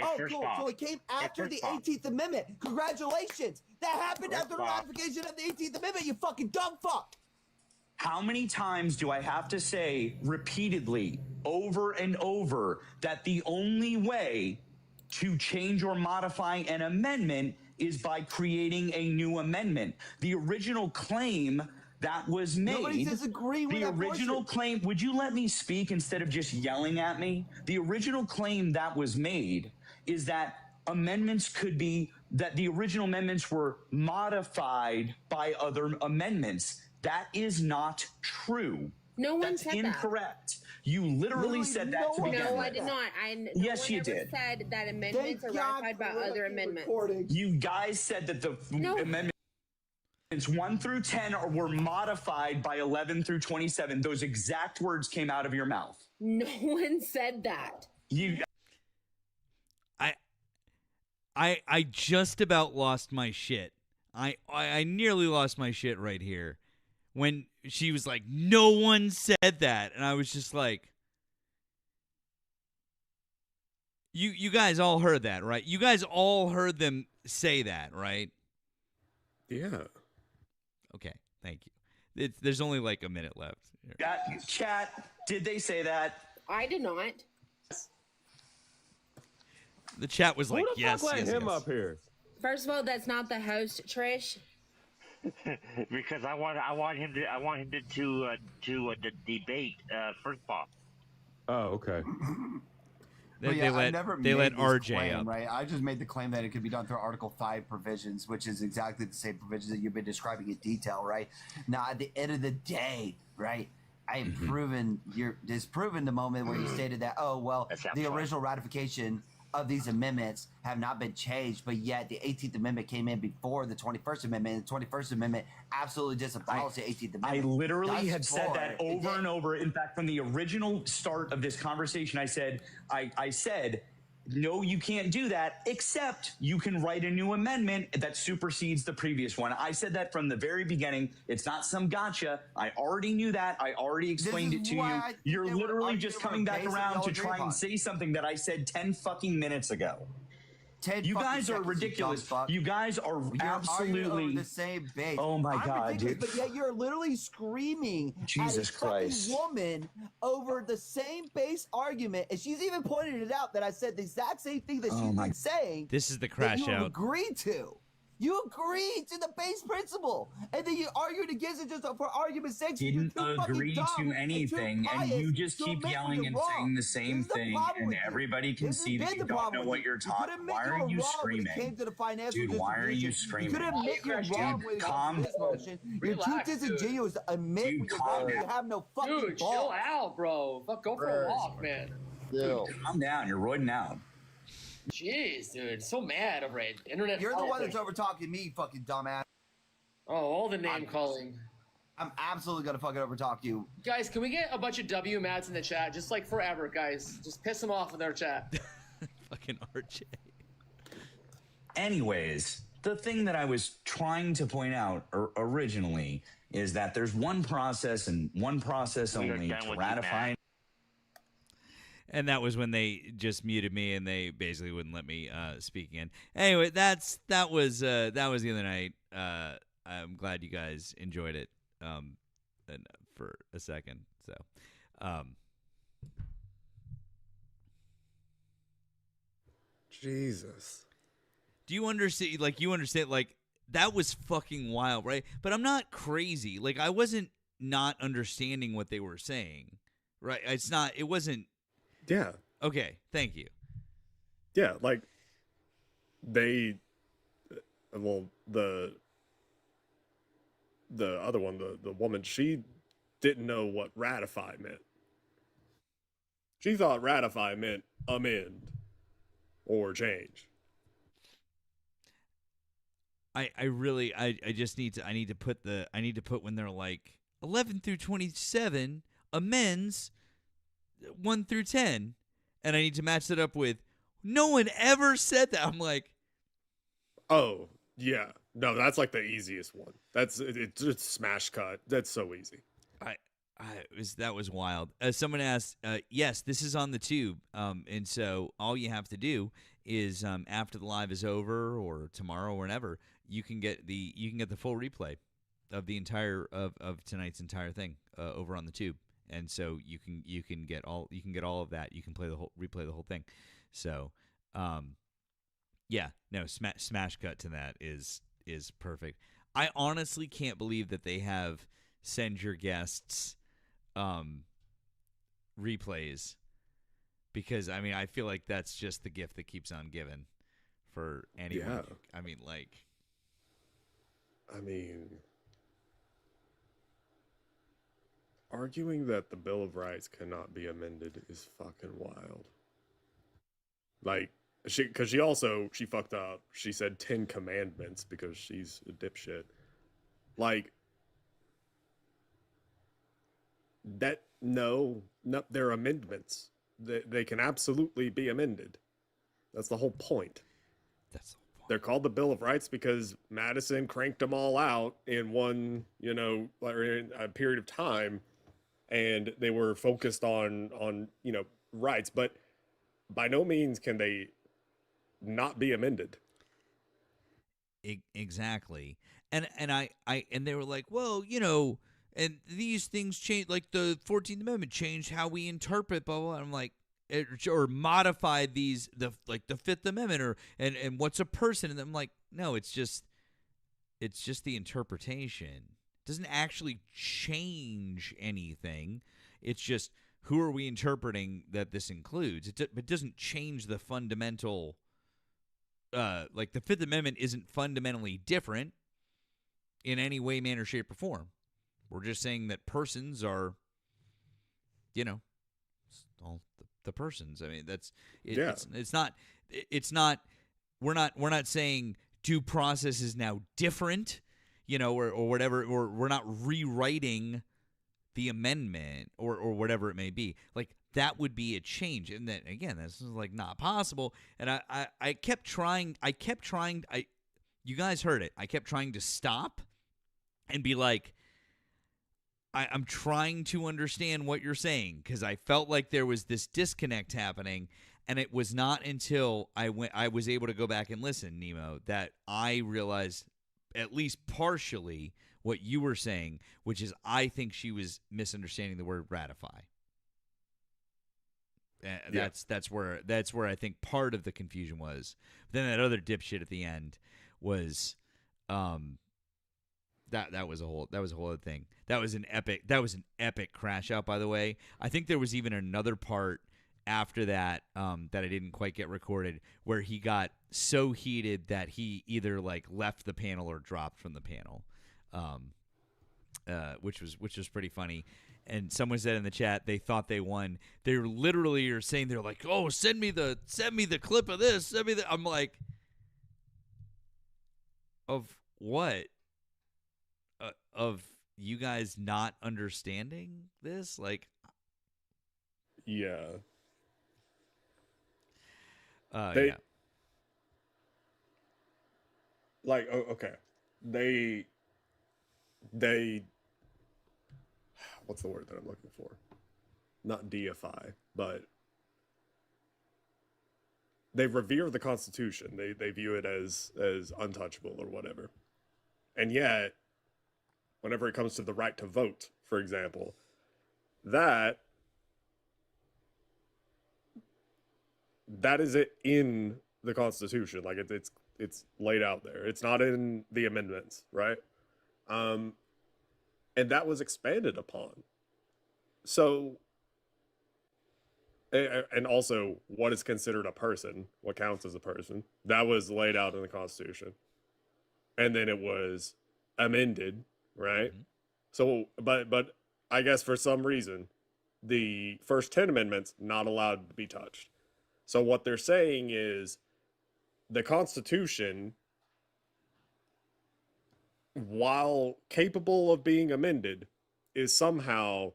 Oh, cool. So it came after the 18th Amendment. Congratulations. That happened after the ratification of the 18th Amendment, you fucking dumb fuck. How many times do I have to say repeatedly, over and over, that the only way to change or modify an amendment is by creating a new amendment? The original claim that was made. Nobody's disagreeing with the that original portion. claim. Would you let me speak instead of just yelling at me? The original claim that was made is that amendments could be, that the original amendments were modified by other amendments. That is not true. No one That's said incorrect. You literally said that to begin No, with. I did not. Yes, one you ever did. said that amendments are ratified by other amendments. You guys said that the amendments 1 through 10 were modified by 11 through 27. Those exact words came out of your mouth. No one said that. I just about lost my shit. I nearly lost my shit right here when she was like, no one said that. And I was just like, you guys all heard that, right? You guys all heard them say that, right? Yeah. Okay, thank you. There's only like a minute left. Chat, did they say that? I did not. The chat was like, Who the yes, fuck let yes, him yes. up here? First of all, that's not the host, Trish. Because I want him to debate first ball. Oh, okay. They let RJ claim, up. Right? I just made the claim that it could be done through Article 5 provisions, which is exactly the same provisions that you've been describing in detail, right? Now, at the end of the day, right, I have disproven the moment where you stated that, oh, well, the original ratification of these amendments have not been changed, but yet the 18th Amendment came in before the 21st Amendment, and the 21st Amendment absolutely disavows the 18th Amendment. I literally Thus have said far, that over and over. In fact, from the original start of this conversation, I said, no, you can't do that, except you can write a new amendment that supersedes the previous one. I said that from the very beginning. It's not some gotcha. I already knew that. I already explained it to you. You're literally just coming back around to try and say something that I said 10 fucking minutes ago. You guys are ridiculous. You guys are absolutely over the same base. Oh my I'm God, ridiculous, dude. But yet you're literally screaming Jesus at a fucking Christ. woman over the same base argument, and she's even pointed it out that I said the exact same thing that she's been saying. This is the that crash you out. agreed to. You agreed to the base principle, and then you argued against it just for argument's sake. Didn't agree to anything, and you just keep yelling and saying the same thing, and everybody can see that you don't know what you're talking. Why are you screaming? Dude, why are you screaming? You could admit you're wrong Dude, when it calm comes to this motion. You're too Relax, disingenuous to admit when you're wrong. You have no fucking Dude, balls. chill out, bro. Fuck, go for a walk, man. Dude, calm down. You're roiding out. Jeez, dude. So mad over it. Internet. You're the one politics. that's over talking me, fucking dumbass. Oh, all the name calling. I'm absolutely gonna fucking over talk you. Guys, can we get a bunch of W mats in the chat? Just like forever, guys. Just piss them off in their chat. Fucking RJ. Anyways, the thing that I was trying to point out originally is that there's one process and one process only to ratify. And that was when they just muted me and they basically wouldn't let me speak again. Anyway, that was the other night. I'm glad you guys enjoyed it and for a second. So, Jesus. do you understand? Like, you understand? Like, that was fucking wild, right? But I'm not crazy. Like, I wasn't not understanding what they were saying, right? It wasn't. Yeah. Okay, thank you. Yeah, like they, well, the other one, the woman, she didn't know what ratify meant. She thought ratify meant amend or change. I just need to put when they're like, 11 through 27 amends 1 through 10. And I need to match that up with, no one ever said that. I'm like, oh, yeah. No, that's like the easiest one. It's smash cut. That's so easy. That was wild. Someone asked, yes, this is on the tube. And so all you have to do is after the live is over or tomorrow or whenever, you can get the full replay of the entire of tonight's entire thing over on the tube. And so you can get all of that. You can replay the whole thing. So yeah, no, smash cut to that is perfect. I honestly can't believe that they have send your guests replays, because I mean I feel like that's just the gift that keeps on giving for anyone. Yeah. I mean arguing that the Bill of Rights cannot be amended is fucking wild. Like, she fucked up. She said 10 commandments because she's a dipshit. Like, that, no, they're amendments. They can absolutely be amended. That's the whole point. They're called the Bill of Rights because Madison cranked them all out in one, or in a period of time, and they were focused on rights, but by no means can they not be amended. Exactly. And they were like, well, and these things change, like the 14th Amendment changed how we interpret blah blah. And I'm like, or modified the Fifth Amendment and what's a person, and I'm like, no, it's just the interpretation. It doesn't actually change anything. It's just, who are we interpreting that this includes? It doesn't change the fundamental. Like the Fifth Amendment isn't fundamentally different in any way, manner, shape, or form. We're just saying that persons are, all the persons. I mean, that's it, yeah. It's not. We're not saying due process is now different, or whatever, or we're not rewriting the amendment or whatever it may be. Like, that would be a change. And then again, this is like not possible. And I kept trying. You guys heard it. I kept trying to stop and be like, I'm trying to understand what you're saying, because I felt like there was this disconnect happening, and it was not until I was able to go back and listen, Nemo, that I realized at least partially what you were saying, which is I think she was misunderstanding the word ratify. That's where I think part of the confusion was. But then that other dipshit at the end was that was a whole other thing. That was an epic crash out, by the way. I think there was even another part after that that I didn't quite get recorded, where he got so heated that he either like left the panel or dropped from the panel, which was pretty funny. And someone said in the chat they thought they won. They literally are saying, they're like, "Oh, send me the clip of this. Send me the." I'm like, of what? Of you guys not understanding this? Like, yeah. Yeah. Like, okay. They what's the word that I'm looking for? Not deify, but they revere the Constitution. They view it as untouchable or whatever. And yet, whenever it comes to the right to vote, for example, that is it in the Constitution. Like, it's laid out there. It's not in the amendments, right? And that was expanded upon. So, and also, what is considered a person? What counts as a person? That was laid out in the Constitution. And then it was amended, right? Mm-hmm. So, but I guess for some reason, the first 10 amendments not allowed to be touched. So what they're saying is the Constitution, while capable of being amended, is somehow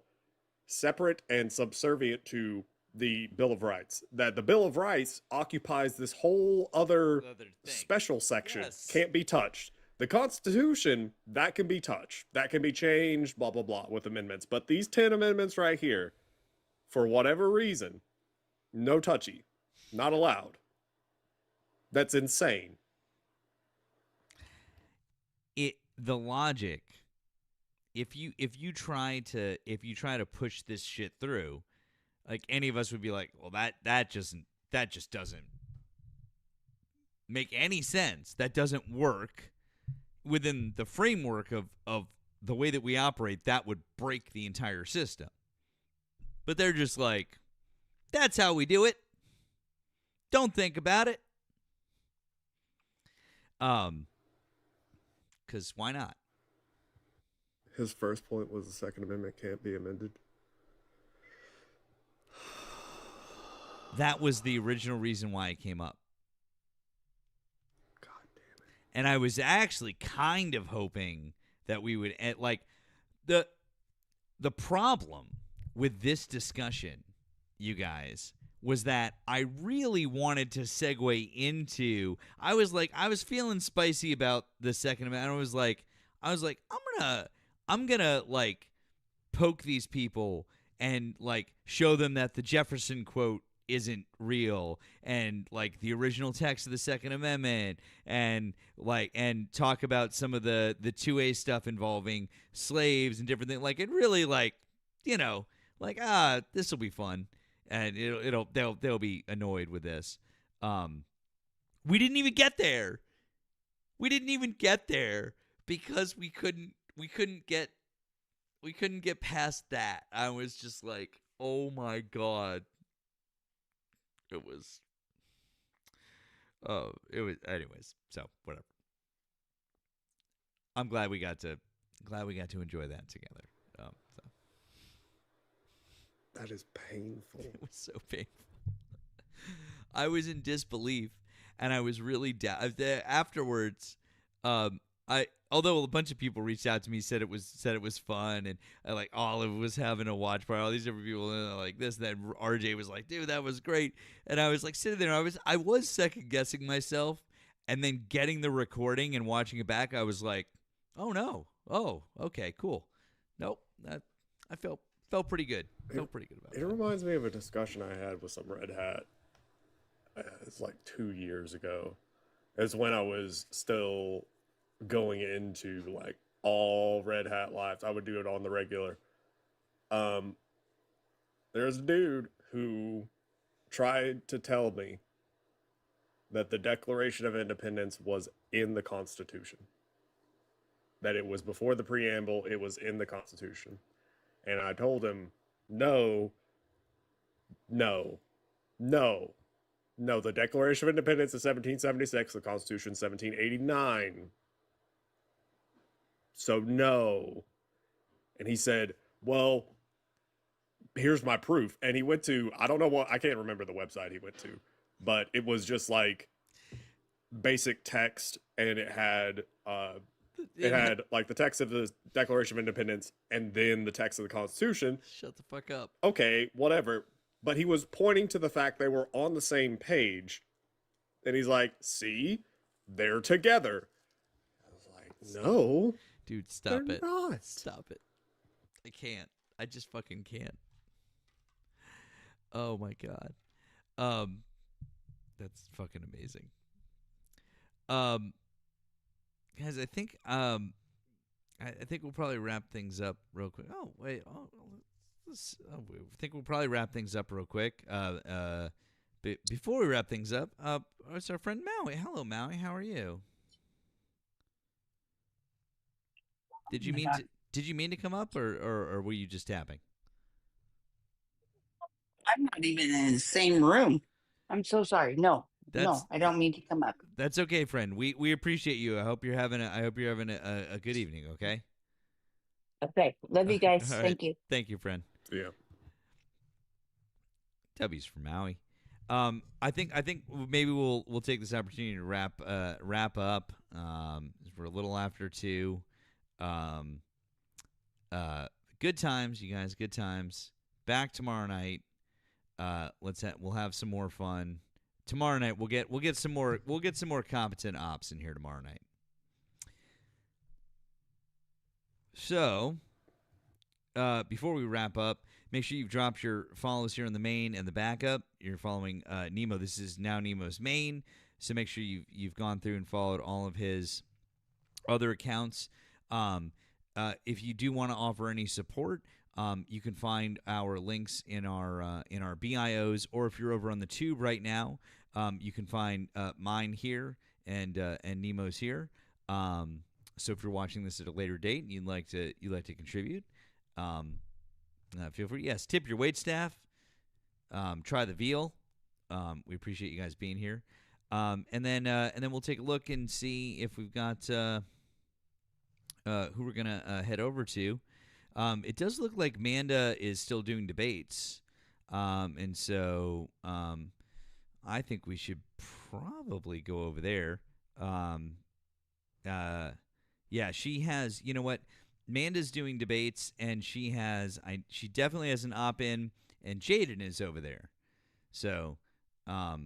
separate and subservient to the Bill of Rights. That the Bill of Rights occupies this whole other special section, can't be touched. The Constitution, that can be touched. That can be changed, blah, blah, blah, with amendments. But these 10 amendments right here, for whatever reason, no touchy. Not allowed. That's insane. The logic, if you try to push this shit through, like any of us would be like, well, that just doesn't make any sense. That doesn't work within the framework of the way that we operate. That would break the entire system. But they're just like, that's how we do it. Don't think about it. Because why not? His first point was the Second Amendment can't be amended. That was the original reason why it came up. God damn it. And I was actually kind of hoping that we would, like, the problem with this discussion, you guys, was that I really wanted to segue into, I was feeling spicy about the Second Amendment. I was like, I'm gonna like poke these people and like show them that the Jefferson quote isn't real, and like the original text of the Second Amendment, and talk about some of the 2A stuff involving slaves and different things. Like, it really, like, you know, like, this will be fun. And they'll be annoyed with this. We didn't even get there. We didn't even get there because we couldn't get past that. I was just like, oh my God. It was anyways, so whatever. I'm glad we got to enjoy that together. So. That is painful. It was so painful. I was in disbelief, and I was really afterwards. Although a bunch of people reached out to me, said it was fun, and like Olive was having a watch party, all these different people, and like this, and then RJ was like, "Dude, that was great," and I was like sitting there, and I was second guessing myself, and then getting the recording and watching it back, I was like, "Oh no, oh okay, cool, nope." I felt pretty good. Felt pretty good about it. It reminds me of a discussion I had with some Red Hat. It's like 2 years ago. It's when I was still going into like all Red Hat lives. I would do it on the regular. There's a dude who tried to tell me that the Declaration of Independence was in the Constitution. That it was before the preamble, it was in the Constitution. And I told him, no, the Declaration of Independence is 1776, the Constitution 1789. So no. And he said, well, here's my proof. And he went to, I can't remember the website he went to, but it was just like basic text, and it had like the text of the Declaration of Independence and then the text of the Constitution. Shut the fuck up. Okay, whatever. But he was pointing to the fact they were on the same page. And he's like, see, they're together. I was like, no. Dude, stop it. Not. Stop it. I can't. I just fucking can't. Oh my God. That's fucking amazing. Guys, I think we'll probably wrap things up real quick. Oh wait, I think we'll probably wrap things up real quick. Before we wrap things up, it's our friend Maui. Hello, Maui. How are you? Did you mean to come up, or were you just tapping? I'm not even in the same room. I'm so sorry. No, I don't mean to come up. That's okay, friend. We appreciate you. I hope you're having a good evening. Okay. Okay. Love you guys. All right. Thank you. Thank you, friend. Yeah. W's for Maui. I think maybe we'll take this opportunity to wrap up. We're a little after 2. Good good times, you guys. Good times. Back tomorrow night. We'll have some more fun. Tomorrow night we'll get some more competent ops in here tomorrow night. So, before we wrap up, make sure you've dropped your follows here in the main and the backup. You're following Nemo. This is now Nemo's main, so make sure you've gone through and followed all of his other accounts. If you do want to offer any support, you can find our links in our BIOs, or if you're over on the tube right now, you can find mine here and Nemo's here. So if you're watching this at a later date and you'd like to contribute, feel free. Yes, tip your wait staff. Try the veal. We appreciate you guys being here. And then we'll take a look and see if we've got who we're gonna head over to. It does look like Manda is still doing debates, and so I think we should probably go over there. Yeah, she has. You know what? Manda's doing debates, and she definitely has an op-in, and Jaden is over there. So, I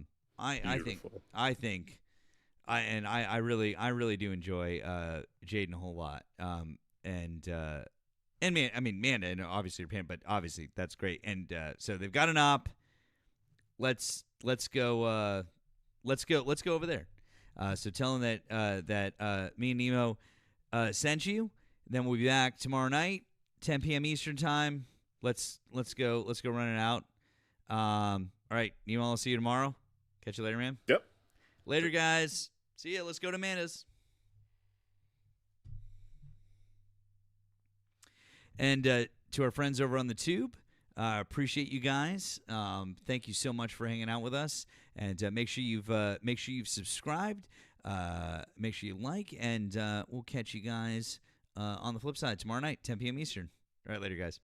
really do enjoy Jaden a whole lot. And Manda, and obviously Japan, but obviously that's great. And so they've got an op. Let's go over there. So tell them that me and Nemo sent you. Then we'll be back tomorrow night, 10 p.m. Eastern time. Let's go run it out. All right, Nemo, I'll see you tomorrow. Catch you later, man. Yep. Later, guys. See ya. Let's go to Manda's. And to our friends over on the tube, appreciate you guys. Thank you so much for hanging out with us. And make sure you've subscribed. Make sure you like, and we'll catch you guys on the flip side tomorrow night, 10 p.m. Eastern. All right, later, guys.